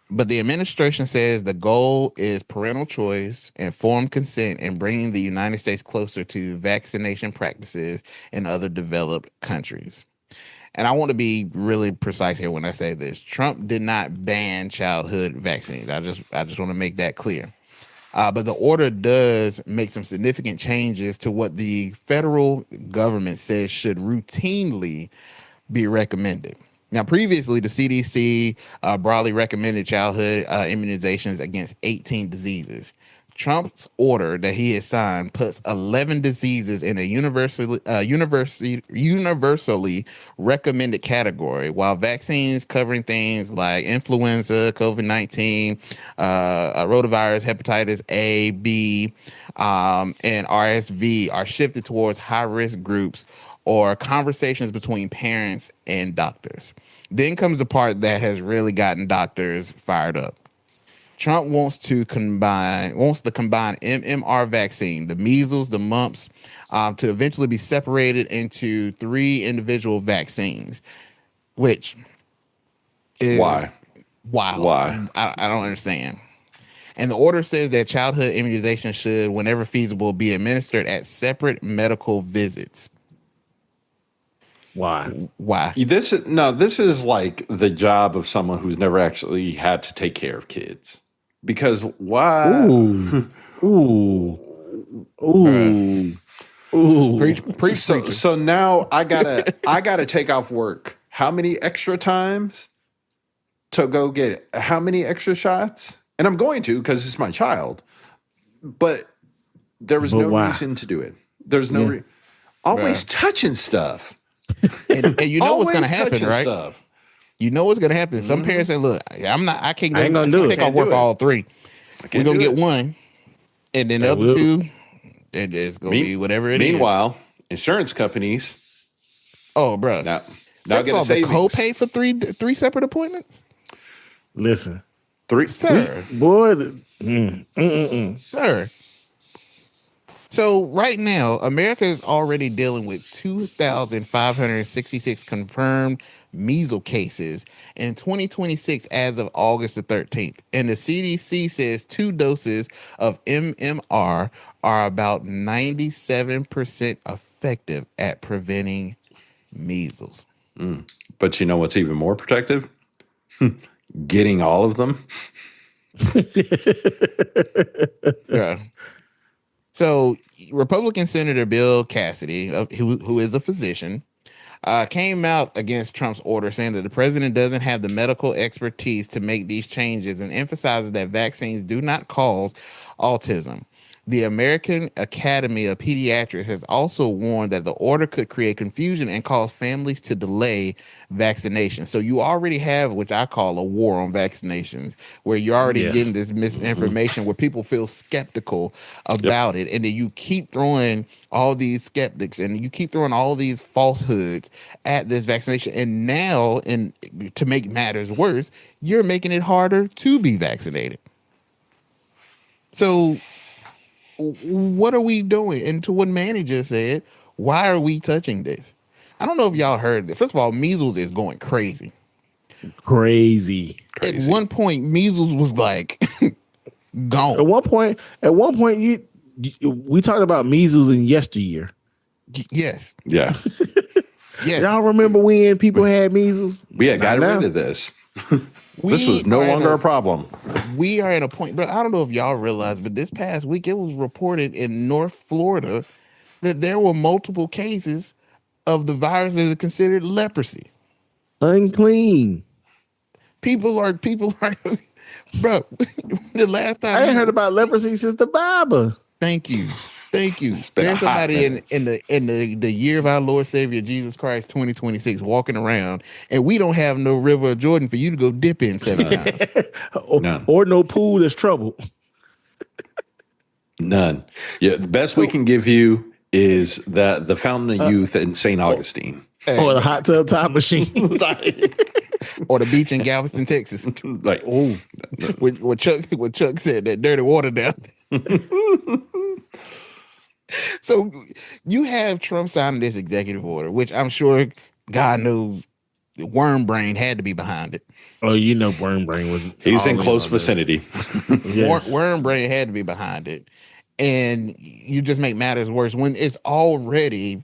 But the administration says the goal is parental choice, informed consent, and bringing the United States closer to vaccination practices in other developed countries. And I want to be really precise here when I say this. Trump did not ban childhood vaccines. I just want to make that clear. But the order does make some significant changes to what the federal government says should routinely be recommended. Now, previously, the CDC broadly recommended childhood immunizations against 18 diseases. Trump's order that he has signed puts 11 diseases in a universally recommended category, while vaccines covering things like influenza, COVID-19, rotavirus, hepatitis A, B, and RSV are shifted towards high-risk groups or conversations between parents and doctors. Then comes the part that has really gotten doctors fired up. Trump wants the combined MMR vaccine, the measles, the mumps, to eventually be separated into 3 individual vaccines, which is Why? I don't understand. And the order says that childhood immunization should, whenever feasible, be administered at separate medical visits. Why? This is like the job of someone who's never actually had to take care of kids. Because why? Ooh. Preach. So now I gotta take off work. How many extra times to go get it? How many extra shots? And I'm going to because it's my child. But there was no reason to do it. There's no always touching stuff. And you know what's going to happen, right? Stuff. You know what's going to happen. Some parents say, "Look, I can't take off work for all 3. We're going to get one, and then the other 2, it's going to be whatever it is." Meanwhile, insurance companies. Oh, bro. Now get a copay for 3 separate appointments. Listen, 3, sir. Boy, Sir. So right now, America is already dealing with 2,566 confirmed measles cases in 2026 as of August the 13th. And the CDC says 2 doses of MMR are about 97% effective at preventing measles. But you know what's even more protective? Getting all of them. Yeah. So Republican Senator Bill Cassidy, who is a physician, came out against Trump's order, saying that the president doesn't have the medical expertise to make these changes, and emphasizes that vaccines do not cause autism. The American Academy of Pediatrics has also warned that the order could create confusion and cause families to delay vaccination. So you already have, which I call a war on vaccinations, where you're already getting this misinformation where people feel skeptical about it. And then you keep throwing all these skeptics and you keep throwing all these falsehoods at this vaccination. And now, to make matters worse, you're making it harder to be vaccinated. So what are we doing? And to what Manny just said, why are we touching this? I don't know if y'all heard that. First of all, measles is going crazy. Crazy. At one point, measles was like gone. At one point, we talked about measles in yesteryear. Yes. Yeah. Yes. Y'all remember when people had measles? We had got rid of this. This was no longer a problem. We are at a point, but I don't know if y'all realize, but this past week it was reported in North Florida that there were multiple cases of the virus that is considered leprosy. Unclean. People are, bro. The last time I ain't heard about leprosy since the Bible. Thank you. There's somebody in the year of our Lord Savior Jesus Christ 2026 walking around, and we don't have no river of Jordan for you to go dip in 7 times. or no pool that's troubled. None. Yeah, the best we can give you is the Fountain of Youth in St. Augustine. Or the hot tub time machine. Or the beach in Galveston, Texas. Like, what Chuck said, that dirty water down there. So you have Trump signing this executive order, which I'm sure God knows Worm Brain had to be behind it. Oh, you know Worm Brain was... He's in close vicinity. Yes. Worm Brain had to be behind it. And you just make matters worse when it's already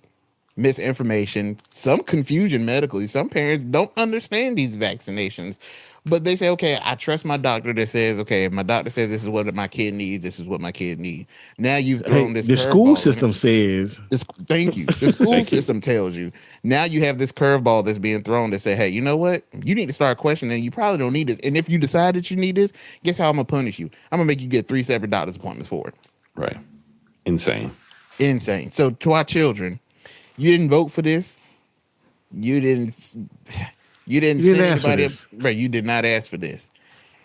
misinformation, some confusion medically. Some parents don't understand these vaccinations. But they say, okay, I trust my doctor that says, okay, if my doctor says this is what my kid needs, this is what my kid needs. Now you've thrown this the school curveball. system says. Thank you. The school system tells you. Now you have this curveball that's being thrown that say, hey, you know what? You need to start questioning. You probably don't need this. And if you decide that you need this, guess how I'm going to punish you? I'm going to make you get 3 separate doctor's appointments for it. Right. Insane. So to our children, you didn't vote for this. You didn't send anybody up. Right, you did not ask for this.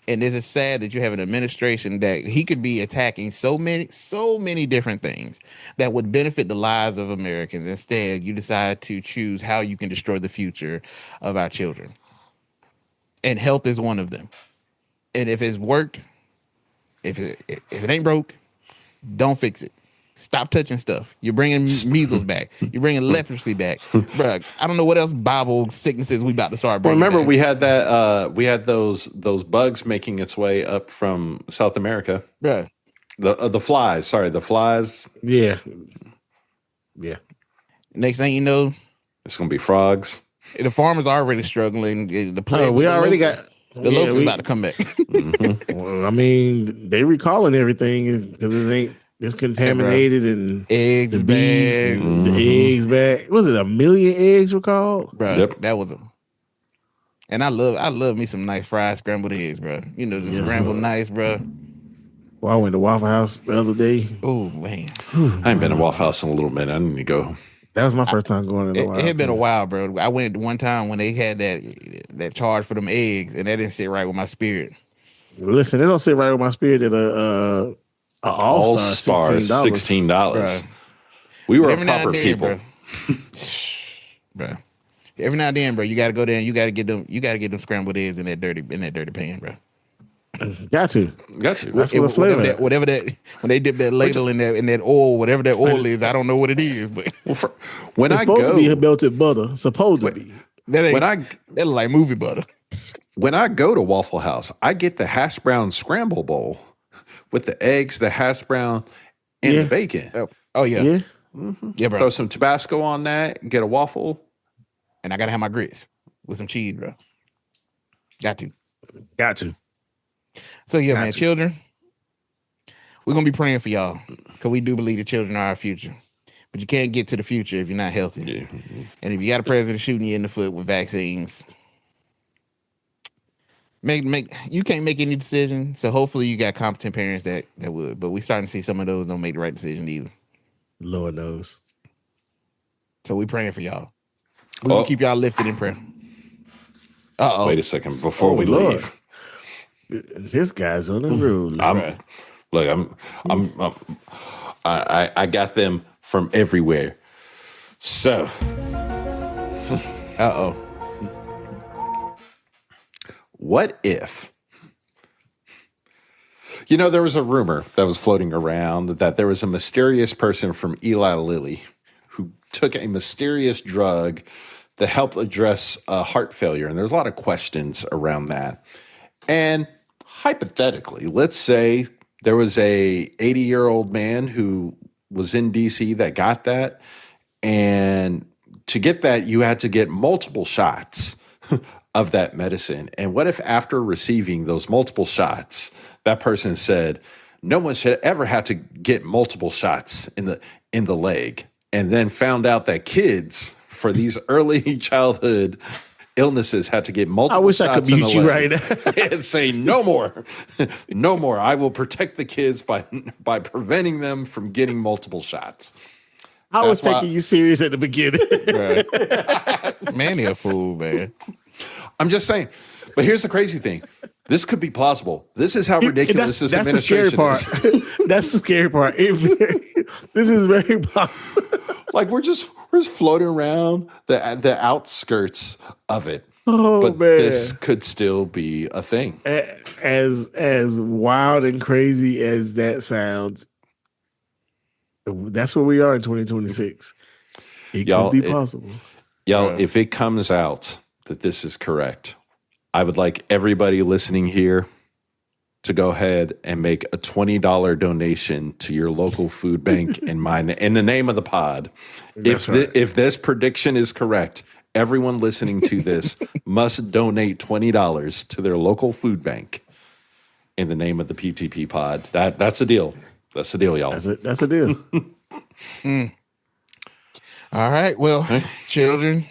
And this is sad that you have an administration that he could be attacking so many different things that would benefit the lives of Americans. Instead, you decide to choose how you can destroy the future of our children. And health is one of them. And if it's worked, if it ain't broke, don't fix it. Stop touching stuff. You're bringing measles back. You're bringing leprosy back. Bruh, I don't know what else Bible sicknesses we about to start bringing Remember, back. we had that. We had those bugs making its way up from South America. Bruh. The flies. Sorry, the flies. Yeah. Next thing you know, It's gonna be frogs. the farmers are already struggling. The plague. We already got the locusts about to come back. Well, I mean, they recalling everything because it ain't. It's contaminated and Eggs the bag. the eggs back. Was it 1 million eggs recalled? Bro, Yep. that was a. And I love me some nice fried scrambled eggs, bro. You know, the scrambled nice, bro. Well, I went to Waffle House the other day. Oh man, I ain't been to Waffle House in a little minute. I need to go. That was my first time going in a while. it had been a while, bro. I went one time when they had that charge for them eggs, and that didn't sit right with my spirit. Listen, it don't sit right with my spirit at a All-Star $16. $16. We were Every now proper and then, people. bro. Every now and then, bro, you got to go there and you got to get them scrambled eggs in that dirty pan, bro. Got to. Got to. That's what the flavor. Whatever that when they dip that ladle in that oil, whatever that oil is, I don't know what it is, but When It's I supposed go, to be melted butter. Supposed to be. that when ain't, I that look like movie butter. when I go to Waffle House, I get the hash brown scramble bowl with the eggs, the hash brown, and Yeah. the bacon. Oh yeah, Yeah. yeah, bro. Throw some Tabasco on that. Get a waffle. And I gotta have my grits with some cheese, bro. Got to. So yeah, man, children, we're gonna be praying for y'all because we do believe the children are our future. But you can't get to the future if you're not healthy. Yeah. And if you got a president shooting you in the foot with vaccines, you can't make any decision. So hopefully you got competent parents that would. But we starting to see some of those don't make the right decision either. Lord knows. So we praying for y'all. We're gonna keep y'all lifted in prayer. Wait a second before we Lord. leave. This guy's on the road. I got them from everywhere. So, what if? You know, there was a rumor that was floating around that there was a mysterious person from Eli Lilly who took a mysterious drug that helped address heart failure. And there's a lot of questions around that. And hypothetically, let's say there was a 80-year-old man who was in DC that got that. And to get that, you had to get multiple shots of that medicine. And what if after receiving those multiple shots, that person said, no one should ever have to get multiple shots in the leg, and then found out that kids for these early childhood illnesses had to get multiple I wish shots I could in mute the you leg right now. and say, no more, no more. I will protect the kids by preventing them from getting multiple shots. I was That's why- taking you serious at the beginning. Man, you're a fool, man. I'm just saying. But here's the crazy thing. This could be plausible. This is how ridiculous this administration the scary is. part. That's the scary part. This is very possible. Like we're just floating around the outskirts of it. Oh, but man. this could still be a thing. As wild and crazy as that sounds, that's where we are in 2026. It Y'all, could be possible. Y'all, if it comes out that this is correct, I would like everybody listening here to go ahead and make a $20 donation to your local food bank in the name of the pod. That's right. If this prediction is correct, everyone listening to this must donate $20 to their local food bank in the name of the PTP pod. That's a deal. That's the deal, y'all. That's a deal. All right. Well, children,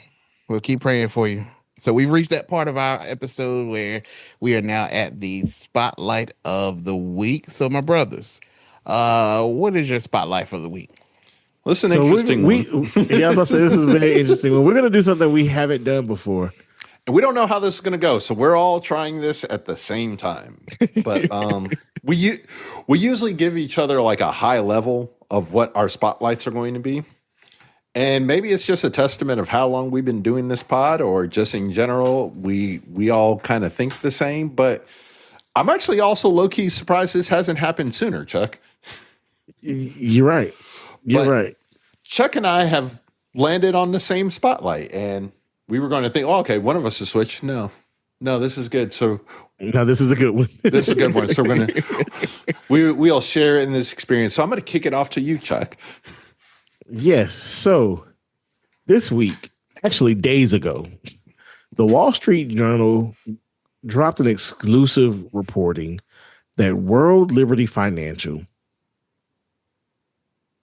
we'll keep praying for you. So we've reached that part of our episode where we are now at the spotlight of the week. So my brothers, what is your spotlight for the week? Well, this is an interesting one. Yeah, I was about to say this is very interesting. We're going to do something we haven't done before. And we don't know how this is going to go. So we're all trying this at the same time. But we usually give each other like a high level of what our spotlights are going to be. And maybe it's just a testament of how long we've been doing this pod, or just in general, we all kind of think the same. But I'm actually also low-key surprised this hasn't happened sooner, Chuck. You're right. You're right. Chuck and I have landed on the same spotlight, and we were going to think, oh, okay, one of us will switch. No, this is good. So no, this is a good one. This is a good one. So we'll share in this experience. So I'm going to kick it off to you, Chuck. Yes. So this week, actually days ago, the Wall Street Journal dropped an exclusive reporting that World Liberty Financial,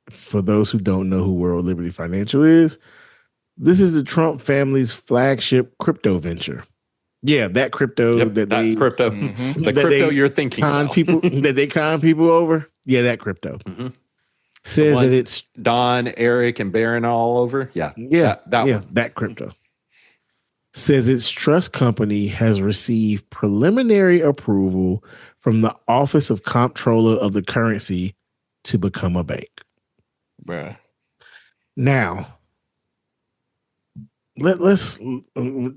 for those who don't know who World Liberty Financial is, this is the Trump family's flagship crypto venture. Yeah, that crypto crypto you're thinking about. That they con people over. Yeah, that crypto. Mm-hmm. Says that it's Don, Eric, and Barron all over. Yeah. That crypto. Says its trust company has received preliminary approval from the Office of Comptroller of the Currency to become a bank. Bruh. Now, let's to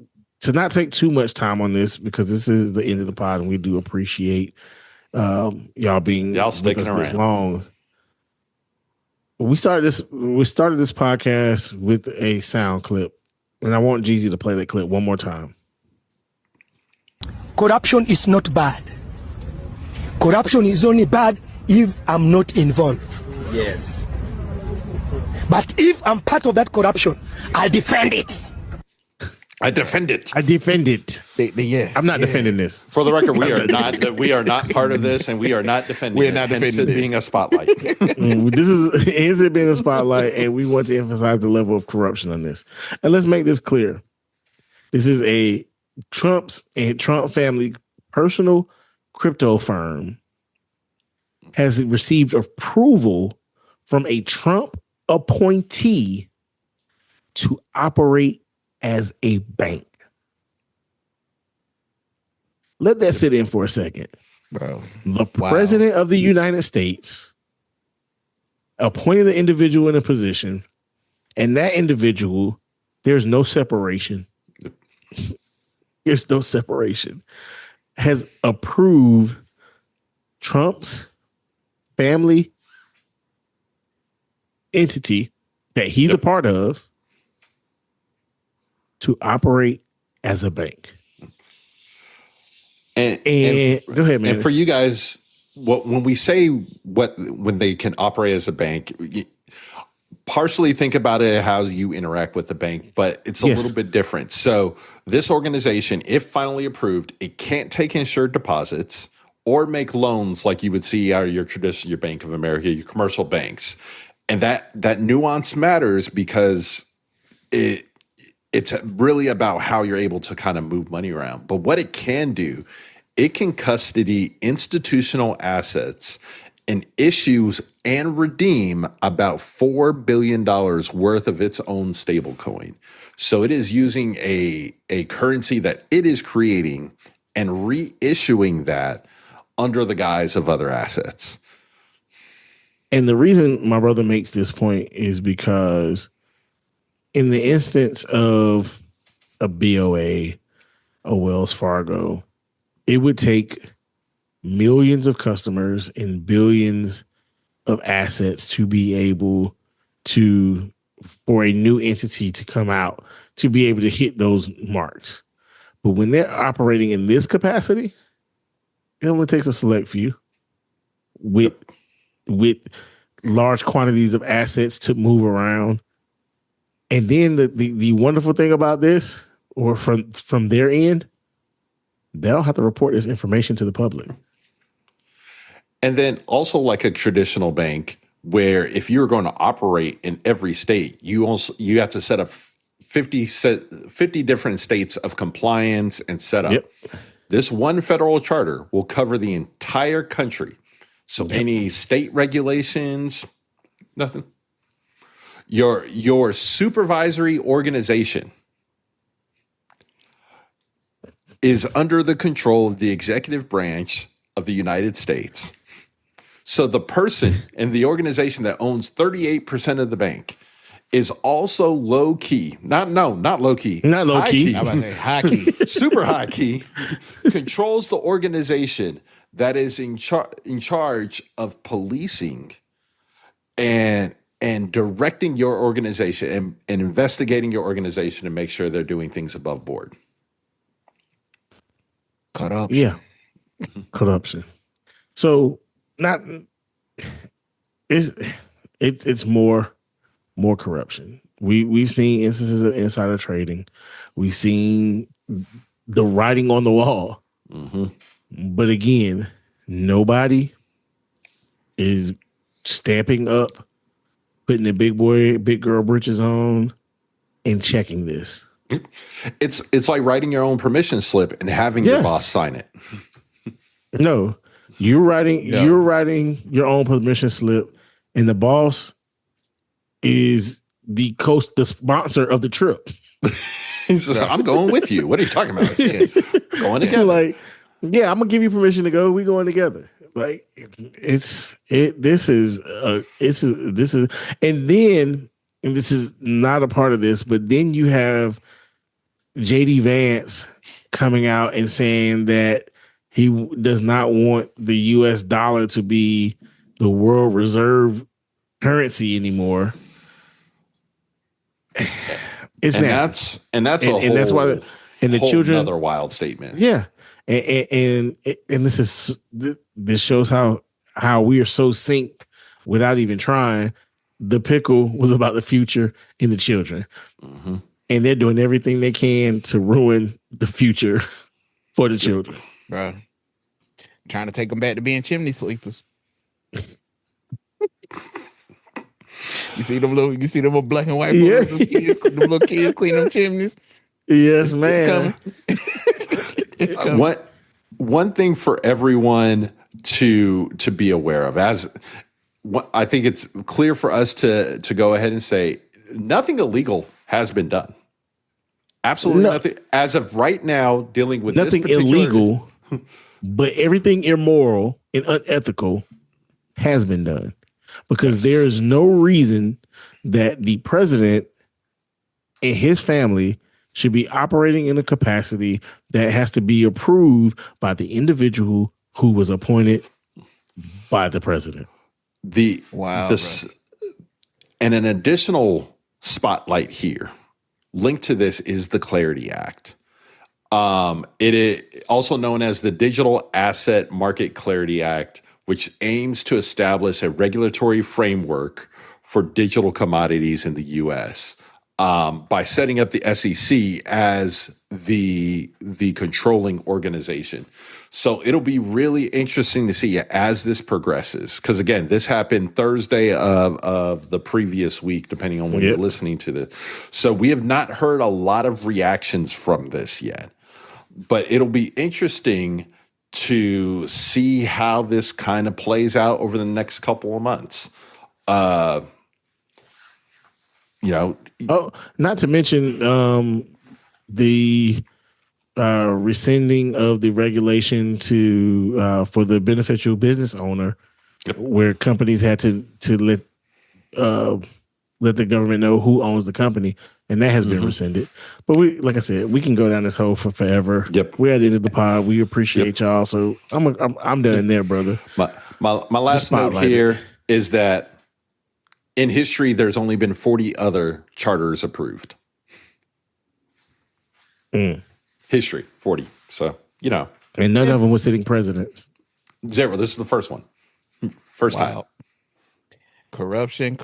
not take too much time on this, because this is the end of the pod, and we do appreciate y'all sticking around this long. We started this podcast with a sound clip, and I want Jeezy to play that clip one more time. Corruption is not bad. Corruption is only bad if I'm not involved. Yes. But if I'm part of that corruption, I'll defend it. I defend it. Yes. I'm not defending this. For the record, we are not part of this, and we are not defending We're not defending it being a spotlight. This is it being a spotlight, and we want to emphasize the level of corruption on this. And let's make this clear. This is a Trump family personal crypto firm has received approval from a Trump appointee to operate as a bank. Let that sit in for a second. Bro. The president of the United States appointed the individual in a position, and that individual, there's no separation. There's no separation. Has approved Trump's family entity that he's a part of to operate as a bank. And go ahead, man. And for you guys, when we say when they can operate as a bank, partially think about it how you interact with the bank, but it's a little bit different. So this organization, if finally approved, it can't take insured deposits or make loans like you would see out of your traditional, your Bank of America, your commercial banks. And that nuance matters because it's really about how you're able to kind of move money around. But what it can do, it can custody institutional assets and issues and redeem about $4 billion worth of its own stablecoin. So it is using a currency that it is creating and reissuing that under the guise of other assets. And the reason my brother makes this point is because in the instance of a BOA, a Wells Fargo, it would take millions of customers and billions of assets to be able to, for a new entity to come out, to be able to hit those marks. But when they're operating in this capacity, it only takes a select few with large quantities of assets to move around And then the wonderful thing about this, or from their end, they don't have to report this information to the public. And then also like a traditional bank, where if you're going to operate in every state, you have to set up 50 different states of compliance and setup. Yep. This one federal charter will cover the entire country. So any state regulations, nothing. Your supervisory organization is under the control of the executive branch of the United States. So the person in the organization that owns 38% of the bank is also low key. Not low key. Not low key. I'm about to say high key. Super high key. Controls the organization that is in charge of policing and directing your organization and investigating your organization to make sure they're doing things above board. Corruption. Yeah. Corruption. So it's more corruption. We've seen instances of insider trading. We've seen the writing on the wall. Mm-hmm. But again, nobody is stamping up, putting the big girl britches on, and checking this. It's like writing your own permission slip and having your boss sign it. No, you're writing your own permission slip, and the boss is the sponsor of the trip. He's just like, I'm going with you. What are you talking about? Yes. Going together. Like, yeah, I'm gonna give you permission to go. We going together. Like this is, and this is not a part of this, but then you have JD Vance coming out and saying that he does not want the US dollar to be the world reserve currency anymore. It's nasty. That's why the children, another wild statement. Yeah. And this shows how we are so synced without even trying. The pickle was about the future and the children. Mm-hmm. And they're doing everything they can to ruin the future for the children. Bro. Trying to take them back to being chimney sweepers. You see them little black and white boys, them little kids clean them chimneys. Yes, man. It's coming. One thing for everyone to be aware of, I think it's clear for us to go ahead and say nothing illegal has been done. Absolutely nothing. As of right now, dealing with nothing this illegal, but everything immoral and unethical has been done. Because there is no reason that the president and his family should be operating in a capacity that has to be approved by the individual who was appointed by the president. And an additional spotlight here, linked to this, is the Clarity Act. It is also known as the Digital Asset Market Clarity Act, which aims to establish a regulatory framework for digital commodities in the U.S. By setting up the SEC as the controlling organization. So it'll be really interesting to see as this progresses. Because again, this happened Thursday of the previous week, depending on when you're listening to this. So we have not heard a lot of reactions from this yet. But it'll be interesting to see how this kind of plays out over the next couple of months. Not to mention the rescinding of the regulation to for the beneficial business owner, where companies had to let the government know who owns the company, and that has been rescinded. But like I said, we can go down this hole for forever. Yep. We're at the end of the pod. We appreciate y'all. So I'm done there, brother. My last note here is that in history, there's only been 40 other charters approved. History, 40. So, And none of them were sitting presidents. 0. This is the first one. First time. Corruption.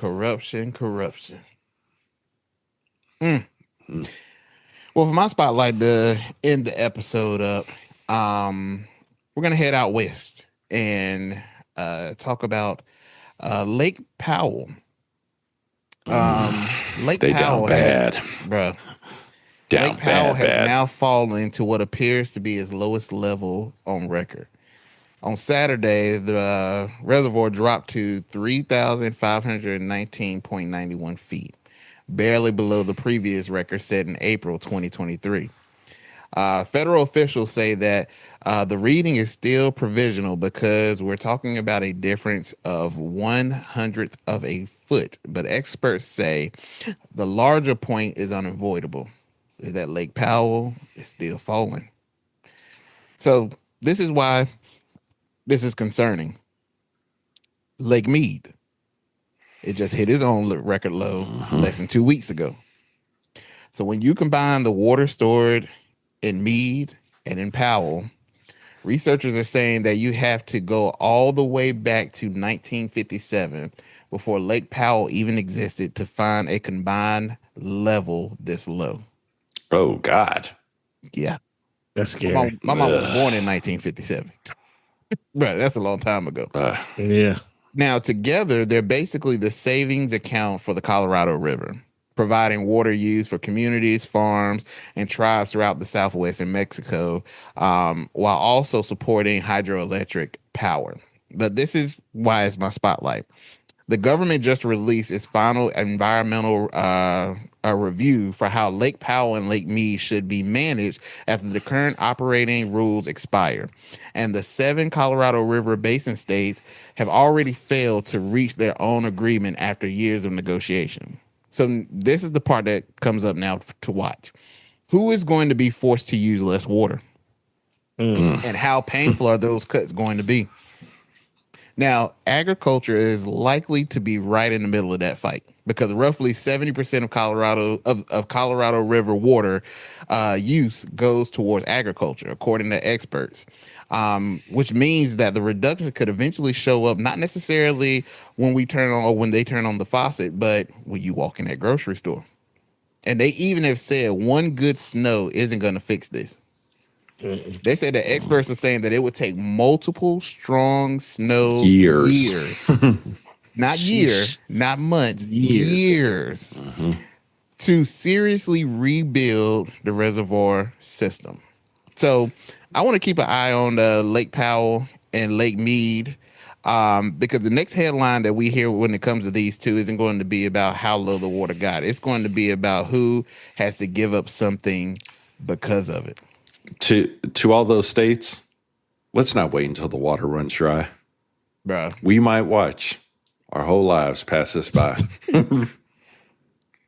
Well, for my spotlight to end the episode up, we're gonna head out west and talk about Lake Powell. Lake They Powell down bad. Bruh. Down Lake Powell bad. has now fallen to what appears to be its lowest level on record. On Saturday, the reservoir dropped to 3,519.91 feet, barely below the previous record set in April 2023. Federal officials say that the reading is still provisional because we're talking about a difference of 1/100th of a foot. But experts say the larger point is unavoidable, is that Lake Powell is still falling. So this is why this is concerning. Lake Mead, it just hit its own record low less than 2 weeks ago. So when you combine the water stored in Mead and in Powell, researchers are saying that you have to go all the way back to 1957 before Lake Powell even existed to find a combined level this low. Oh, God. Yeah. That's scary. My mom was born in 1957. Right, that's a long time ago. Yeah. Now, together, they're basically the savings account for the Colorado River, providing water use for communities, farms, and tribes throughout the Southwest and Mexico, while also supporting hydroelectric power. But this is why it's my spotlight. The government just released its final environmental review for how Lake Powell and Lake Mead should be managed after the current operating rules expire. And the 7 Colorado River Basin states have already failed to reach their own agreement after years of negotiation. So this is the part that comes up now to watch. Who is going to be forced to use less water? And how painful are those cuts going to be? Now, agriculture is likely to be right in the middle of that fight because roughly 70% of Colorado River water use goes towards agriculture, according to experts, which means that the reduction could eventually show up not necessarily when we turn on or when they turn on the faucet, but when you walk in that grocery store. And they even have said one good snow isn't going to fix this. They say that experts are saying that it would take multiple strong snow years. Not years, not months, years to seriously rebuild the reservoir system. So I want to keep an eye on Lake Powell and Lake Mead because the next headline that we hear when it comes to these two isn't going to be about how low the water got. It's going to be about who has to give up something because of it. To all those states, let's not wait until the water runs dry. Bro. We might watch our whole lives pass us by.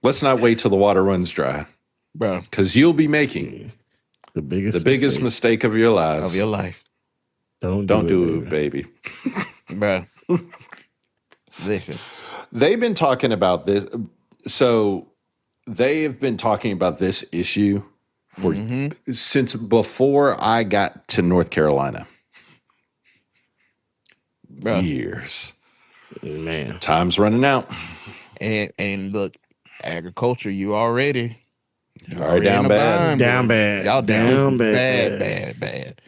Let's not wait till the water runs dry. Bro. Because you'll be making the biggest mistake of your lives. Of your life. Don't do it, baby. Bro. Listen. They've been talking about this. So they have been talking about this issue for since before I got to North Carolina. Bro. Years. Man. Time's running out. And look, agriculture, you already down bad. Down bad. Y'all down bad. bad.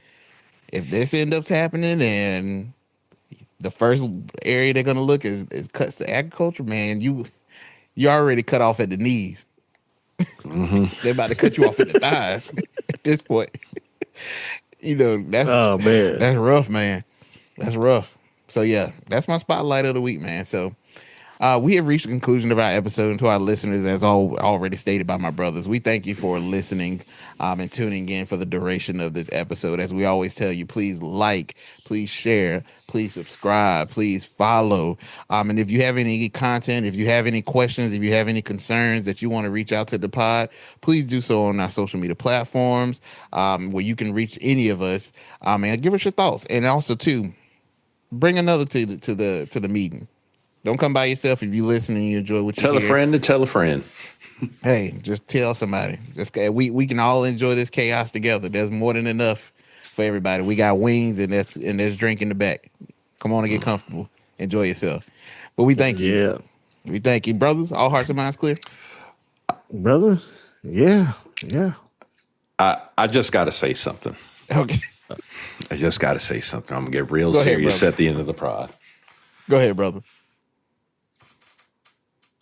If this ends up happening and the first area they're gonna look is cuts to agriculture, man, you already cut off at the knees. They're about to cut you off at the thighs at this point. That's rough, man. That's rough. So yeah, that's my spotlight of the week, man. So we have reached the conclusion of our episode, and to our listeners, as already stated by my brothers, we thank you for listening and tuning in for the duration of this episode. As we always tell you, please like, please share, please subscribe, please follow. And if you have any content, if you have any questions, if you have any concerns that you want to reach out to the pod, please do so on our social media platforms where you can reach any of us and give us your thoughts. And also, too, bring another to the meeting. Don't come by yourself. If you listen and you enjoy what you hear. Tell a friend to tell a friend. Hey, just tell somebody. We can all enjoy this chaos together. There's more than enough for everybody. We got wings and there's drink in the back. Come on and get comfortable. Enjoy yourself. But we thank you. Yeah. We thank you, brothers. All hearts and minds clear. brother. Yeah. I just got to say something. Okay. I just got to say something. I'm going to get real Go ahead, serious brother. at the end of the prod. Go ahead, brother.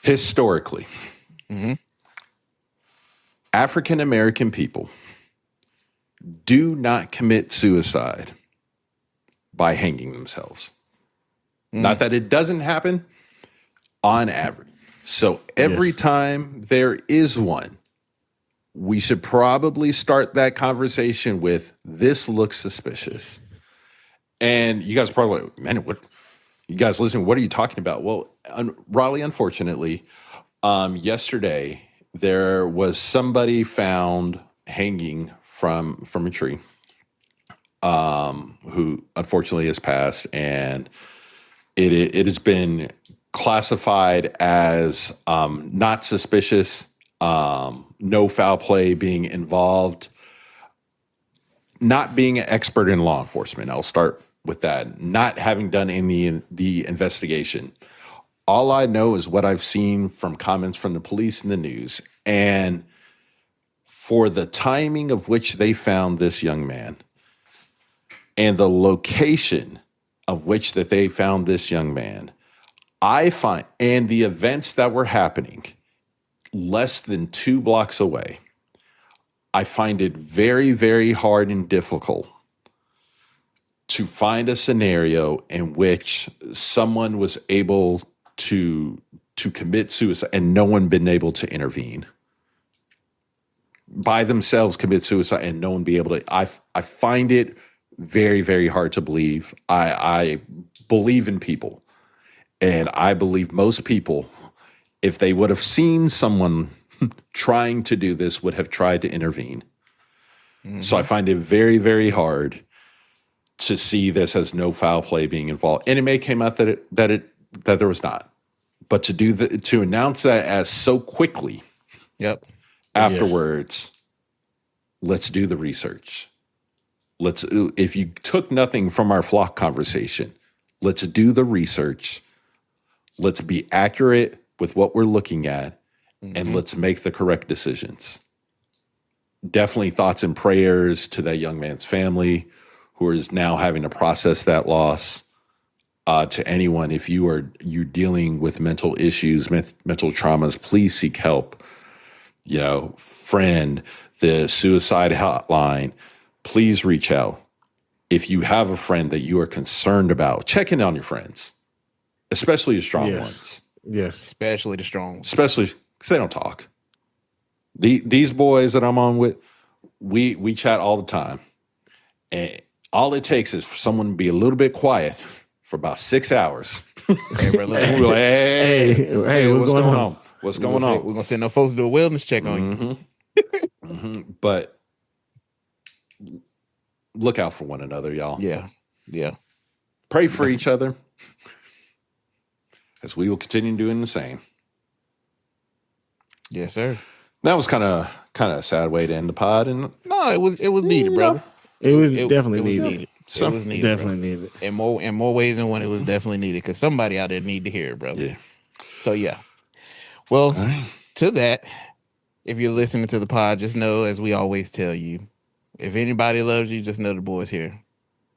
Historically, African American people do not commit suicide by hanging themselves. Not that it doesn't happen, on average. So every time there is one, we should probably start that conversation with, this looks suspicious. And you guys are probably like, man, what? You guys listening, what are you talking about? Well, Raleigh, unfortunately, yesterday there was somebody found hanging from a tree, who unfortunately has passed, and it has been classified as not suspicious, no foul play being involved, not being an expert in law enforcement. I'll start with that. Not having done the investigation. All I know is what I've seen from comments from the police and the news. And for the timing of which they found this young man and the location of which that they found this young man, I find, and the events that were happening less than 2 blocks away, I find it very, very hard and difficult to find a scenario in which someone was able to commit suicide and no one been able to intervene. By themselves commit suicide and no one be able to. I find it very, very hard to believe. I believe in people. And I believe most people, if they would have seen someone trying to do this, would have tried to intervene. So I find it very, very hard to see this as no foul play being involved. And it may came out that there was not. But to announce that as so quickly afterwards, let's do the research. If you took nothing from our flock conversation, let's do the research. Let's be accurate with what we're looking at, and let's make the correct decisions. Definitely thoughts and prayers to that young man's family, who is now having to process that loss. To anyone, if you're dealing with mental issues, mental traumas, please seek help. Friend, the suicide hotline, please reach out. If you have a friend that you are concerned about, check in on your friends, especially the strong ones. Yes. Especially the strong ones. Especially because they don't talk. These boys that I'm on with, we chat all the time. And all it takes is for someone to be a little bit quiet for about 6 hours. Hey, bro, look, And we're like, hey, what's going on? What's going on? We're going to send no folks to do a wellness check on you. But look out for one another, y'all. Yeah. Pray for each other, as we will continue doing the same. Yes, sir. That was kind of a sad way to end the pod. And No, it was needed, brother. It was definitely needed. It was needed. Definitely needed. In more ways than one, it was definitely needed because somebody out there need to hear it, brother. Yeah. So yeah. Well, to that, if you're listening to the pod, just know, as we always tell you, if anybody loves you, just know the boys here.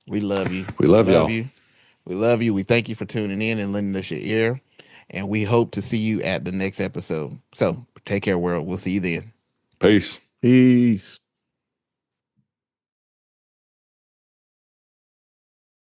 We love you. We love y'all. We love you. We thank you for tuning in and lending us your ear. And we hope to see you at the next episode. So take care, world. We'll see you then. Peace. Peace.